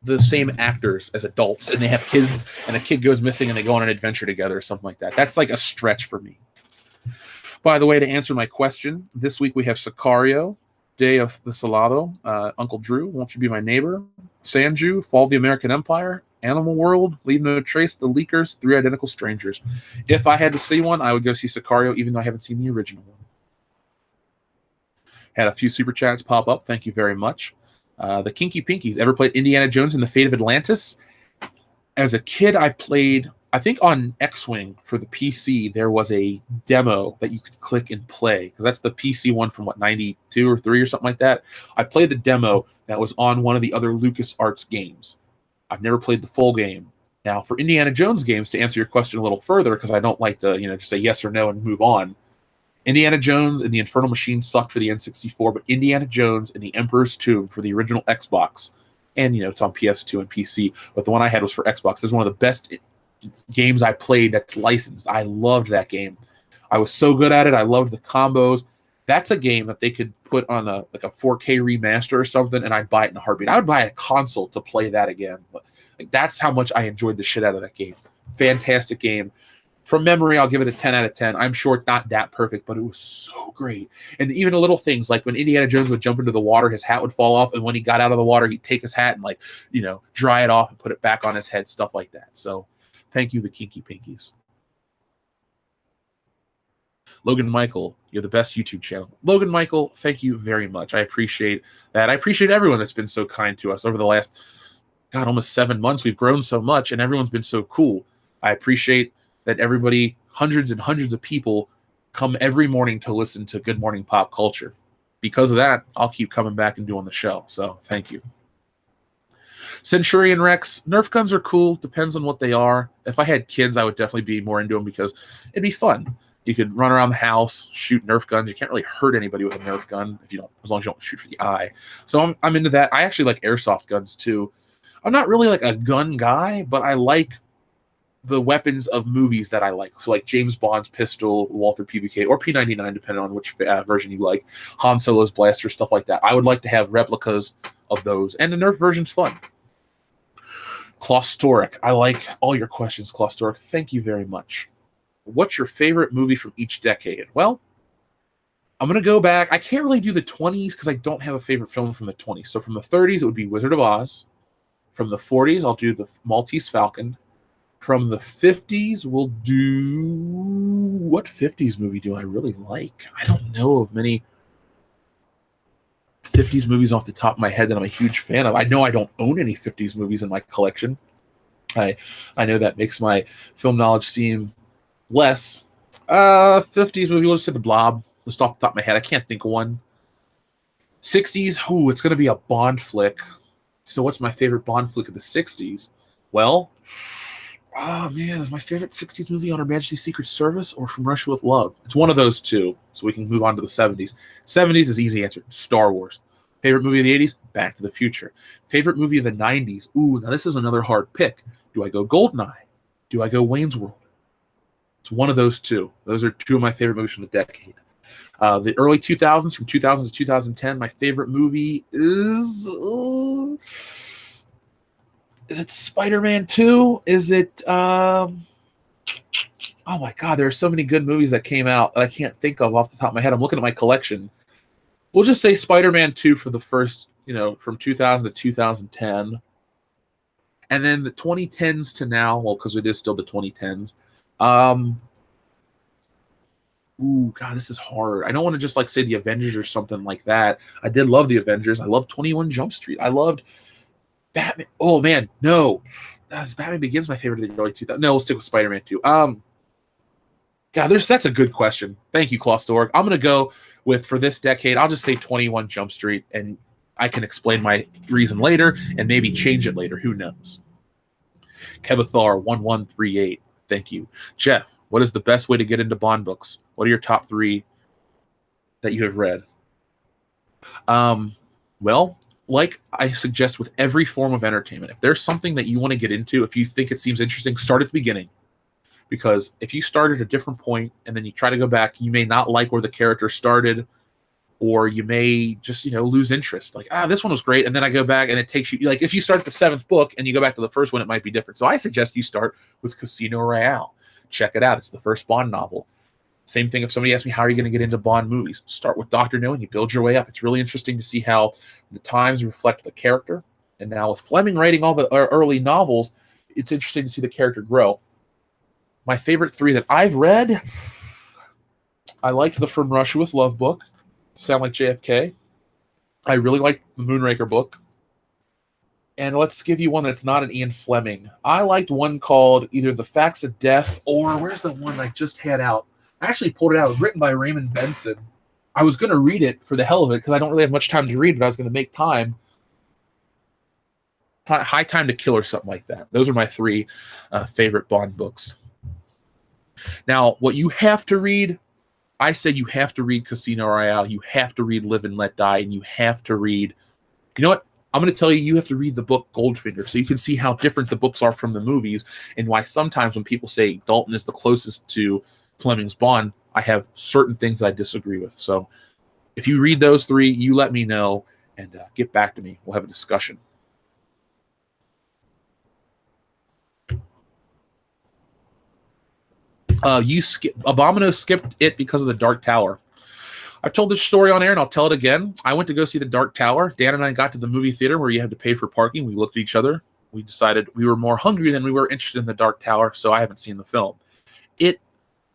the same actors as adults, and they have kids, and a kid goes missing, and they go on an adventure together or something like that. That's like a stretch for me. By the way, to answer my question, this week we have Sicario, Day of the Salado, Uncle Drew, Won't You Be My Neighbor, Sanju, Fall of the American Empire, Animal World, Leave No Trace, The Leakers, Three Identical Strangers. If I had to see one, I would go see Sicario, even though I haven't seen the original one. Had a few super chats pop up. Thank you very much. The Kinky Pinkies. Ever played Indiana Jones and the Fate of Atlantis? As a kid, I played, I think on X-Wing for the PC, there was a demo that you could click and play, because that's the PC one from, 92 or 3 or something like that. I played the demo that was on one of the other LucasArts games. I've never played the full game. Now, for Indiana Jones games, to answer your question a little further, because I don't like to, just say yes or no and move on, Indiana Jones and the Infernal Machine sucked for the N64, but Indiana Jones and the Emperor's Tomb for the original Xbox, and it's on PS2 and PC, but the one I had was for Xbox. It's one of the best games I played that's licensed. I loved that game. I was so good at it. I loved the combos. That's a game that they could put on a 4K remaster or something, and I'd buy it in a heartbeat. I would buy a console to play that again. But that's how much I enjoyed the shit out of that game. Fantastic game. From memory, I'll give it a 10 out of 10. I'm sure it's not that perfect, but it was so great. And even the little things, like when Indiana Jones would jump into the water, his hat would fall off, and when he got out of the water, he'd take his hat and dry it off and put it back on his head, stuff like that. So thank you, the Kinky Pinkies. Logan Michael, you're the best YouTube channel. Logan Michael, thank you very much. I appreciate that. I appreciate everyone that's been so kind to us over the last, almost 7 months. We've grown so much, and everyone's been so cool. I appreciate that everybody, hundreds and hundreds of people, come every morning to listen to Good Morning Pop Culture. Because of that, I'll keep coming back and doing the show. So thank you. Centurion Rex, Nerf guns are cool. Depends on what they are. If I had kids, I would definitely be more into them because it'd be fun. You could run around the house, shoot Nerf guns. You can't really hurt anybody with a Nerf gun as long as you don't shoot for the eye. So I'm into that. I actually like airsoft guns too. I'm not really like a gun guy, but I like the weapons of movies that I like. So like James Bond's pistol, Walther PPK, or P99, depending on which version you like. Han Solo's blaster, stuff like that. I would like to have replicas of those. And the Nerf version's fun. Claustoric. I like all your questions, Claustoric. Thank you very much. What's your favorite movie from each decade? Well, I'm going to go back. I can't really do the 20s because I don't have a favorite film from the 20s. So from the 30s, it would be Wizard of Oz. From the 40s, I'll do The Maltese Falcon. From the 50s, we'll do... What 50s movie do I really like? I don't know of many 50s movies off the top of my head that I'm a huge fan of. I know I don't own any 50s movies in my collection. I know that makes my film knowledge seem less. 50s movie, we'll just say The Blob. Just off the top of my head, I can't think of one. 60s, it's going to be a Bond flick. So what's my favorite Bond flick of the 60s? Well... Oh, man, is my favorite 60s movie On Her Majesty's Secret Service or From Russia with Love? It's one of those two, so we can move on to the 70s. 70s is easy answer. Star Wars. Favorite movie of the 80s? Back to the Future. Favorite movie of the 90s? Ooh, now this is another hard pick. Do I go Goldeneye? Do I go Wayne's World? It's one of those two. Those are two of my favorite movies from the decade. The early 2000s, from 2000 to 2010, my favorite movie is... Is it Spider-Man 2? Is it... Oh my God, there are so many good movies that came out that I can't think of off the top of my head. I'm looking at my collection. We'll just say Spider-Man 2 for the first, from 2000 to 2010. And then the 2010s to now, well, because it is still the 2010s. Ooh, God, this is hard. I don't want to just say the Avengers or something like that. I did love the Avengers. I loved 21 Jump Street. I loved Batman. Oh, man, no. Batman Begins my favorite of the early 2000s. No, we'll stick with Spider-Man 2. God, that's a good question. Thank you, Claustoric. I'm going to go with, for this decade, I'll just say 21 Jump Street, and I can explain my reason later and maybe change it later. Who knows? Kevathar1138. Thank you. Jeff, what is the best way to get into Bond books? What are your top 3 that you have read? Well, like I suggest with every form of entertainment, if there's something that you want to get into, if you think it seems interesting, start at the beginning. Because if you start at a different point and then you try to go back, you may not like where the character started, or you may just, lose interest. Like, this one was great. And then I go back and it takes you, like, if you start the 7th book and you go back to the first one, it might be different. So I suggest you start with Casino Royale. Check it out. It's the first Bond novel. Same thing if somebody asks me, how are you going to get into Bond movies? Start with Dr. No and you build your way up. It's really interesting to see how the times reflect the character. And now with Fleming writing all the early novels, it's interesting to see the character grow. My favorite 3 that I've read, I liked the From Russia with Love book. Sound like JFK. I really like the Moonraker book. And let's give you one that's not an Ian Fleming. I liked one called either The Facts of Death or where's the one I just had out? I actually pulled it out. It was written by Raymond Benson. I was going to read it for the hell of it because I don't really have much time to read, but I was going to make time. High Time to Kill or something like that. Those are my 3 favorite Bond books. Now, what you have to read, I said you have to read Casino Royale, you have to read Live and Let Die, and you have to read, you know what? I'm going to tell you have to read the book Goldfinger so you can see how different the books are from the movies and why sometimes when people say Dalton is the closest to Fleming's Bond, I have certain things that I disagree with. So if you read those 3, you let me know and get back to me. We'll have a discussion. Abomino skipped it because of the Dark Tower. I've told this story on air and I'll tell it again. I went to go see the Dark Tower. Dan and I got to the movie theater where you had to pay for parking. We looked at each other. We decided we were more hungry than we were interested in the Dark Tower, so I haven't seen the film.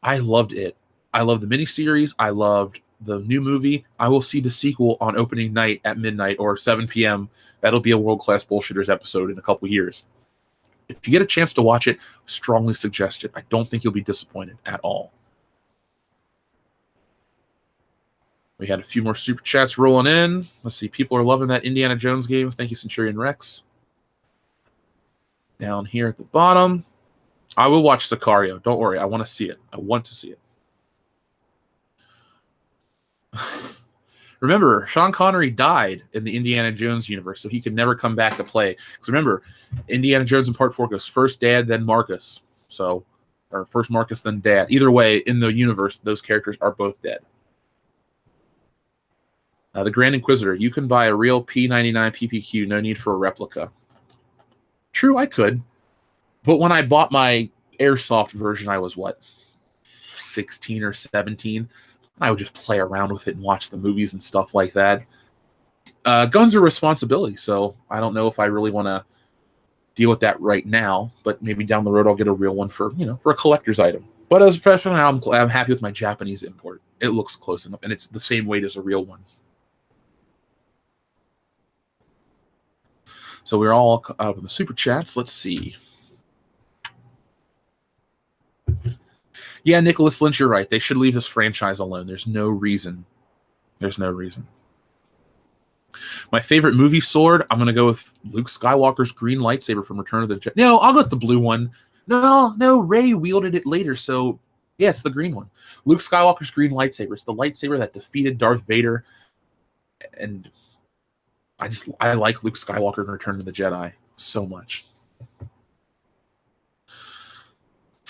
I loved it. I loved the miniseries. I loved the new movie. I will see the sequel on opening night at midnight or 7 p.m. That'll be a World Class Bullshitters episode in a couple years. If you get a chance to watch it, strongly suggest it. I don't think you'll be disappointed at all. We had a few more super chats rolling in. Let's see. People are loving that Indiana Jones game. Thank you, Centurion Rex. Down here at the bottom. I will watch Sicario. Don't worry. I want to see it. I want to see it. Remember, Sean Connery died in the Indiana Jones universe, so he could never come back to play. Because remember, Indiana Jones in Part 4 goes first Dad, then Marcus. Or first Marcus, then Dad. Either way, in the universe, those characters are both dead. The Grand Inquisitor. You can buy a real P99 PPQ. No need for a replica. True, I could. But when I bought my Airsoft version, I was, 16 or 17? I would just play around with it and watch the movies and stuff like that. Guns are responsibility, so I don't know if I really want to deal with that right now, but maybe down the road I'll get a real one for a collector's item. But as a professional now, I'm happy with my Japanese import. It looks close enough, and it's the same weight as a real one. So we're all out of the super chats. Let's see. Yeah, Nicholas Lynch, you're right. They should leave this franchise alone. There's no reason. My favorite movie sword, I'm going to go with Luke Skywalker's green lightsaber from Return of the Jedi. No, I'll go with the blue one. No, Rey wielded it later, so yeah, it's the green one. Luke Skywalker's green lightsaber. It's the lightsaber that defeated Darth Vader, and I like Luke Skywalker in Return of the Jedi so much.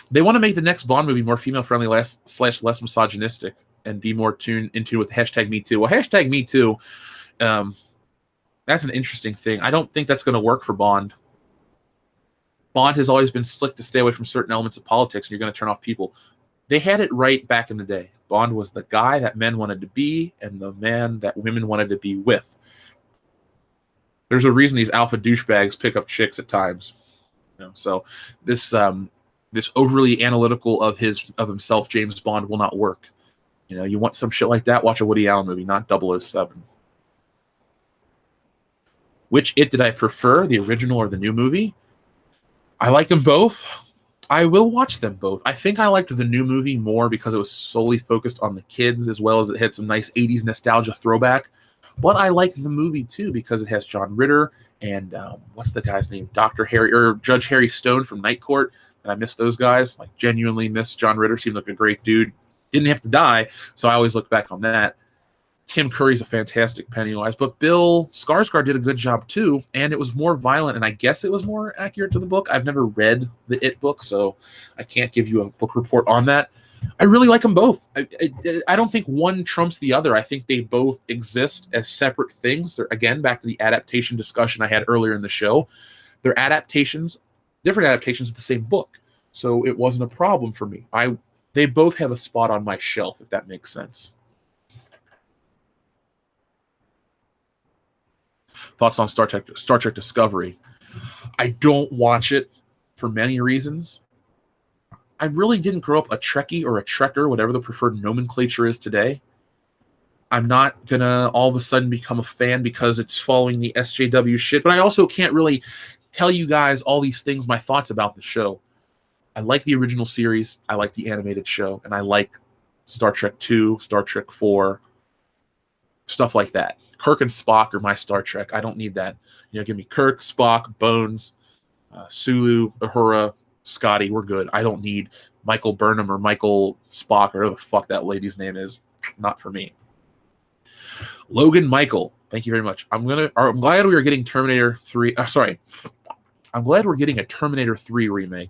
They want to make the next Bond movie more female-friendly / less misogynistic and be more tuned into with #MeToo. Well, #MeToo, that's an interesting thing. I don't think that's going to work for Bond. Bond has always been slick to stay away from certain elements of politics, and you're going to turn off people. They had it right back in the day. Bond was the guy that men wanted to be and the man that women wanted to be with. There's a reason these alpha douchebags pick up chicks at times. So this overly analytical of himself, James Bond, will not work. You want some shit like that, watch a Woody Allen movie, not 007. Which It did I prefer, the original or the new movie? I like them both. I will watch them both. I think I liked the new movie more because it was solely focused on the kids, as well as it had some nice 80s nostalgia throwback. But I like the movie too because it has John Ritter and what's the guy's name? Judge Harry Stone from Night Court. And I miss those guys. Genuinely miss John Ritter. Seemed like a great dude. Didn't have to die, so I always look back on that. Tim Curry's a fantastic Pennywise, but Bill Skarsgård did a good job too, and it was more violent, and I guess it was more accurate to the book. I've never read the It book, so I can't give you a book report on that. I really like them both. I don't think one trumps the other. I think they both exist as separate things. They're, again, back to the adaptation discussion I had earlier in the show. They're adaptations, different adaptations of the same book, so it wasn't a problem for me. They both have a spot on my shelf, if that makes sense. Thoughts on Star Trek Discovery? I don't watch it for many reasons. I really didn't grow up a Trekkie or a Trekker, whatever the preferred nomenclature is today. I'm not going to all of a sudden become a fan because it's following the SJW shit, but I also can't really tell you guys all these things, my thoughts about the show. I like the original series, I like the animated show, and I like Star Trek II, Star Trek IV, stuff like that. Kirk and Spock are my Star Trek. I don't need that. Give me Kirk, Spock, Bones, Sulu, Uhura, Scotty. We're good. I don't need Michael Burnham or Michael Spock or whatever the fuck that lady's name is. Not for me. Logan Michael, thank you very much. I'm glad we are getting Terminator 3. I'm glad we're getting a Terminator 3 remake.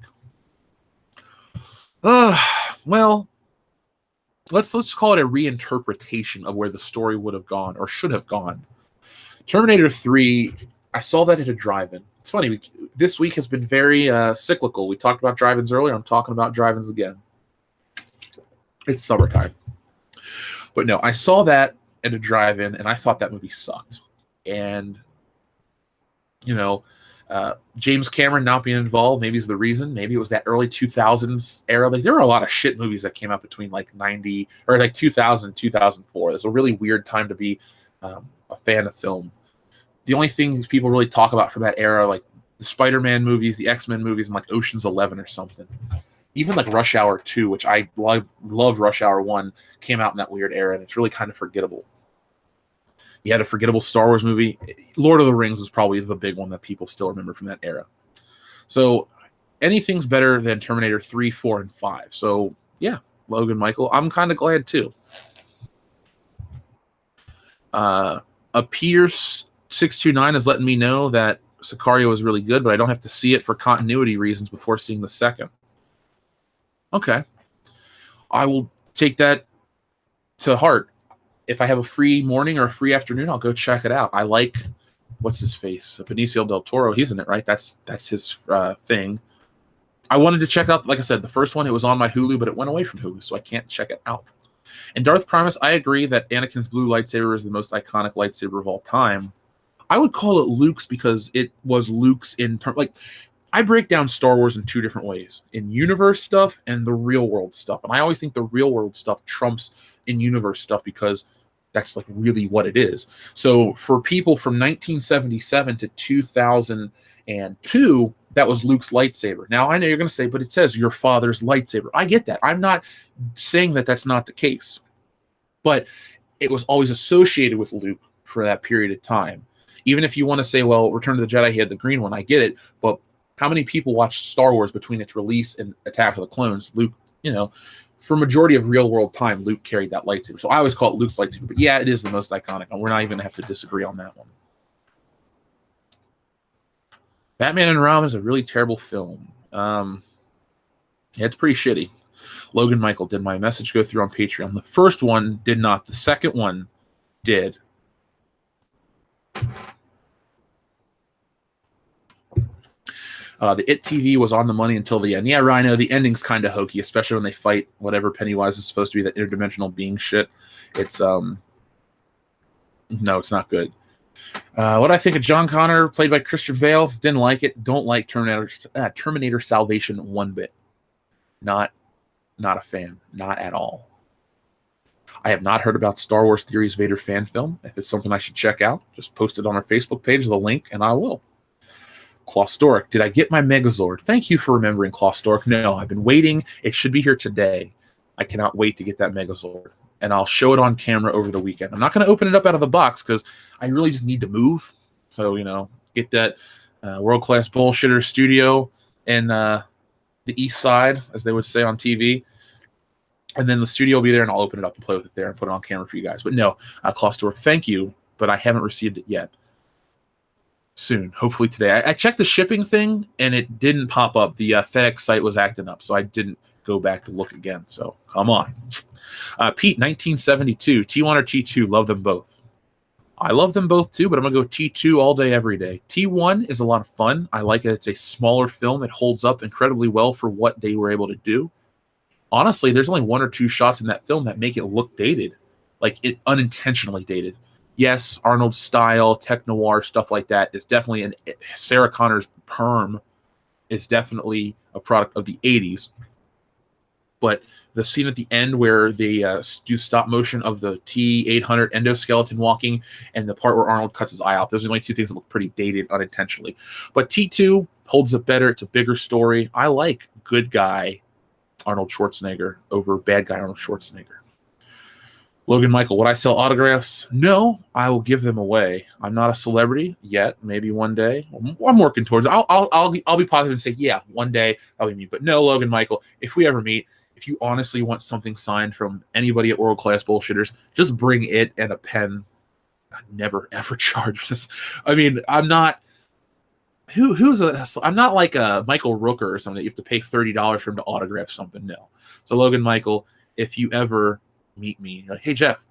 Well, let's call it a reinterpretation of where the story would have gone or should have gone. Terminator 3, I saw that at a drive-in. It's funny, this week has been very cyclical. We talked about drive-ins earlier. I'm talking about drive-ins again. It's summertime. But no, I saw that at a drive-in, and I thought that movie sucked. And, James Cameron not being involved maybe is the reason. Maybe it was that early 2000s era. Like, there were a lot of shit movies that came out between 90 or 2000 and 2004. It was a really weird time to be a fan of film. The only things people really talk about from that era, like the Spider-Man movies, the X-Men movies, and like Ocean's 11 or something. Even like Rush Hour 2, which I love Rush Hour 1, came out in that weird era, and it's really kind of forgettable. You had a forgettable Star Wars movie. Lord of the Rings is probably the big one that people still remember from that era. So anything's better than Terminator 3, 4, and 5. So yeah, Logan Michael, I'm kind of glad too. Pierce 629 is letting me know that Sicario is really good, but I don't have to see it for continuity reasons before seeing the second. Okay. I will take that to heart. If I have a free morning or a free afternoon, I'll go check it out. I like, what's his face? Benicio del Toro. He's in it, right? That's his thing. I wanted to check out, like I said, the first one, it was on my Hulu, but it went away from Hulu, so I can't check it out. And Darth Primus, I agree that Anakin's blue lightsaber is the most iconic lightsaber of all time. I would call it Luke's because it was Luke's in terms, like, I break down Star Wars in two different ways, in universe stuff and the real world stuff. And I always think the real world stuff trumps in universe stuff because that's like really what it is. So for people from 1977 to 2002, that was Luke's lightsaber. Now, I know you're going to say, but it says your father's lightsaber. I get that. I'm not saying that that's not the case. But it was always associated with Luke for that period of time. Even if you want to say, well, Return of the Jedi, he had the green one. I get it. But how many people watched Star Wars between its release and Attack of the Clones? Luke, for majority of real world time, Luke carried that lightsaber. So I always call it Luke's lightsaber. But yeah, it is the most iconic, and we're not even going to have to disagree on that one. Batman and Robin is a really terrible film. It's pretty shitty. Logan Michael, did my message go through on Patreon? The first one did not. The second one did. The It TV was on the money until the end. Yeah, Rhino, the ending's kind of hokey, especially when they fight whatever Pennywise is supposed to be, that interdimensional being shit. It's, no, it's not good. What I think of John Connor, played by Christian Bale, didn't like it. Don't like Terminator Salvation one bit. Not a fan. Not at all. I have not heard about Star Wars Theories Vader fan film. If it's something I should check out, just post it on our Facebook page, the link, and I will. Claustoric, did I get my Megazord? Thank you for remembering, Claustoric. No, I've been waiting. It should be here today. I cannot wait to get that Megazord. And I'll show it on camera over the weekend. I'm not going to open it up out of the box because I really just need to move. So, get that world-class bullshitter studio in the east side, as they would say on TV. And then the studio will be there, and I'll open it up and play with it there and put it on camera for you guys. But no, Claw Store, thank you, but I haven't received it yet. Soon, hopefully today. I checked the shipping thing, and it didn't pop up. The FedEx site was acting up, so I didn't go back to look again. So come on. Pete, 1972, T1 or T2? Love them both. I love them both too, but I'm going to go T2 all day, every day. T1 is a lot of fun. I like it. It's a smaller film. It holds up incredibly well for what they were able to do. Honestly, there's only one or two shots in that film that make it look dated, like it unintentionally dated. Yes, Arnold's style, tech-noir, stuff like that is definitely Sarah Connor's perm is definitely a product of the 80s. But the scene at the end where they do stop motion of the T-800 endoskeleton walking and the part where Arnold cuts his eye out, those are the only two things that look pretty dated unintentionally. But T2 holds up better. It's a bigger story. I like good guy Arnold Schwarzenegger over bad guy Arnold Schwarzenegger. Logan Michael, would I sell autographs? No, I will give them away. I'm not a celebrity yet. Maybe one day. I'm working towards it. I'll be positive and say, yeah, one day that'll be me. But no, Logan Michael, if we ever meet, if you honestly want something signed from anybody at World Class Bullshitters, just bring it and a pen. I never ever charge this. I mean, I'm not. I'm not like a Michael Rooker or something that you have to pay $30 for him to autograph something. No. So Logan Michael, if you ever meet me, you're like, hey Jeff,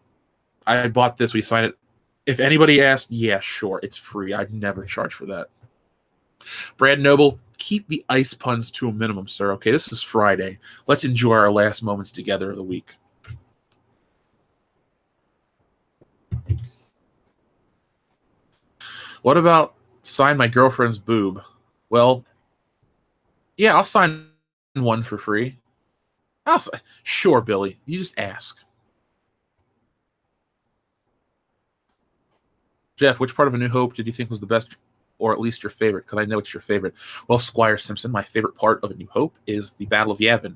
I bought this, we sign it. If anybody asks, yeah, sure, it's free. I'd never charge for that. Brad Noble, keep the ice puns to a minimum, sir. Okay, this is Friday. Let's enjoy our last moments together of the week. What about sign my girlfriend's boob? Well, yeah, I'll sign one for free. Sure, Billy. You just ask. Jeff, which part of A New Hope did you think was the best, or at least your favorite? Because I know it's your favorite. Well, Squire Simpson, my favorite part of A New Hope is the Battle of Yavin.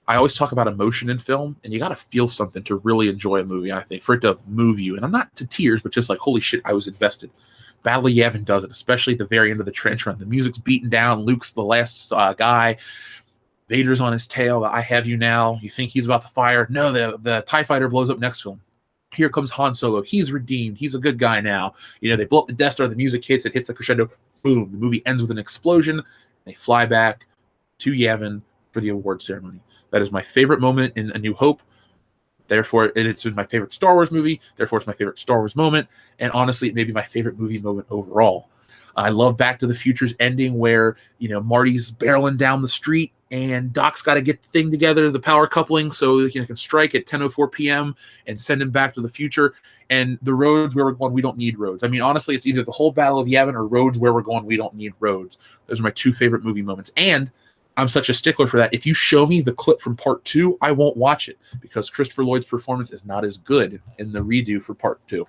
I always talk about emotion in film, and you got to feel something to really enjoy a movie, I think, for it to move you. And I'm not to tears, but just like, holy shit, I was invested. Battle of Yavin does it, especially at the very end of the trench run. The music's beaten down. Luke's the last guy. Vader's on his tail. I have you now. You think he's about to fire. No, the TIE fighter blows up next to him. Here comes Han Solo. He's redeemed. He's a good guy now. You know, they blow up the Death Star. The music hits. It hits the crescendo. Boom. The movie ends with an explosion. They fly back to Yavin for the award ceremony. That is my favorite moment in A New Hope. Therefore, it's my favorite Star Wars movie. Therefore, it's my favorite Star Wars moment. And honestly, it may be my favorite movie moment overall. I love Back to the Future's ending where, you know, Marty's barreling down the street and Doc's got to get the thing together, the power coupling, so he can strike at 10:04 p.m. and send him back to the future. And the roads where we're going, we don't need roads. I mean, honestly, it's either the whole Battle of Yavin or roads where we're going, we don't need roads. Those are my two favorite movie moments. And I'm such a stickler for that. If you show me the clip from part 2, I won't watch it because Christopher Lloyd's performance is not as good in the redo for part 2.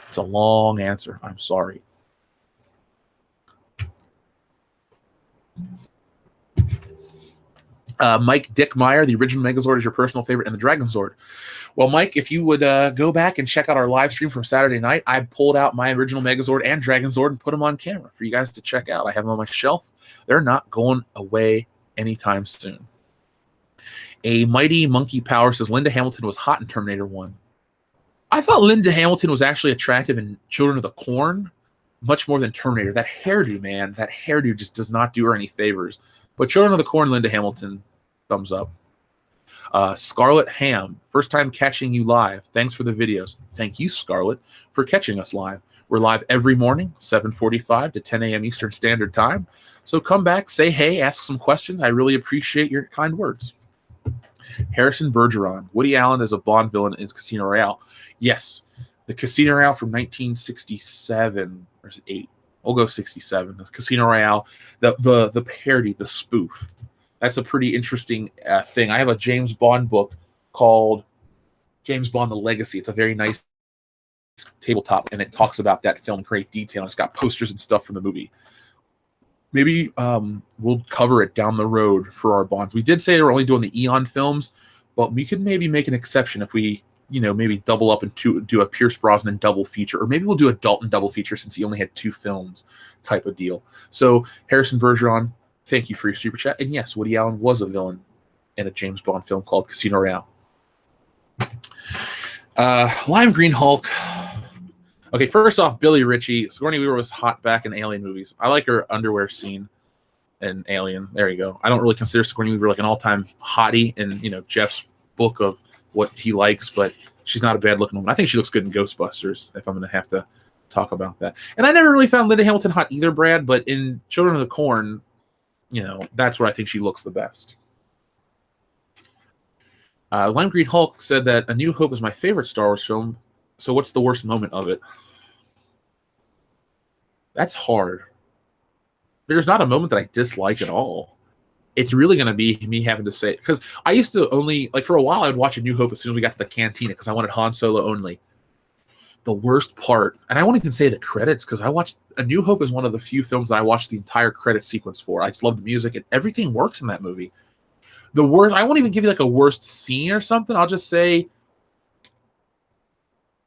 It's a long answer. I'm sorry. Mike Dickmeyer, the original Megazord is your personal favorite, and the Dragon Zord. Well, Mike, if you would go back and check out our live stream from Saturday night, I pulled out my original Megazord and Dragon Zord and put them on camera for you guys to check out. I have them on my shelf. They're not going away anytime soon. A Mighty Monkey Power says Linda Hamilton was hot in Terminator 1. I thought Linda Hamilton was actually attractive in Children of the Corn much more than Terminator. That hairdo, man, that hairdo just does not do her any favors. But Children of the Corn, Linda Hamilton, thumbs up. Scarlett Ham, first time catching you live. Thanks for the videos. Thank you, Scarlett, for catching us live. We're live every morning, 7:45 to 10 a.m. Eastern Standard Time. So come back, say hey, ask some questions. I really appreciate your kind words. Harrison Bergeron, Woody Allen is a Bond villain in Casino Royale. Yes, the Casino Royale from 1967, or is it 8? We'll go 67. The Casino Royale, the parody, the spoof. That's a pretty interesting thing. I have a James Bond book called James Bond: The Legacy. It's a very nice tabletop, and it talks about that film in great detail. It's got posters and stuff from the movie. Maybe we'll cover it down the road for our Bonds. We did say we're only doing the Eon films, but we could maybe make an exception if we, maybe double up and do a Pierce Brosnan double feature, or maybe we'll do a Dalton double feature since he only had 2 films type of deal. So Harrison Bergeron, thank you for your super chat. And yes, Woody Allen was a villain in a James Bond film called Casino Royale. Lime Green Hulk. Okay, first off, Billy Ritchie. Sigourney Weaver was hot back in Alien movies. I like her underwear scene in Alien. There you go. I don't really consider Sigourney Weaver like an all-time hottie in, Jeff's book of what he likes, but she's not a bad-looking woman. I think she looks good in Ghostbusters, if I'm going to have to talk about that. And I never really found Linda Hamilton hot either, Brad, but in Children of the Corn, that's where I think she looks the best. Lime Green Hulk said that A New Hope is my favorite Star Wars film. So what's the worst moment of it? That's hard. There's not a moment that I dislike at all. It's really going to be me having to say, because I used to only, for a while, I would watch A New Hope as soon as we got to the cantina because I wanted Han Solo only. The worst part, and I won't even say the credits, because I watched A New Hope is one of the few films that I watched the entire credit sequence for. I just love the music, and everything works in that movie. The worst, I won't even give you a worst scene or something. I'll just say,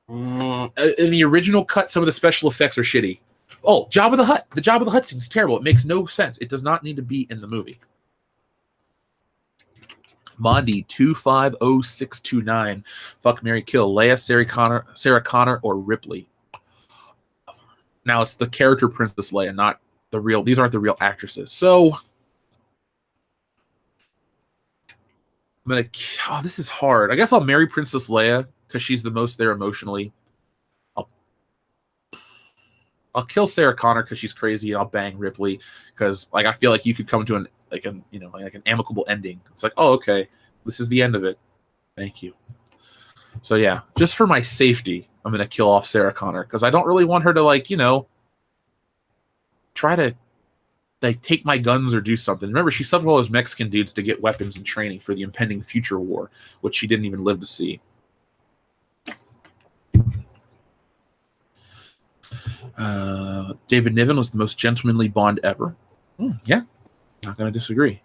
in the original cut, some of the special effects are shitty. Oh, Jabba the Hutt. The Jabba the Hutt scene is terrible. It makes no sense. It does not need to be in the movie. Mondi 250629. Fuck, Mary, kill Leia, Sarah Connor, or Ripley. Now it's the character Princess Leia, not the real. These aren't the real actresses. So I'm gonna. Oh, this is hard. I guess I'll marry Princess Leia because she's the most there emotionally. I'll kill Sarah Connor because she's crazy, and I'll bang Ripley because I feel like you could come to an amicable ending. It's like, oh, okay, this is the end of it. Thank you. So yeah, just for my safety, I'm gonna kill off Sarah Connor because I don't really want her to try to take my guns or do something. Remember, she summoned all those Mexican dudes to get weapons and training for the impending future war, which she didn't even live to see. David Niven was the most gentlemanly Bond ever. Yeah, not going to disagree.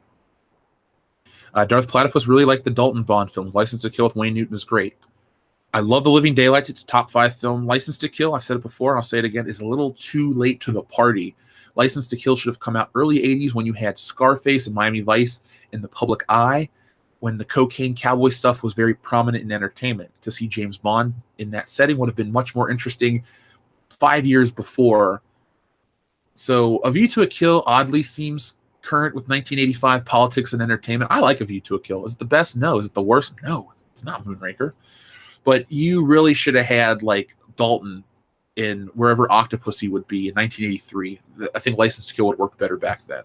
Darth Platypus really liked the Dalton Bond films. License to Kill with Wayne Newton is great. I love The Living Daylights. It's a top 5 film. License to Kill, I said it before, and I'll say it again, is a little too late to the party. License to Kill should have come out early 80s when you had Scarface and Miami Vice in the public eye, when the cocaine cowboy stuff was very prominent in entertainment. To see James Bond in that setting would have been much more interesting 5 years before. So A View to a Kill oddly seems current with 1985 politics and entertainment. I like A View to a Kill. Is it the best? No. Is it the worst? No, it's not Moonraker. But you really should have had Dalton in wherever Octopussy would be in 1983. I think License to Kill would work better back then.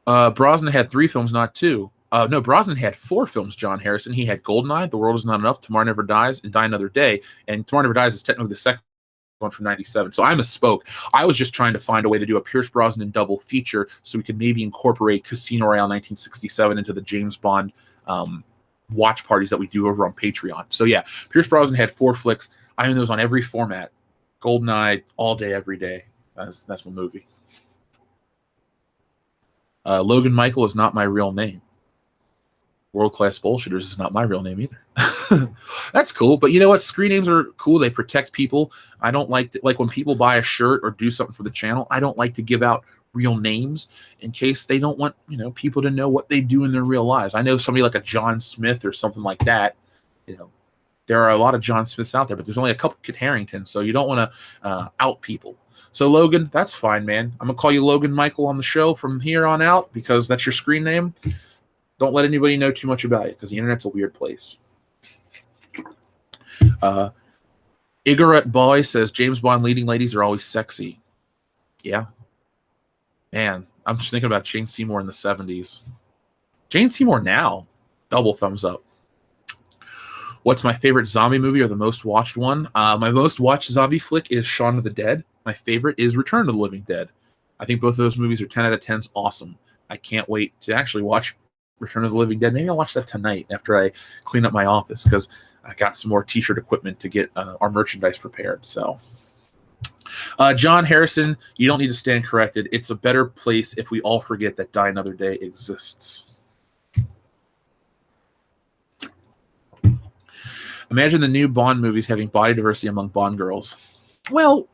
Brosnan had 3 films, not 2. No, Brosnan had 4 films, John Harrison. He had Goldeneye, The World Is Not Enough, Tomorrow Never Dies, and Die Another Day. And Tomorrow Never Dies is technically the second one from 97. So I misspoke. I was just trying to find a way to do a Pierce Brosnan double feature so we could maybe incorporate Casino Royale 1967 into the James Bond watch parties that we do over on Patreon. So yeah, Pierce Brosnan had 4 flicks. I own those on every format. Goldeneye, all day, every day. That's my movie. Logan Michael is not my real name. World Class Bullshitters is not my real name either. That's cool, but you know what? Screen names are cool. They protect people. I don't like when people buy a shirt or do something for the channel, I don't like to give out real names in case they don't want people to know what they do in their real lives. I know somebody like a John Smith or something like that. There are a lot of John Smiths out there, but there's only a couple Kit Haringtons, so you don't want to out people. So Logan, that's fine, man. I'm gonna call you Logan Michael on the show from here on out because that's your screen name. Don't let anybody know too much about it because the internet's a weird place. Igaret Boy says James Bond leading ladies are always sexy. Yeah. Man, I'm just thinking about Jane Seymour in the 70s. Jane Seymour now. Double thumbs up. What's my favorite zombie movie or the most watched one? My most watched zombie flick is Shaun of the Dead. My favorite is Return of the Living Dead. I think both of those movies are 10 out of 10's awesome. I can't wait to actually watch Return of the Living Dead. Maybe I'll watch that tonight after I clean up my office because I got some more t-shirt equipment to get our merchandise prepared. So, John Harrison, you don't need to stand corrected. It's a better place if we all forget that Die Another Day exists. Imagine the new Bond movies having body diversity among Bond girls. Well,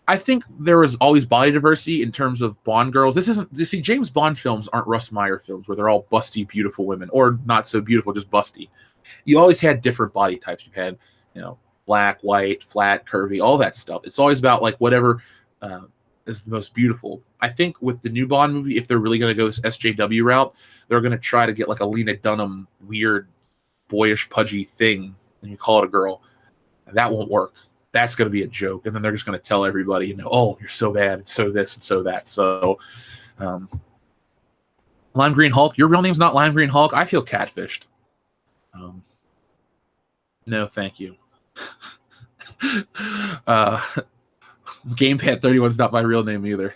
I think there was always body diversity in terms of Bond girls. This isn't, you see, James Bond films aren't Russ Meyer films where they're all busty, beautiful women, or not so beautiful, just busty. You always had different body types. You've had, black, white, flat, curvy, all that stuff. It's always about like whatever is the most beautiful. I think with the new Bond movie, if they're really going to go this SJW route, they're going to try to get like a Lena Dunham weird, boyish, pudgy thing, and you call it a girl. And that won't work. That's going to be a joke, and then they're just going to tell everybody, oh, you're so bad, and so this, and so that. So, Lime Green Hulk, your real name's not Lime Green Hulk. I feel catfished. No, thank you. Gamepad 31 is not my real name either.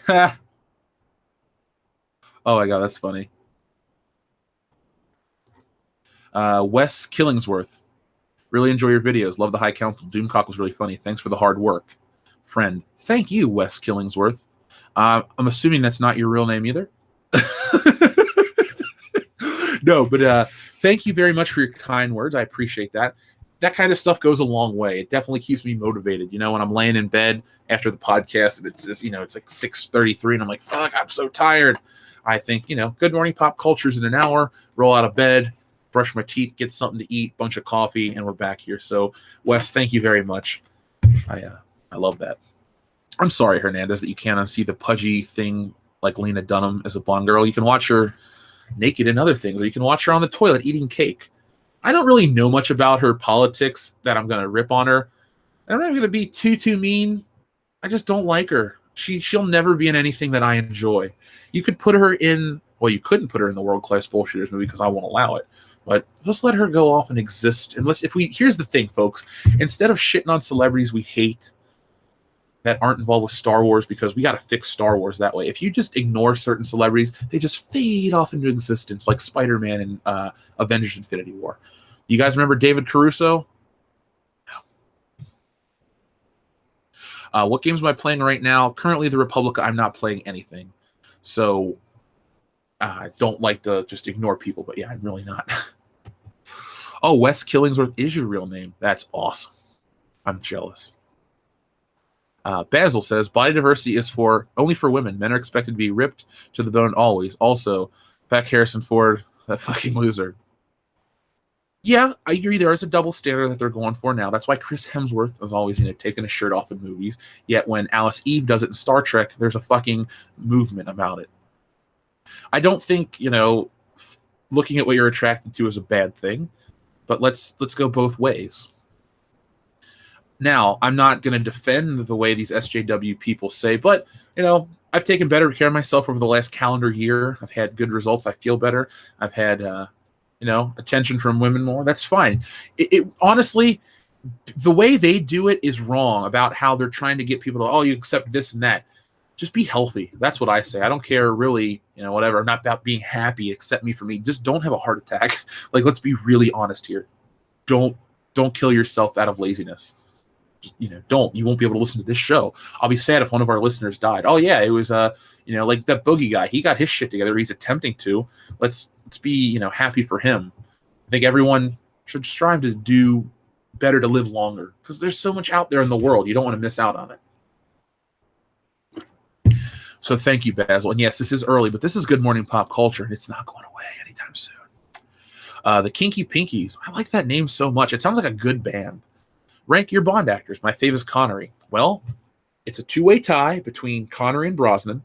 Oh my god, that's funny. Wes Killingsworth. Really enjoy your videos. Love the High Council. Doomcock was really funny. Thanks for the hard work. Friend. Thank you, Wes Killingsworth. I'm assuming that's not your real name either. No, but thank you very much for your kind words. I appreciate that. That kind of stuff goes a long way. It definitely keeps me motivated. When I'm laying in bed after the podcast and it's just, it's like 6:33 and I'm like, fuck, I'm so tired. I think, Good Morning Pop Culture's in an hour, roll out of bed, brush my teeth, get something to eat, bunch of coffee, and we're back here. So, Wes, thank you very much. I love that. I'm sorry, Hernandez, that you can't unsee the pudgy thing like Lena Dunham as a Bond girl. You can watch her naked in other things, or you can watch her on the toilet eating cake. I don't really know much about her politics that I'm going to rip on her. I'm not going to be too mean. I just don't like her. She'll never be in anything that I enjoy. You could put her in, well, you couldn't put her in the World Class Bullshitters movie because I won't allow it. But just let her go off and exist. Here's the thing, folks. Instead of shitting on celebrities we hate that aren't involved with Star Wars, because we got to fix Star Wars that way. If you just ignore certain celebrities, they just fade off into existence, like Spider-Man and Avengers Infinity War. You guys remember David Caruso? No. What games am I playing right now? Currently, the Republic. I'm not playing anything. So I don't like to just ignore people, but yeah, I'm really not. Oh, Wes Killingsworth is your real name. That's awesome. I'm jealous. Basil says, body diversity is only for women. Men are expected to be ripped to the bone always. Also, back Harrison Ford, that fucking loser. Yeah, I agree. There is a double standard that they're going for now. That's why Chris Hemsworth is always, taking his shirt off in movies. Yet when Alice Eve does it in Star Trek, there's a fucking movement about it. I don't think, looking at what you're attracted to is a bad thing, but let's go both ways. Now, I'm not going to defend the way these SJW people say, but, I've taken better care of myself over the last calendar year. I've had good results. I feel better. I've had, attention from women more. That's fine. It honestly, the way they do it is wrong about how they're trying to get people to, you accept this and that. Just be healthy. That's what I say. I don't care really, whatever. I'm not about being happy. Accept me for me. Just don't have a heart attack. Like, let's be really honest here. Don't kill yourself out of laziness. Just, don't. You won't be able to listen to this show. I'll be sad if one of our listeners died. Oh yeah, it was like that Boogie guy. He got his shit together. He's attempting to. Let's be happy for him. I think everyone should strive to do better, to live longer, because there's so much out there in the world. You don't want to miss out on it. So thank you, Basil. And yes, this is early, but this is Good Morning Pop Culture, and it's not going away anytime soon. The Kinky Pinkies. I like that name so much. It sounds like a good band. Rank your Bond actors. My favorite is Connery. Well, it's a two-way tie between Connery and Brosnan.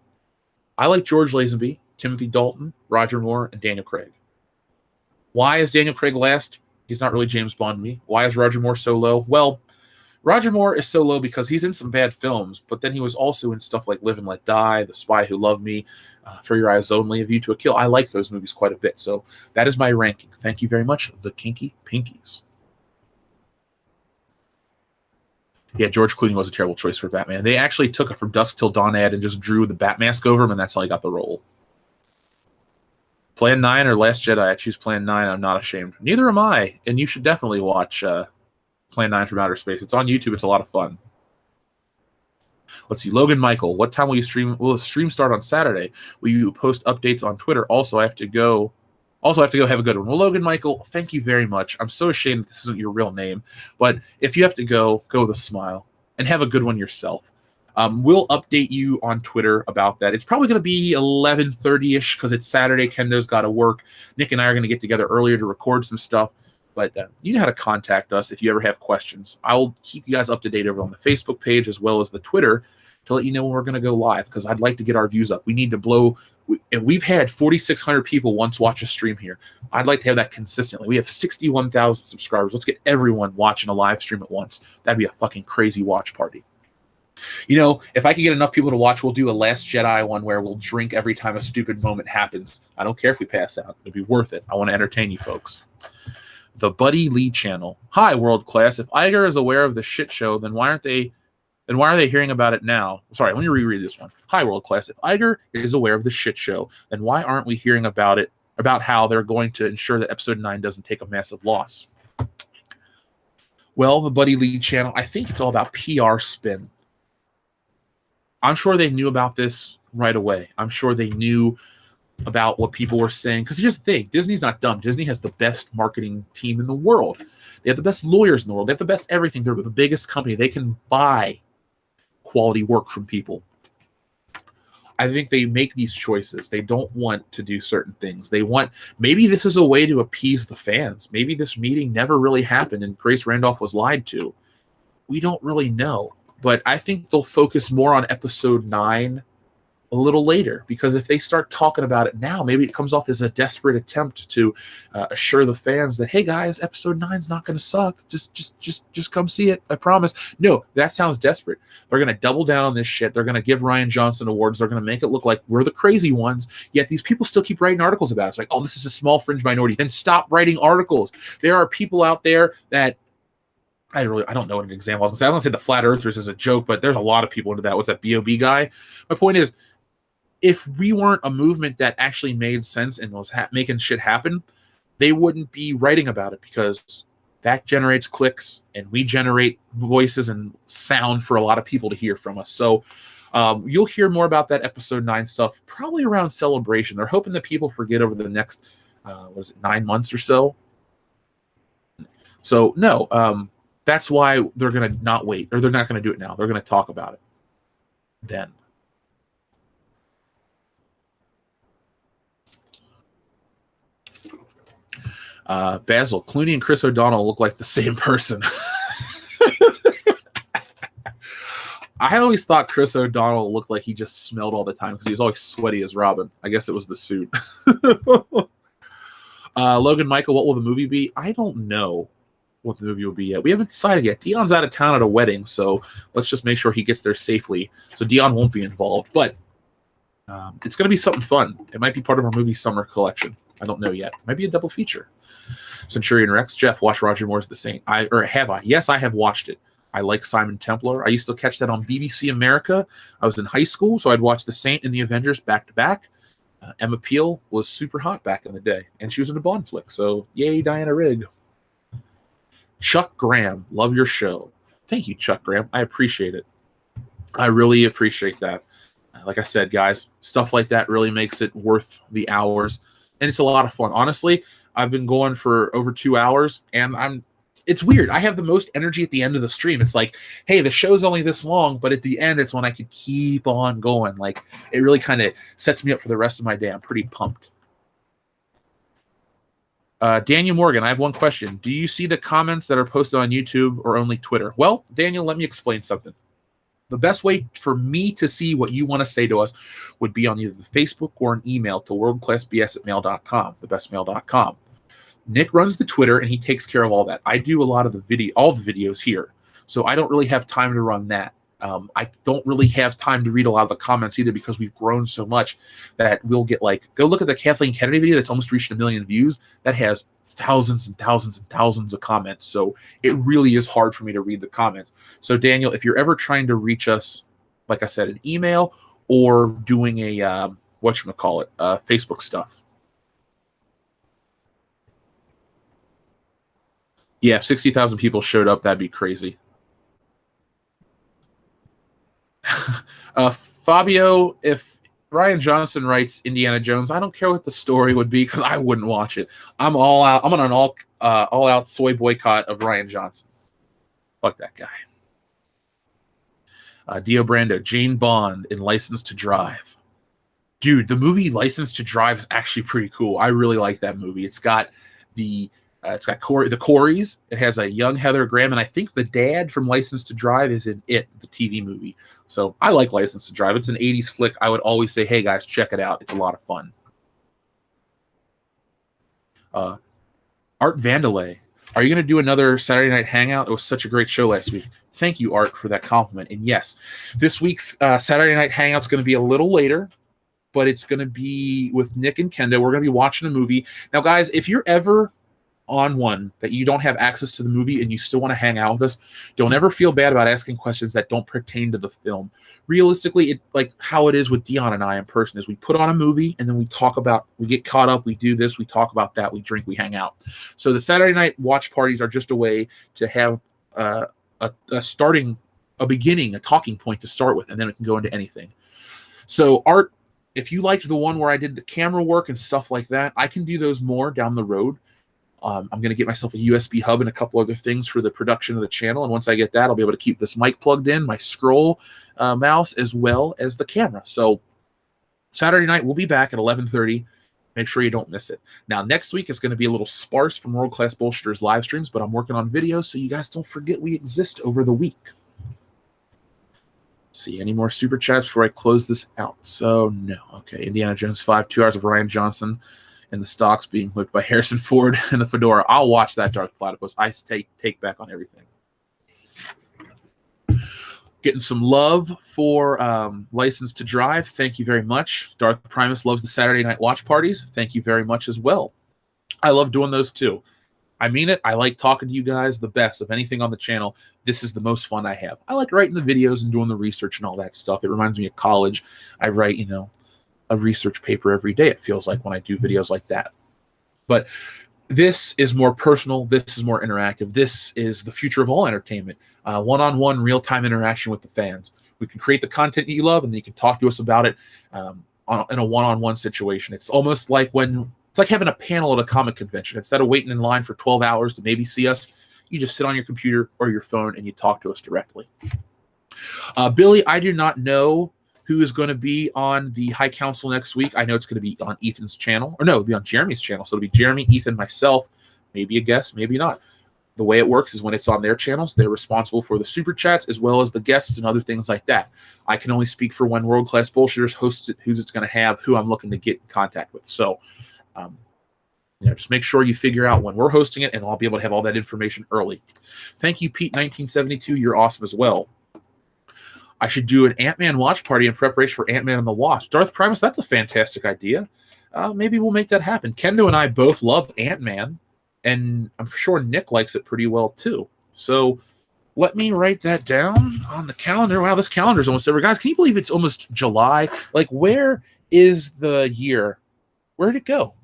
I like George Lazenby, Timothy Dalton, Roger Moore, and Daniel Craig. Why is Daniel Craig last? He's not really James Bond to me. Why is Roger Moore so low? Well, Roger Moore is so low because he's in some bad films, but then he was also in stuff like Live and Let Die, The Spy Who Loved Me, For Your Eyes Only, A View to a Kill. I like those movies quite a bit, so that is my ranking. Thank you very much, the Kinky Pinkies. Yeah, George Clooney was a terrible choice for Batman. They actually took a From Dusk Till Dawn ad and just drew the Bat mask over him, and that's how he got the role. Plan 9 or Last Jedi? I choose Plan 9. I'm not ashamed. Neither am I, and you should definitely watch Plan 9 from Outer Space. It's on YouTube. It's a lot of fun. Let's see. Logan Michael, what time will you stream? Will the stream start on Saturday? Will you post updates on Twitter? Also, I have to go have a good one. Well, Logan Michael, thank you very much. I'm so ashamed that this isn't your real name, but if you have to go with a smile and have a good one yourself. We'll update you on Twitter about that. It's probably going to be 11:30ish because it's Saturday. Kendo's got to work. Nick and I are going to get together earlier to record some stuff. But you know how to contact us if you ever have questions. I'll keep you guys up to date over on the Facebook page as well as the Twitter to let you know when we're going to go live, because I'd like to get our views up. We need to blow. And we've had 4,600 people once watch a stream here. I'd like to have that consistently. We have 61,000 subscribers. Let's get everyone watching a live stream at once. That'd be a fucking crazy watch party. You know, if I could get enough people to watch, we'll do a Last Jedi one where we'll drink every time a stupid moment happens. I don't care if we pass out. It'll be worth it. I want to entertain you folks. The Buddy Lee channel. Hi, World Class. If Iger is aware of the shit show, then why are they hearing about it now? Sorry, let me reread this one. Hi, World Class. If Iger is aware of the shit show, then why aren't we hearing about it, about how they're going to ensure that episode 9 doesn't take a massive loss? Well, the Buddy Lee channel, I think it's all about PR spin. I'm sure they knew about this right away. I'm sure they knew about what people were saying. Because here's the thing. Disney's not dumb. Disney has the best marketing team in the world. They have the best lawyers in the world. They have the best everything. They're the biggest company. They can buy quality work from people. I think they make these choices. They don't want to do certain things. They want, maybe this is a way to appease the fans. Maybe this meeting never really happened and Grace Randolph was lied to. We don't really know. But I think they'll focus more on episode 9 a little later, because if they start talking about it now, maybe it comes off as a desperate attempt to assure the fans that, hey guys, episode 9's not going to suck. Just come see it. I promise. No, that sounds desperate. They're going to double down on this shit. They're going to give Rian Johnson awards. They're going to make it look like we're the crazy ones. Yet these people still keep writing articles about it. It's like, oh, this is a small fringe minority. Then stop writing articles. There are people out there that I don't know an example. I was going to say the flat earthers is a joke, but there's a lot of people into that. What's that B.O.B. guy? My point is, if we weren't a movement that actually made sense and was making shit happen, they wouldn't be writing about it, because that generates clicks and we generate voices and sound for a lot of people to hear from us. So you'll hear more about that episode 9 stuff probably around Celebration. They're hoping that people forget over the next, 9 months or so. So no, that's why they're going to not wait, or they're not going to do it now. They're going to talk about it then. Basil, Clooney and Chris O'Donnell look like the same person. I always thought Chris O'Donnell looked like he just smelled all the time because he was always sweaty as Robin. I guess it was the suit. Logan Michael, what will the movie be? I don't know what the movie will be yet. We haven't decided yet. Dion's out of town at a wedding, so let's just make sure he gets there safely. So Dion won't be involved, but it's going to be something fun. It might be part of our movie summer collection. I don't know yet. It might be a double feature. Centurion Rex, Jeff, watch Roger Moore's The Saint. Have I? Yes, I have watched it. I like Simon Templar. I used to catch that on BBC America. I was in high school, so I'd watch The Saint and The Avengers back to back. Emma Peel was super hot back in the day, and she was in a Bond flick, so yay, Diana Rigg. Chuck Graham, love your show. Thank you, Chuck Graham. I appreciate it. I really appreciate that. Like I said, guys, stuff like that really makes it worth the hours, and it's a lot of fun. Honestly, I've been going for over 2 hours, and it's weird. I have the most energy at the end of the stream. It's like, hey, the show's only this long, but at the end, it's when I could keep on going. Like, it really kind of sets me up for the rest of my day. I'm pretty pumped. Daniel Morgan, I have one question. Do you see the comments that are posted on YouTube or only Twitter? Well, Daniel, let me explain something. The best way for me to see what you want to say to us would be on either the Facebook or an email to worldclassbs@mail.com, thebestmail.com. Nick runs the Twitter, and he takes care of all that. I do a lot of all the videos here, so I don't really have time to run that. I don't really have time to read a lot of the comments either, because we've grown so much that we'll get go look at the Kathleen Kennedy video that's almost reached 1 million views. That has thousands and thousands and thousands of comments. So it really is hard for me to read the comments. So Daniel, if you're ever trying to reach us, like I said, an email or doing a, Facebook stuff. Yeah, if 60,000 people showed up, that'd be crazy. Fabio, if Rian Johnson writes Indiana Jones, I don't care what the story would be, because I wouldn't watch it. I'm all out. I'm on an all-out soy boycott of Rian Johnson. Fuck that guy. Dio Brando, Jane Bond in License to Drive. Dude, the movie License to Drive is actually pretty cool. I really like that movie. It's got the Coreys. It has a young Heather Graham, and I think the dad from License to Drive is in it, the TV movie. So I like License to Drive. It's an 80s flick. I would always say, hey guys, check it out. It's a lot of fun. Art Vandelay, are you going to do another Saturday Night Hangout? It was such a great show last week. Thank you, Art, for that compliment. And yes, this week's Saturday Night Hangout is going to be a little later, but it's going to be with Nick and Kenda. We're going to be watching a movie. Now, guys, if you're ever on one that you don't have access to the movie and you still want to hang out with us, don't ever feel bad about asking questions that don't pertain to the film. Realistically, it like how it is with Dion and I in person is we put on a movie and then we talk about, we get caught up, we do this, we talk about that, we drink, we hang out. So the Saturday night watch parties are just a way to have a beginning, a talking point to start with, and then it can go into anything. So Art, if you liked the one where I did the camera work and stuff like that, I can do those more down the road. I'm going to get myself a USB hub and a couple other things for the production of the channel. And once I get that, I'll be able to keep this mic plugged in, my scroll mouse, as well as the camera. So Saturday night, we'll be back at 11:30. Make sure you don't miss it. Now, next week is going to be a little sparse from World Class Bullshitters live streams, but I'm working on videos, so you guys don't forget we exist over the week. See, any more super chats before I close this out? So, no. Okay, Indiana Jones 5, 2 hours of Ryan Johnson and the stocks being whipped by Harrison Ford and the fedora. I'll watch that, Dark Platypus. I take back on everything. Getting some love for License to Drive. Thank you very much. Darth Primus loves the Saturday night watch parties. Thank you very much as well. I love doing those too. I mean it. I like talking to you guys the best of anything on the channel. This is the most fun I have. I like writing the videos and doing the research and all that stuff. It reminds me of college. I write, a research paper every day, it feels like, when I do videos like that. But this is more personal. This is more interactive. This is the future of all entertainment. One-on-one, real-time interaction with the fans. We can create the content that you love, and then you can talk to us about it in a one-on-one situation. It's almost like it's like having a panel at a comic convention. Instead of waiting in line for 12 hours to maybe see us, you just sit on your computer or your phone and you talk to us directly. Billy, I do not know who is going to be on the High Council next week. I know it's going to be on Ethan's channel. Or no, it'll be on Jeremy's channel. So it'll be Jeremy, Ethan, myself, maybe a guest, maybe not. The way it works is when it's on their channels, they're responsible for the super chats as well as the guests and other things like that. I can only speak for when World Class Bullshitters hosts it, who's it's going to have, who I'm looking to get in contact with. So, just make sure you figure out when we're hosting it, and I'll be able to have all that information early. Thank you, Pete1972. You're awesome as well. I should do an Ant-Man watch party in preparation for Ant-Man and the Wasp. Darth Primus, that's a fantastic idea. Maybe we'll make that happen. Kendo and I both love Ant-Man, and I'm sure Nick likes it pretty well too. So let me write that down on the calendar. Wow, this calendar's almost over. Guys, can you believe it's almost July? Like, where is the year? Where did it go?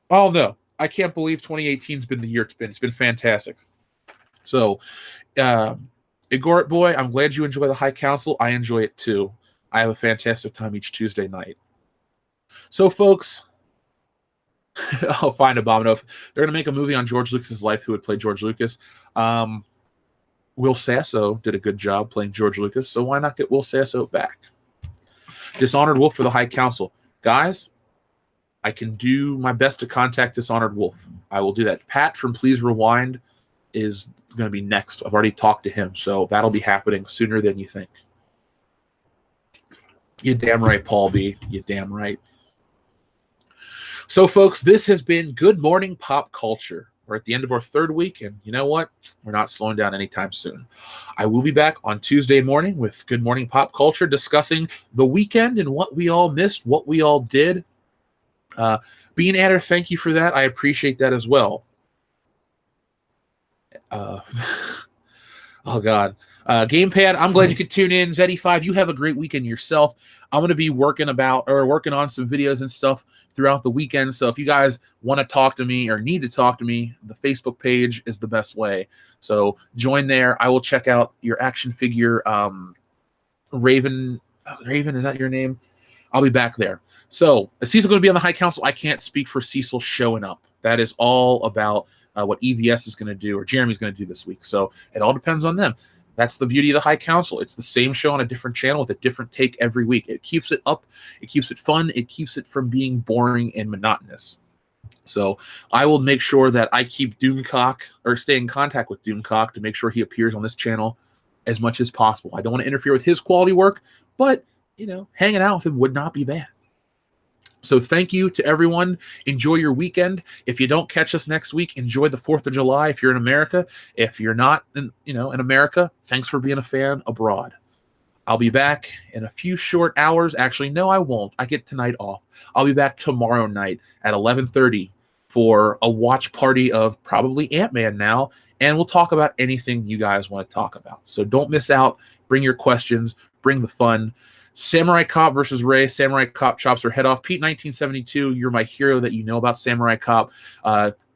Oh, no. I can't believe 2018's been the year it's been. It's been fantastic. So, Igorit boy, I'm glad you enjoy the High Council. I enjoy it too. I have a fantastic time each Tuesday night. So, folks, I'll find Abominov. They're going to make a movie on George Lucas's life. Who would play George Lucas? Will Sasso did a good job playing George Lucas, so why not get Will Sasso back? Dishonored Wolf for the High Council. Guys, I can do my best to contact Dishonored Wolf. I will do that. Pat from Please Rewind is going to be next. I've already talked to him, so that'll be happening sooner than you think. You damn right, Paul B. You damn right. So, folks, this has been Good Morning Pop Culture. We're at the end of our third week, and you know what? We're not slowing down anytime soon. I will be back on Tuesday morning with Good Morning Pop Culture, discussing the weekend and what we all missed, what we all did. Bean Adder, thank you for that. I appreciate that as well. Oh, God. Gamepad, I'm glad you could tune in. Zeddy5, you have a great weekend yourself. I'm going to be working on some videos and stuff throughout the weekend. So if you guys want to talk to me or need to talk to me, the Facebook page is the best way. So join there. I will check out your action figure. Raven, is that your name? I'll be back there. So is Cecil going to be on the High Council? I can't speak for Cecil showing up. That is all about what EVS is going to do or Jeremy's going to do this week. So it all depends on them. That's the beauty of the High Council. It's the same show on a different channel with a different take every week. It keeps it up. It keeps it fun. It keeps it from being boring and monotonous. So I will make sure that I keep Doomcock or stay in contact with Doomcock to make sure he appears on this channel as much as possible. I don't want to interfere with his quality work, but, hanging out with him would not be bad. So thank you to everyone. Enjoy your weekend. If you don't catch us next week, enjoy the 4th of July if you're in America. If you're not in America, thanks for being a fan abroad. I'll be back in a few short hours. Actually, no, I won't. I get tonight off. I'll be back tomorrow night at 11:30 for a watch party of probably Ant-Man now, and we'll talk about anything you guys want to talk about. So don't miss out. Bring your questions. Bring the fun. Samurai Cop versus Ray. Samurai Cop chops her head off. Pete 1972, you're my hero that you know about Samurai Cop.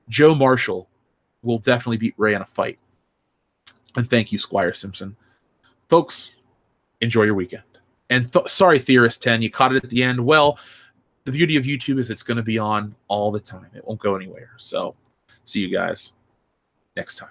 Joe Marshall will definitely beat Ray in a fight. And thank you, Squire Simpson. Folks, enjoy your weekend. And sorry, Theorist 10, you caught it at the end. Well, the beauty of YouTube is it's going to be on all the time. It won't go anywhere. So see you guys next time.